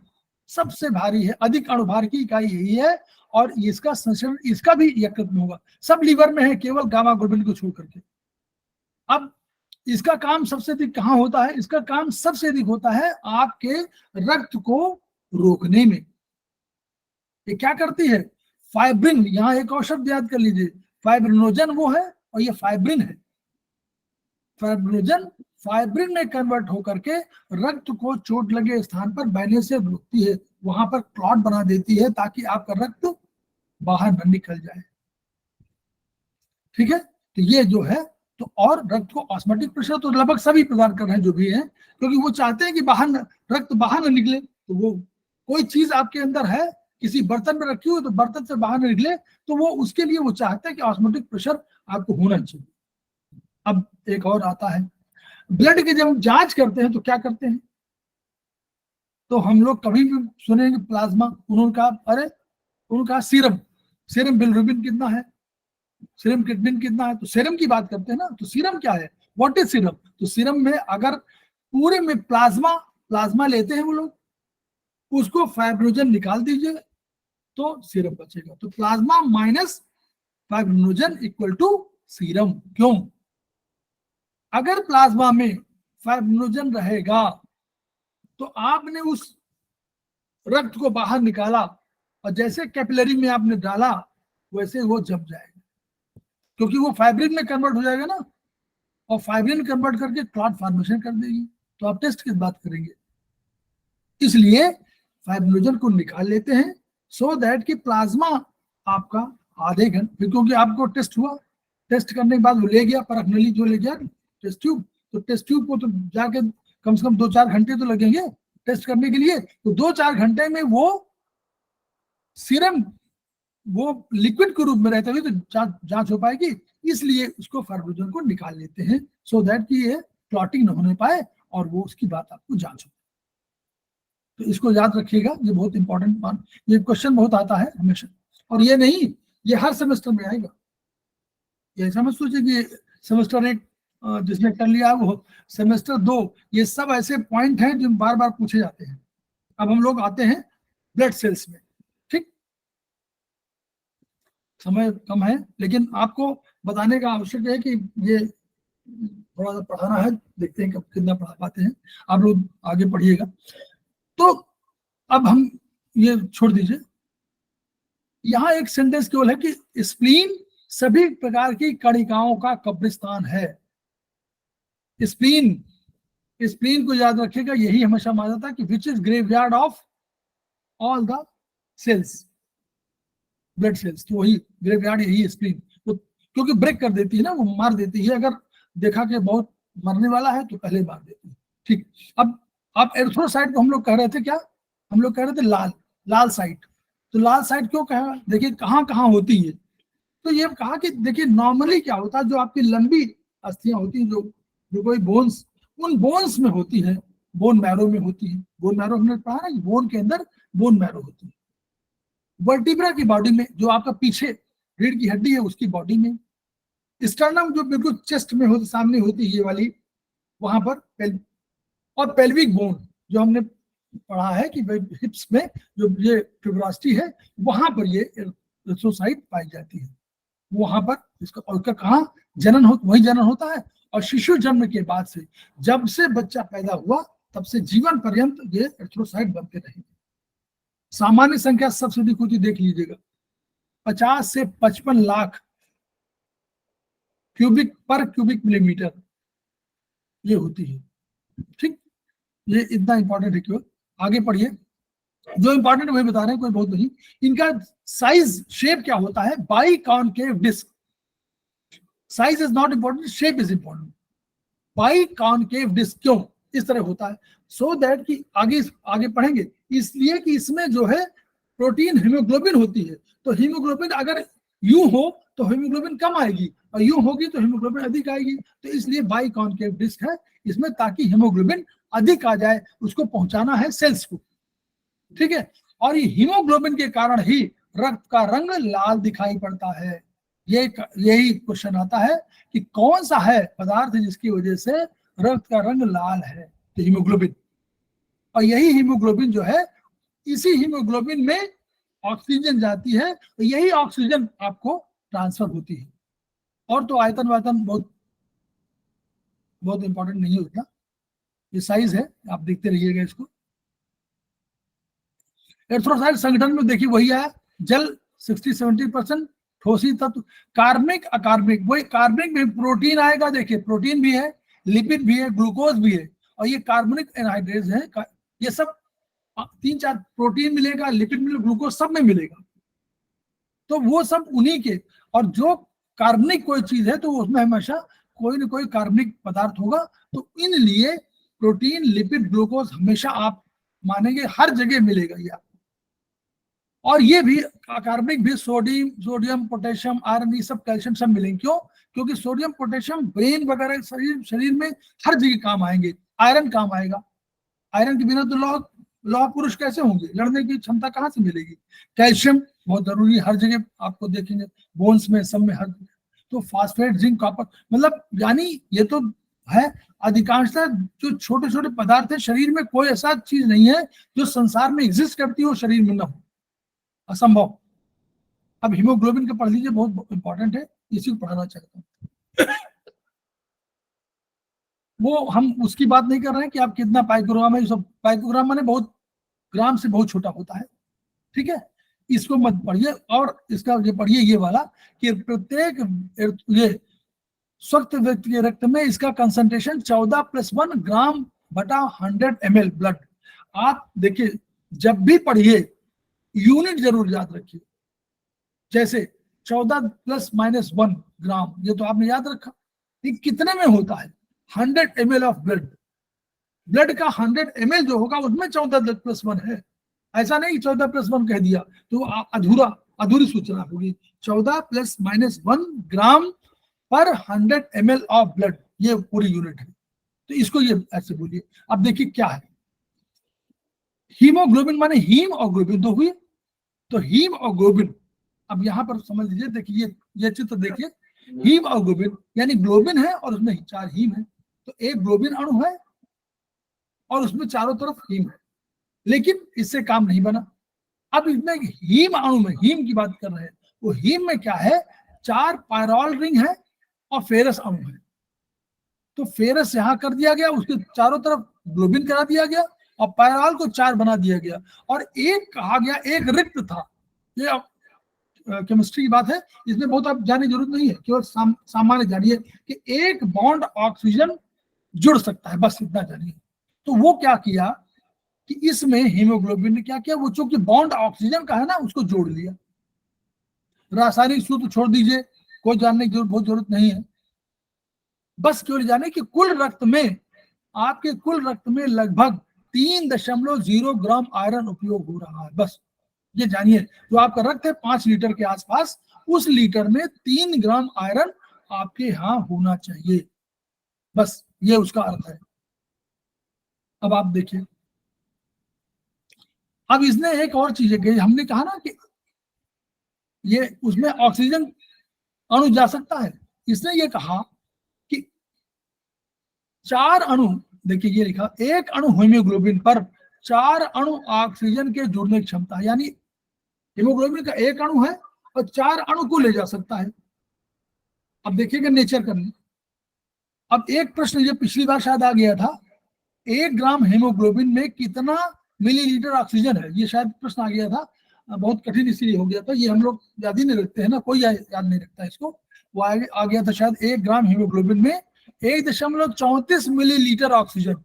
सबसे भारी है, अधिक अणुभार की इकाई यही है और इसका संश्लेषण इसका भी यकृत में होगा, सब लीवर में है केवल गामा ग्लोबुलिन को छोड़ करके। अब इसका काम सबसे अधिक कहां होता है, इसका काम सबसे अधिक होता है आपके रक्त को रोकने में। ये क्या करती है, फाइब्रिन, यहां एक और शब्द याद कर लीजिए, फाइब्रिनोजन वो है और ये फाइब्रिन है। फाइब्रिनोजन फाइब्रिन में कन्वर्ट होकर के रक्त को चोट लगे स्थान पर बहने से रोकती है, वहां पर क्लॉट बना देती है ताकि आपका रक्त बाहर न निकल जाए। ठीक है, तो ये जो है, तो और रक्त को ऑस्मोटिक प्रेशर तो लगभग सभी प्रदान कर रहे हैं जो भी हैं, क्योंकि वो चाहते हैं कि रक्त बाहर न निकले। तो वो कोई चीज आपके अंदर है, किसी बर्तन में रखी हो तो बर्तन से बाहर न निकले, तो वो उसके लिए वो चाहते हैं कि ऑस्मोटिक प्रेशर आपको होना चाहिए। अब एक और आता है, ब्लड की जब हम जांच करते हैं तो क्या करते हैं, तो हम लोग कभी भी सुनेंगे प्लाज्मा, उन्होंने कहा सीरम बिलिरुबिन कितना है, सीरम क्रिएटिनिन कितना है, तो सीरम की बात करते हैं ना। तो सीरम क्या है, व्हाट इज सीरम, तो सीरम में अगर पूरे में प्लाज्मा लेते हैं वो लोग, उसको फाइब्रिनोजन निकाल दीजिए तो सीरम बचेगा। तो plasma minus fibrinogen equal to serum. क्यों, अगर प्लाज्मा में फाइब्रिनोजन रहेगा तो आपने उस रक्त को बाहर निकाला और जैसे कैपिलरी में आपने डाला वैसे वो जम जाएगा, क्योंकि वो फाइब्रिन में कन्वर्ट हो जाएगा ना, और फाइब्रिन कन्वर्ट करके क्लॉट फॉर्मेशन कर देगी। तो आप टेस्ट की बात करेंगे, इसलिए फाइब्रिनोजन को निकाल लेते हैं सो दैट कि प्लाज्मा आपका आधे घंटे, क्योंकि आपको टेस्ट हुआ, टेस्ट करने के बाद वो ले गया, परख नली जो ले गया टेस्ट ट्यूब, तो टेस्ट ट्यूब को तो जाके कम से कम 2-4 घंटे तो लगेंगे टेस्ट करने के लिए। तो 2-4 घंटे में वो सीरम वो लिक्विड के रूप में रहते हुए तो जांच हो पाएगी, इसलिए उसको फाइब्रिनोजन को निकाल लेते हैं सो दैट कि ये क्लॉटिंग न होने पाए और वो उसकी बात आपको जांच हो। तो इसको याद रखिएगा, ये बहुत इंपॉर्टेंट बात, ये क्वेश्चन बहुत आता है हमेशा, और ये नहीं, ये हर सेमेस्टर में आएगा। ये समझ सोचिए कि सेमेस्टर 1 जिसने कर लिया वो सेमेस्टर 2, ये सब ऐसे पॉइंट हैं जो बार बार पूछे जाते हैं। अब हम लोग आते हैं ब्लड सेल्स में। ठीक, समय कम है लेकिन आपको बताने का आवश्यक है कि ये थोड़ा सा पढ़ाना है, देखते हैं कब कितना पढ़ा पाते हैं, आप लोग आगे पढ़िएगा। तो अब हम ये छोड़ दीजिए, यहां एक सेंटेंस केवल है कि स्प्लीन सभी प्रकार की कणिकाओं का कब्रिस्तान है। स्प्लीन स्प्लीन को याद रखिएगा, यही हमेशा माना जाता है कि which is graveyard of all the cells, blood cells. तो वही ग्रेवयार्ड यही है स्प्लीन, तो क्योंकि ब्रेक कर देती है ना, वो मार देती है। अगर देखा कि बहुत मरने वाला है तो पहले मार देती है। ठीक, अब एरिथ्रोसाइट को हम लोग कह रहे थे क्या, हम लोग कह रहे थे लाल साइट। तो लाल साइट क्यों कहा, देखिए कहाँ कहाँ होती है। तो ये कहा कि देखिए नॉर्मली क्या होता है, जो आपकी लंबी अस्थियां होती हैं, जो कोई बोन्स, उन बोन्स में होती है, बोन मैरो में होती है। बोन मैरो हमने पढ़ा ना, बोन के अंदर बोन मैरो होती है। वर्टिब्रा की बॉडी में, जो आपका पीछे रीढ़ की हड्डी है उसकी बॉडी में, स्टर्नम जो बिल्कुल चेस्ट में होती, सामने होती है ये वाली, वहां पर और पेल्विक बोन जो हमने पढ़ा है कि हिप्स में जो ये ट्यूबरास्टी है, वहां पर ये एरिथ्रोसाइट पाई जाती है। वहां पर इसका, और कहाँ जनन हो, वही जनन होता है। और शिशु जन्म के बाद से, जब से बच्चा पैदा हुआ तब से जीवन पर्यंत ये एरिथ्रोसाइट बनते रहेंगे। सामान्य संख्या सबसे अधिक होती, देख लीजिएगा, 50 से 55 लाख क्यूबिक मिलीमीटर ये होती है। ठीक, ये इतना इंपॉर्टेंट है। क्यों, आगे पढ़िए, जो इंपॉर्टेंट वही बता रहे हैं, कोई बहुत नहीं। इनका साइज, शेप क्या होता है, biconcave disc. Size is not important, shape is important. Biconcave disc क्यों इस तरह होता है, सो दैट कि आगे पढ़ेंगे, इसलिए कि इसमें जो है प्रोटीन हीमोग्लोबिन होती है। तो हीमोग्लोबिन अगर यूं हो तो हीमोग्लोबिन कम आएगी, और यूं होगी तो हीमोग्लोबिन अधिक आएगी। तो इसलिए बाई कॉनकेव डिस्क है इसमें, ताकि हीमोग्लोबिन अधिक आ जाए, उसको पहुंचाना है सेल्स को। ठीक है, और ये हीमोग्लोबिन के कारण ही रक्त का रंग लाल दिखाई पड़ता है। यही क्वेश्चन आता है कि कौन सा है पदार्थ जिसकी वजह से रक्त का रंग लाल है, तो हीमोग्लोबिन। और यही हीमोग्लोबिन जो है, इसी हीमोग्लोबिन में ऑक्सीजन जाती है, तो यही ऑक्सीजन आपको ट्रांसफर होती है। और तो आयतन वायतन बहुत इंपॉर्टेंट नहीं होता, ये साइज है, आप देखते रहिएगा इसको। एरिथ्रोसाइट संगठन में देखिए वही है, जल 60-70%, ठोसी तत्व, कार्बनिक अकार्बनिक। वही कार्बनिक में प्रोटीन आएगा, देखिए प्रोटीन भी है, लिपिड भी है, ग्लूकोज भी है, और ये कार्बनिक एनहाइड्रेट्स है। ये सब 3-4 प्रोटीन मिलेगा, लिपिड मिलेगा, ग्लूकोज सब में मिलेगा। तो वो सब उन्हीं के, और जो कार्बनिक कोई चीज है तो उसमें हमेशा कोई ना कोई कार्बनिक पदार्थ होगा। तो इन लिए प्रोटीन, लिपिड, ग्लूकोज हमेशा आप मानेंगे हर जगह मिलेगा ये आपको। और ये भी कार्बनिक भी, सोडियम, पोटेशियम, आयरन, ये सब, कैल्शियम सब मिलेंगे। क्यों, क्योंकि सोडियम, पोटेशियम ब्रेन वगैरह शरीर में हर जगह काम आएंगे। आयरन काम आएगा, आयरन के बिना तो लौह पुरुष कैसे होंगे, लड़ने की क्षमता कहाँ से मिलेगी। कैल्शियम बहुत जरूरी, हर जगह आपको देखेंगे, बोन्स में, सब में, हर जगह। तो फास्फेट, जिंक, कॉपर, मतलब यानी ये तो है। अधिकांशतः जो छोटे छोटे पदार्थ है शरीर में, कोई ऐसा चीज नहीं है जो संसार में एग्जिस्ट करती हो शरीर में न हो, असंभव। अब हीमोग्लोबिन का पढ़ लीजिए, बहुत इंपॉर्टेंट है, इसी को पढ़ाना चाहता हूँ। वो हम उसकी बात नहीं कर रहे हैं कि आप कितना पाइकोग्राम है, सब पाइकोग्राम माने बहुत ग्राम से बहुत छोटा होता है। ठीक है, इसको मत पढ़िए। और इसका ये पढ़िए ये वाला कि प्रत्येक ये स्वस्थ व्यक्ति के रक्त में इसका कंसंट्रेशन 14+1 ग्राम बटा 100 ml ब्लड। आप देखिए, जब भी पढ़िए यूनिट जरूर याद रखिए। जैसे 14+-1 ग्राम, ये तो आपने याद रखा, ये कितने में होता है, 100 ml ऑफ ब्लड का 100 ml जो होगा उसमें 14+1 है। ऐसा नहीं 14+1 कह दिया तो अधूरी सूचना होगी। 14+-1 ग्राम पर 100 ml ऑफ ब्लड, ये पूरी यूनिट है। तो इसको ये ऐसे बोलिए। अब देखिए क्या है हीमोग्लोबिन, माने हीम और ग्लोबिन दो हुए। तो हीम और ग्लोबिन, अब यहां पर समझ लीजिए, देखिए ये चित्र देखिए, हीम और ग्लोबिन, यानी ग्लोबिन है और उसमें 4 हीम है। तो एक ग्लोबिन अणु है और उसमें चारों तरफ हीम है, लेकिन इससे काम नहीं बना। अब इसमें हीम अणु में, हीम की बात कर रहे हैं, वो हीम में क्या है, 4 पायरॉल रिंग है और फेरस अणु है। तो फेरस यहां कर दिया गया, उसके चारों तरफ ग्लोबिन करा दिया गया और पायरॉल को 4 बना दिया गया। और एक कहा गया, एक रिक्त था। ये केमिस्ट्री की बात है, इसमें बहुत आप जानने की जरूरत नहीं है, केवल सामान्य जानिए कि एक बॉन्ड ऑक्सीजन जुड़ सकता है, बस इतना जानिए। तो वो क्या किया कि इसमें हीमोग्लोबिन ने क्या किया, वो चूंकि बॉन्ड ऑक्सीजन का है ना, उसको जोड़ लिया। रासायनिक सूत्र छोड़ दीजिए, कोई जानने की बहुत जरूरत नहीं है, बस केवल जाने कि कुल रक्त में, आपके कुल रक्त में लगभग 3.0 ग्राम आयरन उपयोग हो रहा है, बस ये जानिए। जो आपका रक्त है 5 लीटर के आसपास, उस लीटर में 3 ग्राम आयरन आपके यहां होना चाहिए, बस ये उसका अर्थ है। अब आप देखिए, अब इसने एक और चीज कही, हमने कहा ना कि ये उसमें ऑक्सीजन अणु जा सकता है, इसने ये कहा कि 4 अणु, देखिए ये लिखा, 1 अणु हीमोग्लोबिन पर 4 अणु ऑक्सीजन के जुड़ने की क्षमता है, यानी हीमोग्लोबिन का 1 अणु है और 4 अणु को ले जा सकता है। अब देखिएगा नेचर करने, अब एक प्रश्न ये पिछली बार शायद आ गया था, 1 ग्राम हीमोग्लोबिन में कितना मिलीलीटर ऑक्सीजन है, ये शायद प्रश्न आ गया था, बहुत कठिन इसलिए हो गया था, ये हम लोग याद ही नहीं रखते हैं ना, कोई याद नहीं रखता इसको। वो आ गया था शायद 1 ग्राम हीमोग्लोबिन में 1.34 मिलीलीटर ऑक्सीजन।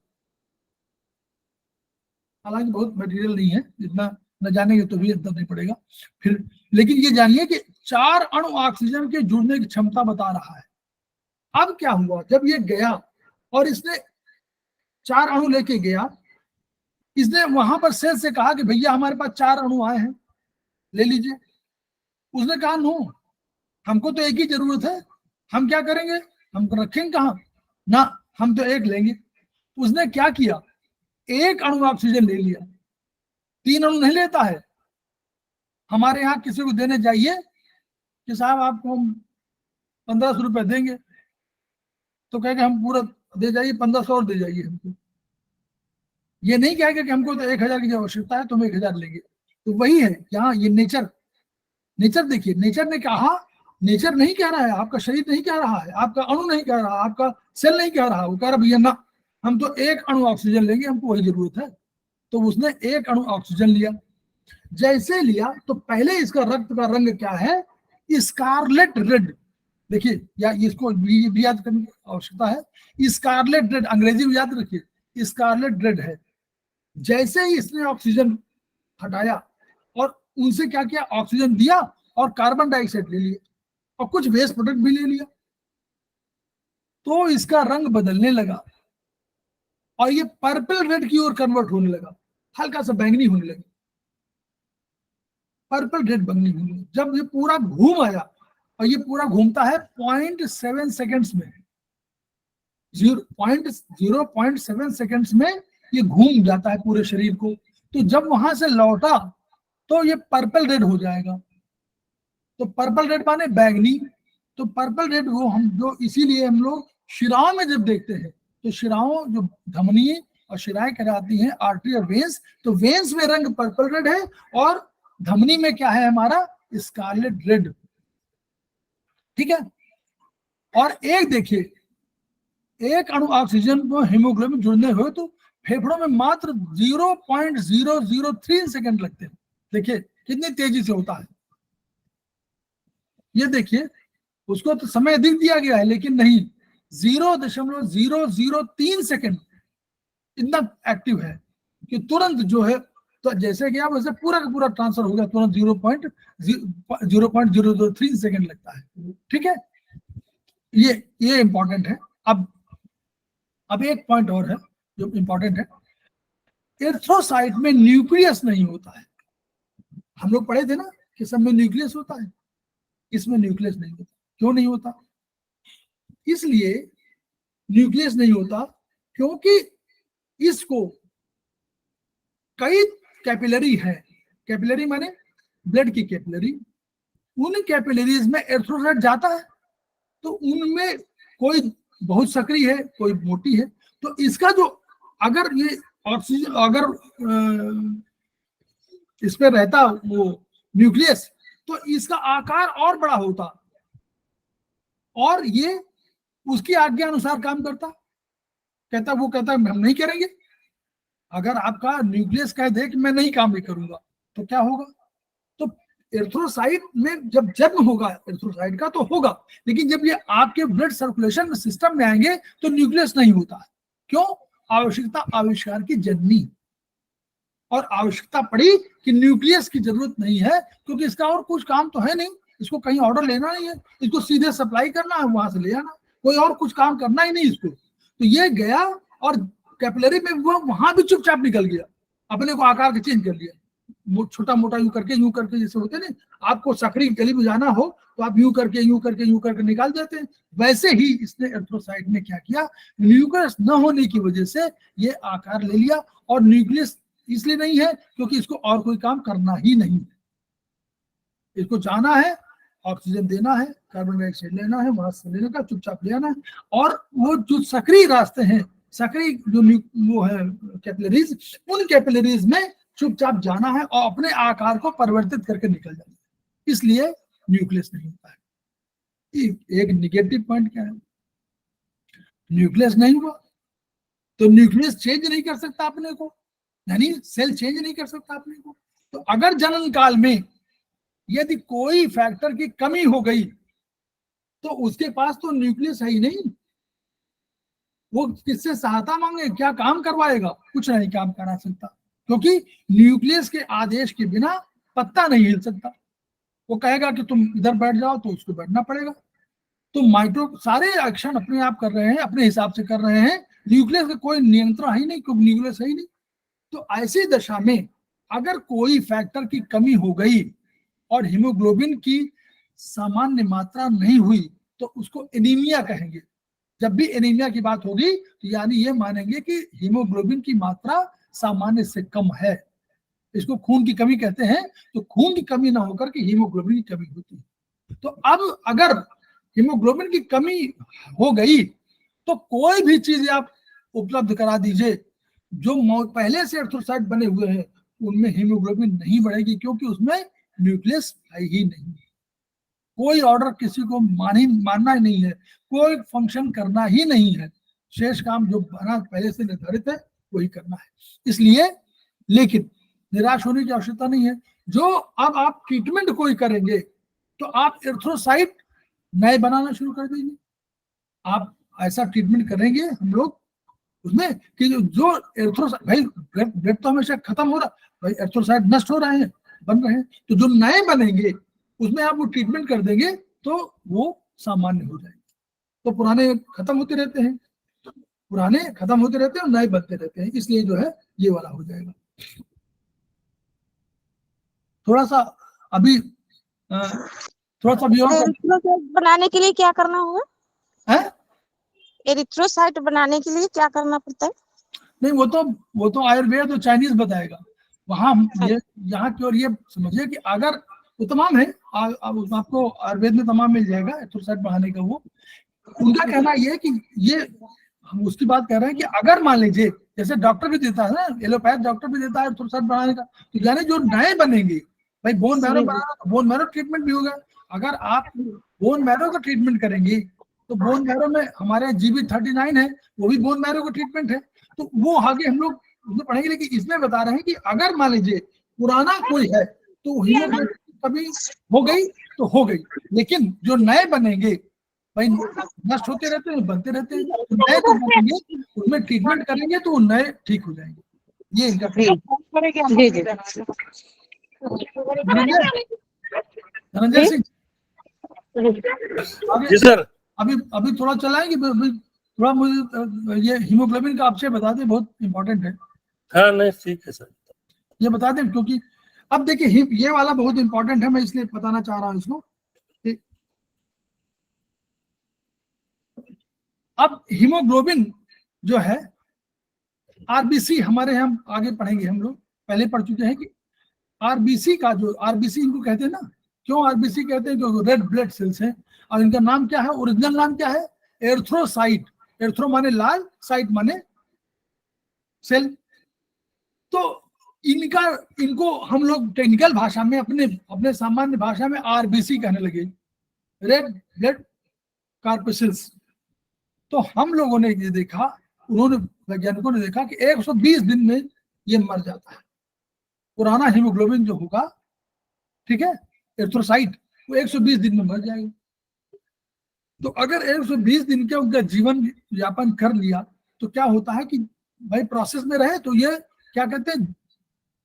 हालांकि बहुत मटेरियल नहीं है, जितना न जानेंगे तो भी अंतर नहीं पड़ेगा फिर, लेकिन ये जानिए कि 4 अणु ऑक्सीजन के जुड़ने की क्षमता बता रहा है। अब क्या हुआ, जब ये गया और इसने 4 अणु लेके गया, इसने वहां पर सेल से कहा कि भैया हमारे पास 4 अणु आए हैं, ले लीजिए। उसने कहा नो, हमको तो एक ही जरूरत है, हम क्या करेंगे, हम रखेंगे कहाँ ना, हम तो एक लेंगे। उसने क्या किया, 1 अणु ऑक्सीजन ले लिया, 3 अणु नहीं लेता है। हमारे यहाँ किसी को देने जाइए कि साहब आपको हम 1500 रुपए देंगे, तो कहेंगे हम पूरा दे जाइए, 1500 और दे जाइए हमको। ये नहीं कहेगा कि हमको तो 1000 की आवश्यकता है, तो हम 1000 लेंगे। तो वही है यहाँ, ये नेचर देखिए, नेचर ने कहा, नेचर नहीं कह रहा है, आपका शरीर नहीं कह रहा है, आपका अणु नहीं कह रहा, आपका सेल नहीं कह रहा, वो कह रहा भैया ना, हम तो 1 अणु ऑक्सीजन लेंगे, हमको वही जरूरत है। तो उसने 1 अणु ऑक्सीजन लिया। जैसे लिया तो पहले इसका रक्त का रंग क्या है, स्कारलेट रेड। देखिए, या इसको भी याद करने की आवश्यकता है, स्कारलेट रेड, अंग्रेजी में याद रखिए, स्कारलेट रेड है। जैसे ही इसने ऑक्सीजन हटाया और उनसे क्या किया, ऑक्सीजन दिया और कार्बन डाइऑक्साइड ले लिया और कुछ वेस्ट प्रोडक्ट भी ले लिया, तो इसका रंग बदलने लगा और ये पर्पल रेड की ओर कन्वर्ट होने लगा, हल्का सा बैंगनी होने लगा, पर्पल रेड बैंगनी होने लगा। जब ये पूरा घूम आया, और ये पूरा घूमता है 0.7 सेकेंड्स में, 0.7 सेकेंड्स में ये घूम जाता है पूरे शरीर को। तो जब वहां से लौटा तो ये पर्पल रेड हो जाएगा। तो पर्पल रेड माने बैंगनी, तो पर्पल रेड वो हम जो, इसीलिए हम लोग शिराओं में जब देखते हैं, तो शिराओं जो धमनी और शिराएं कहलाती हैं, आर्टरी और वेन्स, तो वेन्स में रंग पर्पल रेड है और धमनी में क्या है हमारा, स्कारलेट रेड। ठीक है। और एक देखिए, 1 अणु ऑक्सीजन को हीमोग्लोबिन जुड़ने हुए तो फेफड़ों में मात्र 0.003 सेकंड लगते हैं। देखिए कितनी तेजी से होता है। ये देखिए, उसको तो समय अधिक दिया गया है, लेकिन नहीं, 0.003 सेकंड इतना एक्टिव है कि तुरंत जो है, तो जैसे गया वैसे पूरा का पूरा ट्रांसफर हो गया, तुरंत 0.003 सेकंड लगता है। ठीक है, ये इंपॉर्टेंट है। अब एक पॉइंट और है जो इंपॉर्टेंट है, एरिथ्रोसाइट में न्यूक्लियस नहीं होता है। हम लोग पढ़े थे ना कि सब में न्यूक्लियस होता है, इसमें न्यूक्लियस नहीं होता। क्यों नहीं होता? इसलिए न्यूक्लियस नहीं होता क्योंकि इसको कई कैपिलरी है, कैपिलरी माने ब्लड की कैपिलरी, उन कैपिलरीज में एरिथ्रोसाइट जाता है, तो उनमें कोई बहुत सक्रिय है, कोई मोटी है। तो इसका जो, अगर ये ऑक्सीजन, अगर इस पे रहता वो न्यूक्लियस, तो इसका आकार और बड़ा होता और ये उसकी आज्ञा अनुसार काम करता। वो कहता हम नहीं करेंगे। अगर आपका न्यूक्लियस कह दे कि मैं नहीं काम भी करूंगा, तो क्या होगा? तो एरिथ्रोसाइट में जब जन्म होगा एरिथ्रोसाइट का तो होगा, लेकिन जब ये आपके ब्लड सर्कुलेशन सिस्टम में आएंगे तो न्यूक्लियस नहीं होता है। क्यों? आवश्यकता आविष्कार की जन्मी, और आवश्यकता पड़ी कि न्यूक्लियस की जरूरत नहीं है, क्योंकि इसका और कुछ काम तो है नहीं, इसको कहीं ऑर्डर लेना नहीं है, इसको सीधे सप्लाई करना है, वहां से ले आना, कोई और कुछ काम करना ही नहीं इसको। तो ये गया और कैपिलरी में वो वहां भी चुपचाप निकल गया, अपने को आकार के चेंज कर लिया, छोटा मोटा यूं करके जैसे होते हैं ना, आपको सक्रिय गली में जाना हो तो आप यूं करके निकाल देते हैं, वैसे ही इसने एरिथ्रोसाइट ने क्या किया, न्यूक्लियस न होने की वजह से ये आकार ले लिया, और न्यूक्लियस इसलिए नहीं है क्योंकि इसको और कोई काम करना ही नहीं है, इसको जाना है, ऑक्सीजन देना है, कार्बन डाइऑक्साइड लेना है, वहां से लेने का चुपचाप ले आना है, और वो जो सक्रिय रास्ते हैं, सक्रिय जो वो है कैपिलरीज, उन कैपिलरीज में चुपचाप जाना है और अपने आकार को परिवर्तित करके निकल जाना है, इसलिए न्यूक्लियस नहीं होता है। एक निगेटिव पॉइंट क्या है, न्यूक्लियस नहीं हुआ तो न्यूक्लियस चेंज नहीं कर सकता अपने को, यानी सेल चेंज नहीं कर सकता अपने को। तो अगर जनन काल में यदि कोई फैक्टर की कमी हो गई तो उसके पास तो न्यूक्लियस है ही नहीं, वो किससे सहायता मांगे, क्या काम करवाएगा, कुछ नहीं काम करा सकता, क्योंकि न्यूक्लियस के आदेश के बिना पत्ता नहीं हिल सकता। वो कहेगा कि तुम इधर बैठ जाओ तो उसको बैठना पड़ेगा। तो माइक्रो सारे एक्शन अपने आप कर रहे हैं, अपने हिसाब से कर रहे हैं, न्यूक्लियस का कोई नियंत्रण है नहीं, क्योंकि न्यूक्लियस है ही नहीं। तो ऐसी दशा में अगर कोई फैक्टर की कमी हो गई और हीमोग्लोबिन की सामान्य मात्रा नहीं हुई तो उसको एनीमिया कहेंगे। जब भी एनीमिया की बात होगी तो यानी ये मानेंगे कि हीमोग्लोबिन की मात्रा सामान्य से कम है, इसको खून की कमी कहते हैं। तो खून की कमी ना होकर के हीमोग्लोबिन की कमी होती है। तो अब अगर हीमोग्लोबिन की कमी हो गई तो कोई भी चीज आप उपलब्ध करा दीजिए, जो पहले से एरिथ्रोसाइट बने हुए हैं उनमें हीमोग्लोबिन नहीं बढ़ेगी, क्योंकि उसमें न्यूक्लियस है ही नहीं। कोई ऑर्डर किसी को मानना ही नहीं है, कोई फंक्शन करना ही नहीं है, शेष काम जो बना पहले से निर्धारित है वही करना है। इसलिए लेकिन निराश होने की आवश्यकता नहीं है। जो अब आप ट्रीटमेंट कोई करेंगे तो आप एरिथ्रोसाइट नए बनाना शुरू कर देंगे। आप ऐसा ट्रीटमेंट करेंगे हम लोग उसमें कि जो एरिथ्रोसाइट, भाई ब्लड तो हमेशा खत्म हो रहा, भाई एरिथ्रोसाइट नष्ट हो रहे हैं, बन रहे हैं, तो जो नए बनेंगे उसमें आप वो ट्रीटमेंट कर देंगे तो वो सामान्य हो जाएंगे। तो पुराने खत्म होते रहते हैं, और नए बनते रहते हैं, इसलिए जो है ये वाला हो जाएगा। थोड़ा सा अभी
एरिथ्रोसाइट बनाने के लिए क्या करना होगा?
है
एरिथ्रोसाइट बनाने के लिए क्या करना पड़ता है?
नहीं, वो तो आयुर्वेद और चाइनीज बताएगा। वहां ये यहाँ की ओर ये समझिए कि अगर वो तमाम है, आपको आयुर्वेद में तमाम मिल जाएगा एरिथ्रोसाइट बढ़ाने का। वो उनका कहना ये है कि ये हम उसकी बात कर रहे हैं कि अगर मान लीजिए जैसे डॉक्टर भी देता है ना, एलोपैथ डॉक्टर भी देता है एरिथ्रोसाइट बढ़ाने का, तो यानी जो नए बनेंगे, भाई बोन मैरो बनाना तो बोन मैरो ट्रीटमेंट भी होगा। अगर आप बोन मैरो का ट्रीटमेंट करेंगे तो बोन मैरो में हमारे GB39 है, वो भी बोन मैरो का ट्रीटमेंट है, तो वो आगे हम लोग उसमें पढ़ेंगे। लेकिन इसमें बता रहे हैं कि अगर मान लीजिए पुराना कोई है तो हीमोग्लोबिन कभी हो गई तो हो गई, लेकिन जो नए बनेंगे भाई नष्ट होते रहते हैं, बनते रहते हैं, तो नए तो बनेंगे, उसमें ट्रीटमेंट करेंगे तो वो नए ठीक हो जाएंगे। ये इनका धनंजय सिंह
जी सर।
अभी थोड़ा चलाएंगे, थोड़ा मुझे ये हीमोग्लोबिन का आपसे बता दें, बहुत इंपॉर्टेंट है।
हाँ नहीं ठीक है सर,
ये बता दें, क्योंकि अब देखिए ये वाला बहुत इंपॉर्टेंट है, मैं इसलिए बताना चाह रहा हूँ इसको। अब हीमोग्लोबिन जो है आरबीसी, हमारे हम आगे पढ़ेंगे, हम लोग पहले पढ़ चुके हैं कि आरबीसी का जो आरबीसी इनको कहते हैं ना, क्यों आरबीसी कहते हैं? क्योंकि रेड ब्लड सेल्स हैं, और इनका नाम क्या है, ओरिजिनल नाम क्या है? एरिथ्रोसाइट। एरिथ्रो माने लाल, साइट माने सेल। तो इनको हम लोग टेक्निकल भाषा में अपने सामान्य भाषा में आरबीसी कहने लगे, रेड ब्लड कॉर्पसेल्स। तो हम लोगों ने ये देखा, वैज्ञानिकों ने देखा कि 120 दिन में ये मर जाता है। पुराना हीमोग्लोबिन जो होगा, ठीक है, एरिथ्रोसाइट, वो 120 दिन में मर जाएगा। तो अगर 120 दिन के उनका जीवन यापन कर लिया तो क्या होता है कि भाई प्रोसेस में रहे तो ये क्या कहते हैं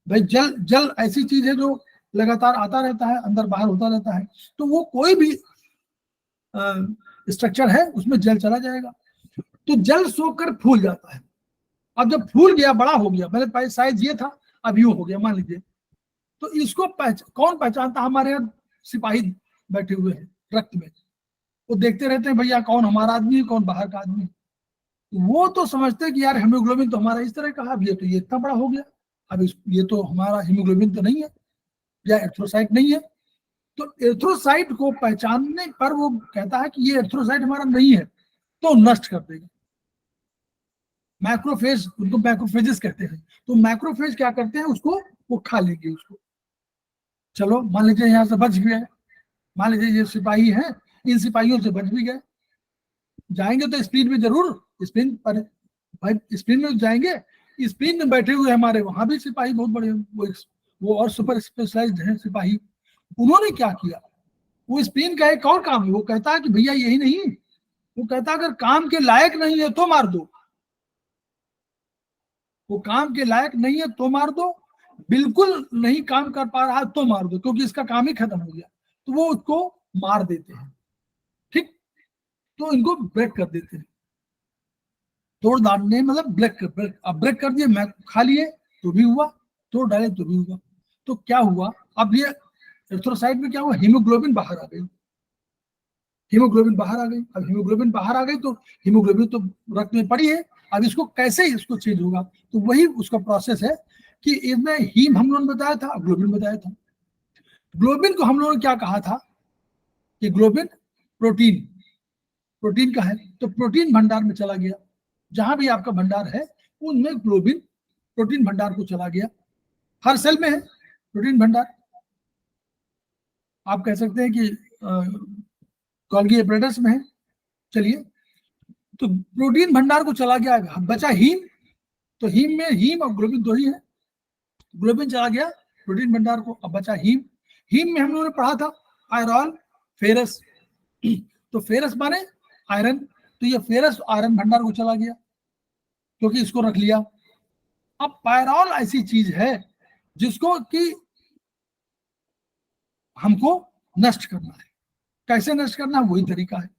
भाई, जल ऐसी चीज है जो लगातार आता रहता है, अंदर बाहर होता रहता है, तो वो कोई भी स्ट्रक्चर है उसमें जल चला जाएगा। तो जल सोखकर फूल जाता है। अब जब फूल गया, बड़ा हो गया, मैंने पहले साइज ये था, अब यूं हो गया मान लीजिए, तो इसको कौन पहचानता? हमारे यहाँ सिपाही बैठे हुए हैं रक्त में, वो देखते रहते हैं भैया कौन हमारा आदमी है कौन बाहर का आदमी है। वो तो समझते हैं कि यार हीमोग्लोबिन तो हमारा इस तरह का, अब ये तो ये इतना बड़ा हो गया, अब ये तो हमारा हीमोग्लोबिन तो नहीं है या एरिथ्रोसाइट नहीं है। तो एरिथ्रोसाइट को पहचानने पर वो कहता है कि ये एरिथ्रोसाइट हमारा नहीं है, तो नष्ट कर देगा। मैक्रोफेज, उनको मैक्रोफेजेस कहते हैं। तो मैक्रोफेज क्या करते हैं, उसको वो खा लेंगे उसको। चलो मान लीजिए यहाँ से बच गए, मान लीजिए ये सिपाही हैं, इन सिपाहियों से बच भी गए, जाएंगे तो स्प्लीन में जरूर, स्प्लीन पर भाई स्प्लीन में जाएंगे, स्प्लीन में बैठे हुए हमारे वहां भी सिपाही बहुत बड़े, वो और सुपर स्पेशलाइज्ड हैं सिपाही। उन्होंने क्या किया, वो स्प्लीन का एक और काम है, वो कहता है कि भैया यही नहीं, वो कहता है अगर काम के लायक नहीं है तो मार दो, वो काम के लायक नहीं है तो मार दो, बिल्कुल नहीं काम कर पा रहा तो मार दो, क्योंकि इसका काम ही खत्म हो गया। तो वो उसको मार देते हैं, ठीक, तो इनको ब्रेक कर देते हैं, तोड़ डालने मतलब ब्रेक कर दिए, मैं खा लिए तो भी हुआ, तोड़ डाले तो भी हुआ। तो क्या हुआ, अब ये एरिथ्रोसाइट में क्या हुआ, हीमोग्लोबिन बाहर आ गई, हीमोग्लोबिन बाहर आ गई। अब हीमोग्लोबिन बाहर आ गई तो हीमोग्लोबिन तो रक्त में पड़ी है, अब इसको कैसे इसको चेंज होगा, तो वही उसका प्रोसेस है कि इसमें हीम हम लोगों ने बताया था, ग्लोबिन बताया था। ग्लोबिन को हम लोगों ने क्या कहा था कि ग्लोबिन प्रोटीन का है, तो प्रोटीन भंडार में चला गया, जहां भी आपका भंडार है उनमें ग्लोबिन प्रोटीन भंडार को चला गया। हर सेल में है प्रोटीन भंडार, आप कह सकते हैं कि गोल्गी एपरेटस में है। चलिए, तो प्रोटीन भंडार को चला गया, बचा हीम, तो हीम में हीम और ग्लोबिन दो ही है, ग्लोबिन चला गया प्रोटीन भंडार को, अब बचा हीम। हीम में हम लोगों ने पढ़ा था आयरन फेरस, तो फेरस माने आयरन, तो ये फेरस आयरन भंडार को चला गया क्योंकि इसको रख लिया। अब पायरॉल ऐसी चीज है जिसको कि हमको नष्ट करना है, कैसे नष्ट करना है वही तरीका है।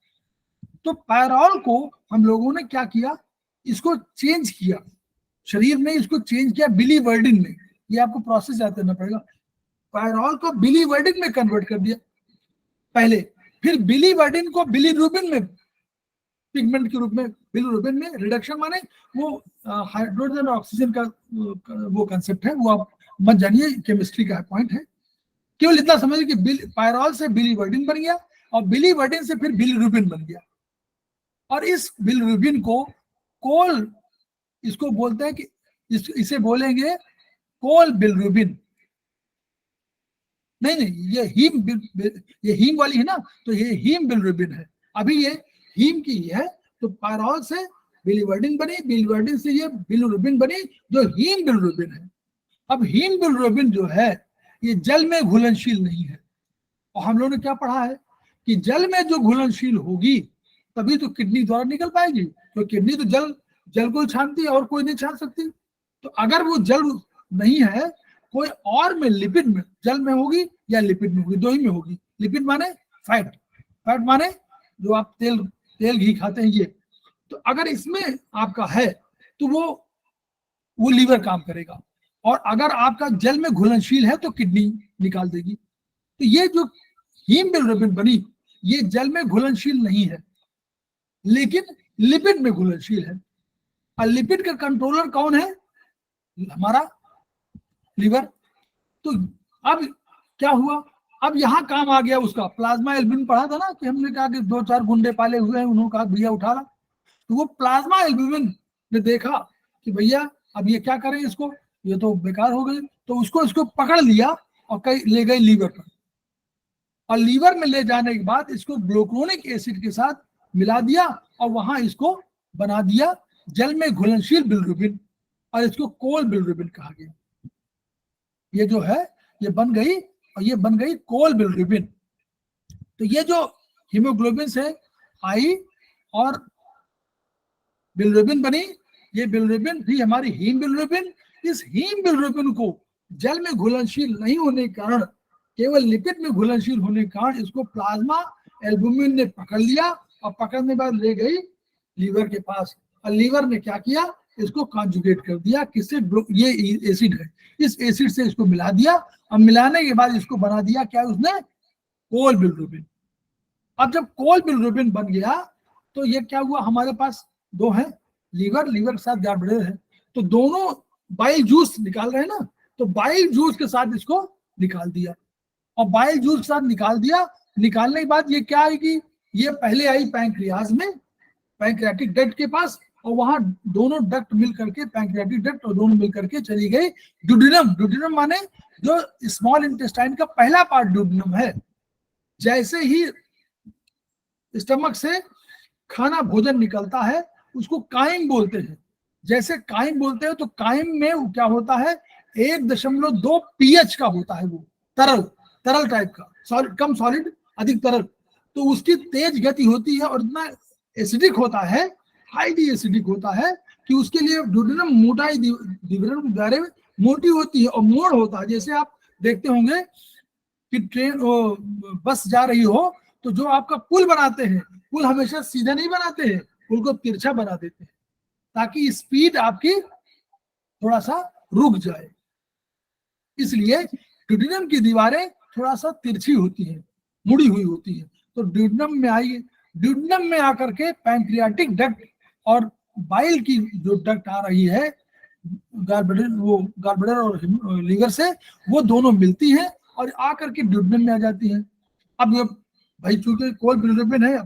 तो पायरॉल को हम लोगों ने क्या किया, इसको चेंज किया, शरीर में इसको चेंज किया बिलीवर्डिन में, ये आपको प्रोसेस याद करना पड़ेगा। पायरॉल को बिलीवर्डिन में कन्वर्ट कर दिया पहले, फिर बिलीवर्डिन को बिलीरुबिन में पिगमेंट के रूप में, बिलीरुबिन में रिडक्शन माने वो हाइड्रोजन और ऑक्सीजन का वो कंसेप्ट है, वो आप मत जानिए, केमिस्ट्री का पॉइंट है, केवल इतना समझिए कि पायरॉल से बिलीवर्डिन बन गया और बिलीवर्डिन से फिर बिलीरुबिन बन गया, और इस बिलीरुबिन को कोल, इसको बोलते हैं कि इसे बोलेंगे कोल बिलीरुबिन, नहीं ये हीम वाली है ना, तो ये हीम बिलीरुबिन है, अभी ये हीम की है। तो पायरॉल से बिलीवर्डिन बनी, बिलीवर्डिन से ये बिलीरुबिन बनी जो हीम बिलीरुबिन है। अब हीम बिलीरुबिन जो है ये जल में घुलनशील नहीं है, और हम लोगों ने क्या पढ़ा है कि जल में जो घुलनशील होगी तभी तो किडनी द्वारा निकल पाएगी, तो किडनी तो जल को छानती है और कोई नहीं छान सकती। तो अगर वो जल नहीं है, कोई और में लिपिड में, जल में होगी या लिपिड में होगी, दो ही में होगी। लिपिड माने फैट, फैट माने जो आप तेल घी खाते हैं ये, तो अगर इसमें आपका है तो वो लीवर काम करेगा, और अगर आपका जल में घुलनशील है तो किडनी निकाल देगी। तो ये जो हीम बिलीरुबिन बनी ये जल में घुलनशील नहीं है लेकिन लिपिड में घुलनशील है, और लिपिड का कंट्रोलर कौन है, हमारा लीवर। तो अब क्या हुआ, अब यहाँ काम आ गया उसका प्लाज्मा एल्ब्यूमिन, पढ़ा था ना कि हमने कहा कि 2-4 गुंडे पाले हुए हैं, उन्होंने कहा भैया उठा ला, तो वो प्लाज्मा एल्ब्यूमिन ने देखा कि भैया अब ये क्या करें, इसको ये तो बेकार हो गई, तो इसको पकड़ लिया और कहीं ले गए लीवर पर, और लीवर में ले जाने के बाद इसको ग्लूकोनिक एसिड के साथ मिला दिया और वहां इसको बना दिया जल में घुलनशील बिलीरुबिन, और इसको कोल बिलीरुबिन कहा गया। ये जो है ये बन गई, और ये बन गई कोल बिलीरुबिन। तो ये जो हीमोग्लोबिन से आई और बिलीरुबिन बनी, ये बिलिरुबिन थी हमारी हीम बिलिरुबिन। इस हीम बिलिरुबिन को जल में घुलनशील नहीं होने के कारण, केवल लिपिड में घुलनशील होने के कारण इसको प्लाज्मा एल्बुमिन ने पकड़ लिया और पकड़ने के बाद ले गई लीवर के पास, और लीवर ने क्या किया, इसको कॉन्जुगेट कर दिया। किससे? ये एसिड है, इस एसिड से इसको मिला दिया, और मिलाने के बाद इसको बना दिया क्या उसने, कोल बिलिरुबिन। अब जब कोल बिलिरुबिन बन गया तो ये क्या हुआ, हमारे पास दो हैं, लीवर के साथ गॉलब्लैडर है, तो दोनों बाइल जूस निकाल रहे हैं ना, तो बाइल जूस के साथ इसको निकाल दिया, और बाइल जूस के साथ निकाल दिया। निकालने के बाद ये क्या आएगी, ये पहले आई पैंक्रियाज में, पैंक्रियाटिक डक्ट के पास, और वहां दोनों डक्ट मिल करके, पैंक्रियाटिक डक्ट और दोनों मिल करके चली गई ड्यूडेनम। ड्यूडेनम माने जो स्मॉल इंटेस्टाइन का पहला पार्ट ड्यूडेनम है। जैसे ही स्टमक से खाना भोजन निकलता है उसको काइम बोलते हैं। जैसे काइम बोलते हैं तो काइम में क्या होता है, 1.2 pH का होता है, वो तरल टाइप का, सॉलिड कम सॉलिड अधिक तरल, तो उसकी तेज गति होती है और इतना एसिडिक होता है, हाईली एसिडिक होता है कि उसके लिए ड्यूडेनम मोटाई दीवारों के दायरे में मोटी होती है और मोड़ होता है। जैसे आप देखते होंगे कि ट्रेन बस जा रही हो तो जो आपका पुल बनाते हैं, पुल हमेशा सीधा नहीं बनाते हैं, पुल को तिरछा बना देते हैं ताकि स्पीड आपकी थोड़ा सा रुक जाए। इसलिए ड्यूडेनम की दीवारें थोड़ा सा तिरछी होती हैं, मुड़ी हुई होती है। तो ड्यूडेनम में आई, ड्यूडेनम में आकर के पैंक्रियाटिक डक्ट और बाइल की जो डक्ट आ रही है गॉलब्लैडर और लीवर से, वो दोनों मिलती हैं और आकर के ड्यूडेनम में आ जाती हैं। अब ये भाई चूंकि कोल बिलिरुबिन है,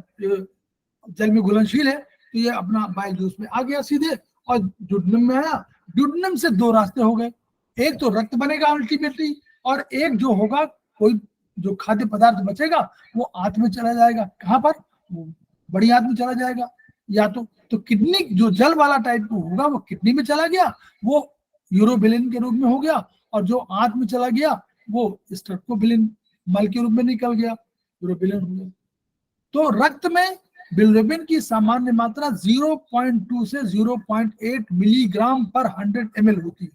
जल में घुलनशील है, तो ये अपना बाइल जूस में आ गया सीधे और ड्यूडेनम में आया। ड्यूडेनम से दो रास्ते हो गए, एक तो रक्त बनेगा अल्टीमेटली, और एक जो होगा कोई जो खाद्य पदार्थ बचेगा वो आंत में चला जाएगा। कहाँ पर? वो बड़ी आंत में चला जाएगा। या तो किडनी जो जल वाला टाइप को होगा वो किडनी में चला गया, वो यूरोबिलिन के रूप में हो गया, और जो आंत में चला गया वो स्ट्रेप्टोबिलिन मल के रूप में निकल गया, यूरोबिलिन हो गया। तो रक्त में बिलिरुबिन की सामान्य मात्रा 0.2 से 0.8 मिलीग्राम पर 100 ml होती है,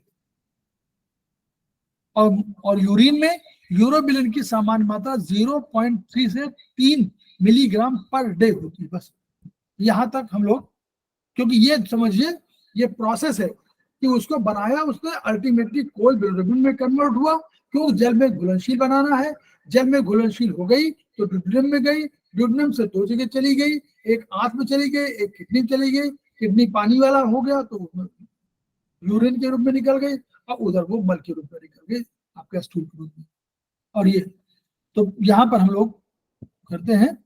और यूरिन में यूरोबिलिन की सामान्य मात्रा 0.3 से 3 मिलीग्राम पर डे होती है। बस यहां तक हम लोग, क्योंकि ये समझिए ये प्रोसेस है कि उसको बनाया उसने, अल्टीमेटली कोल बिलिरुबिन में कन्वर्ट हुआ, क्यों, जल में घुलनशील बनाना है। जल में घुलनशील हो गई तो ड्यूडेनम में गई, ड्यूडेनम से दो जगह चली गई, एक आंत में चली गई, एक किडनी में चली गई। किडनी पानी वाला हो गया तो यूरिन के रूप में निकल गई, और उधर वो मल के रूप में निकल गई, आपका स्टूल के रूप में। और ये तो यहाँ पर हम लोग करते हैं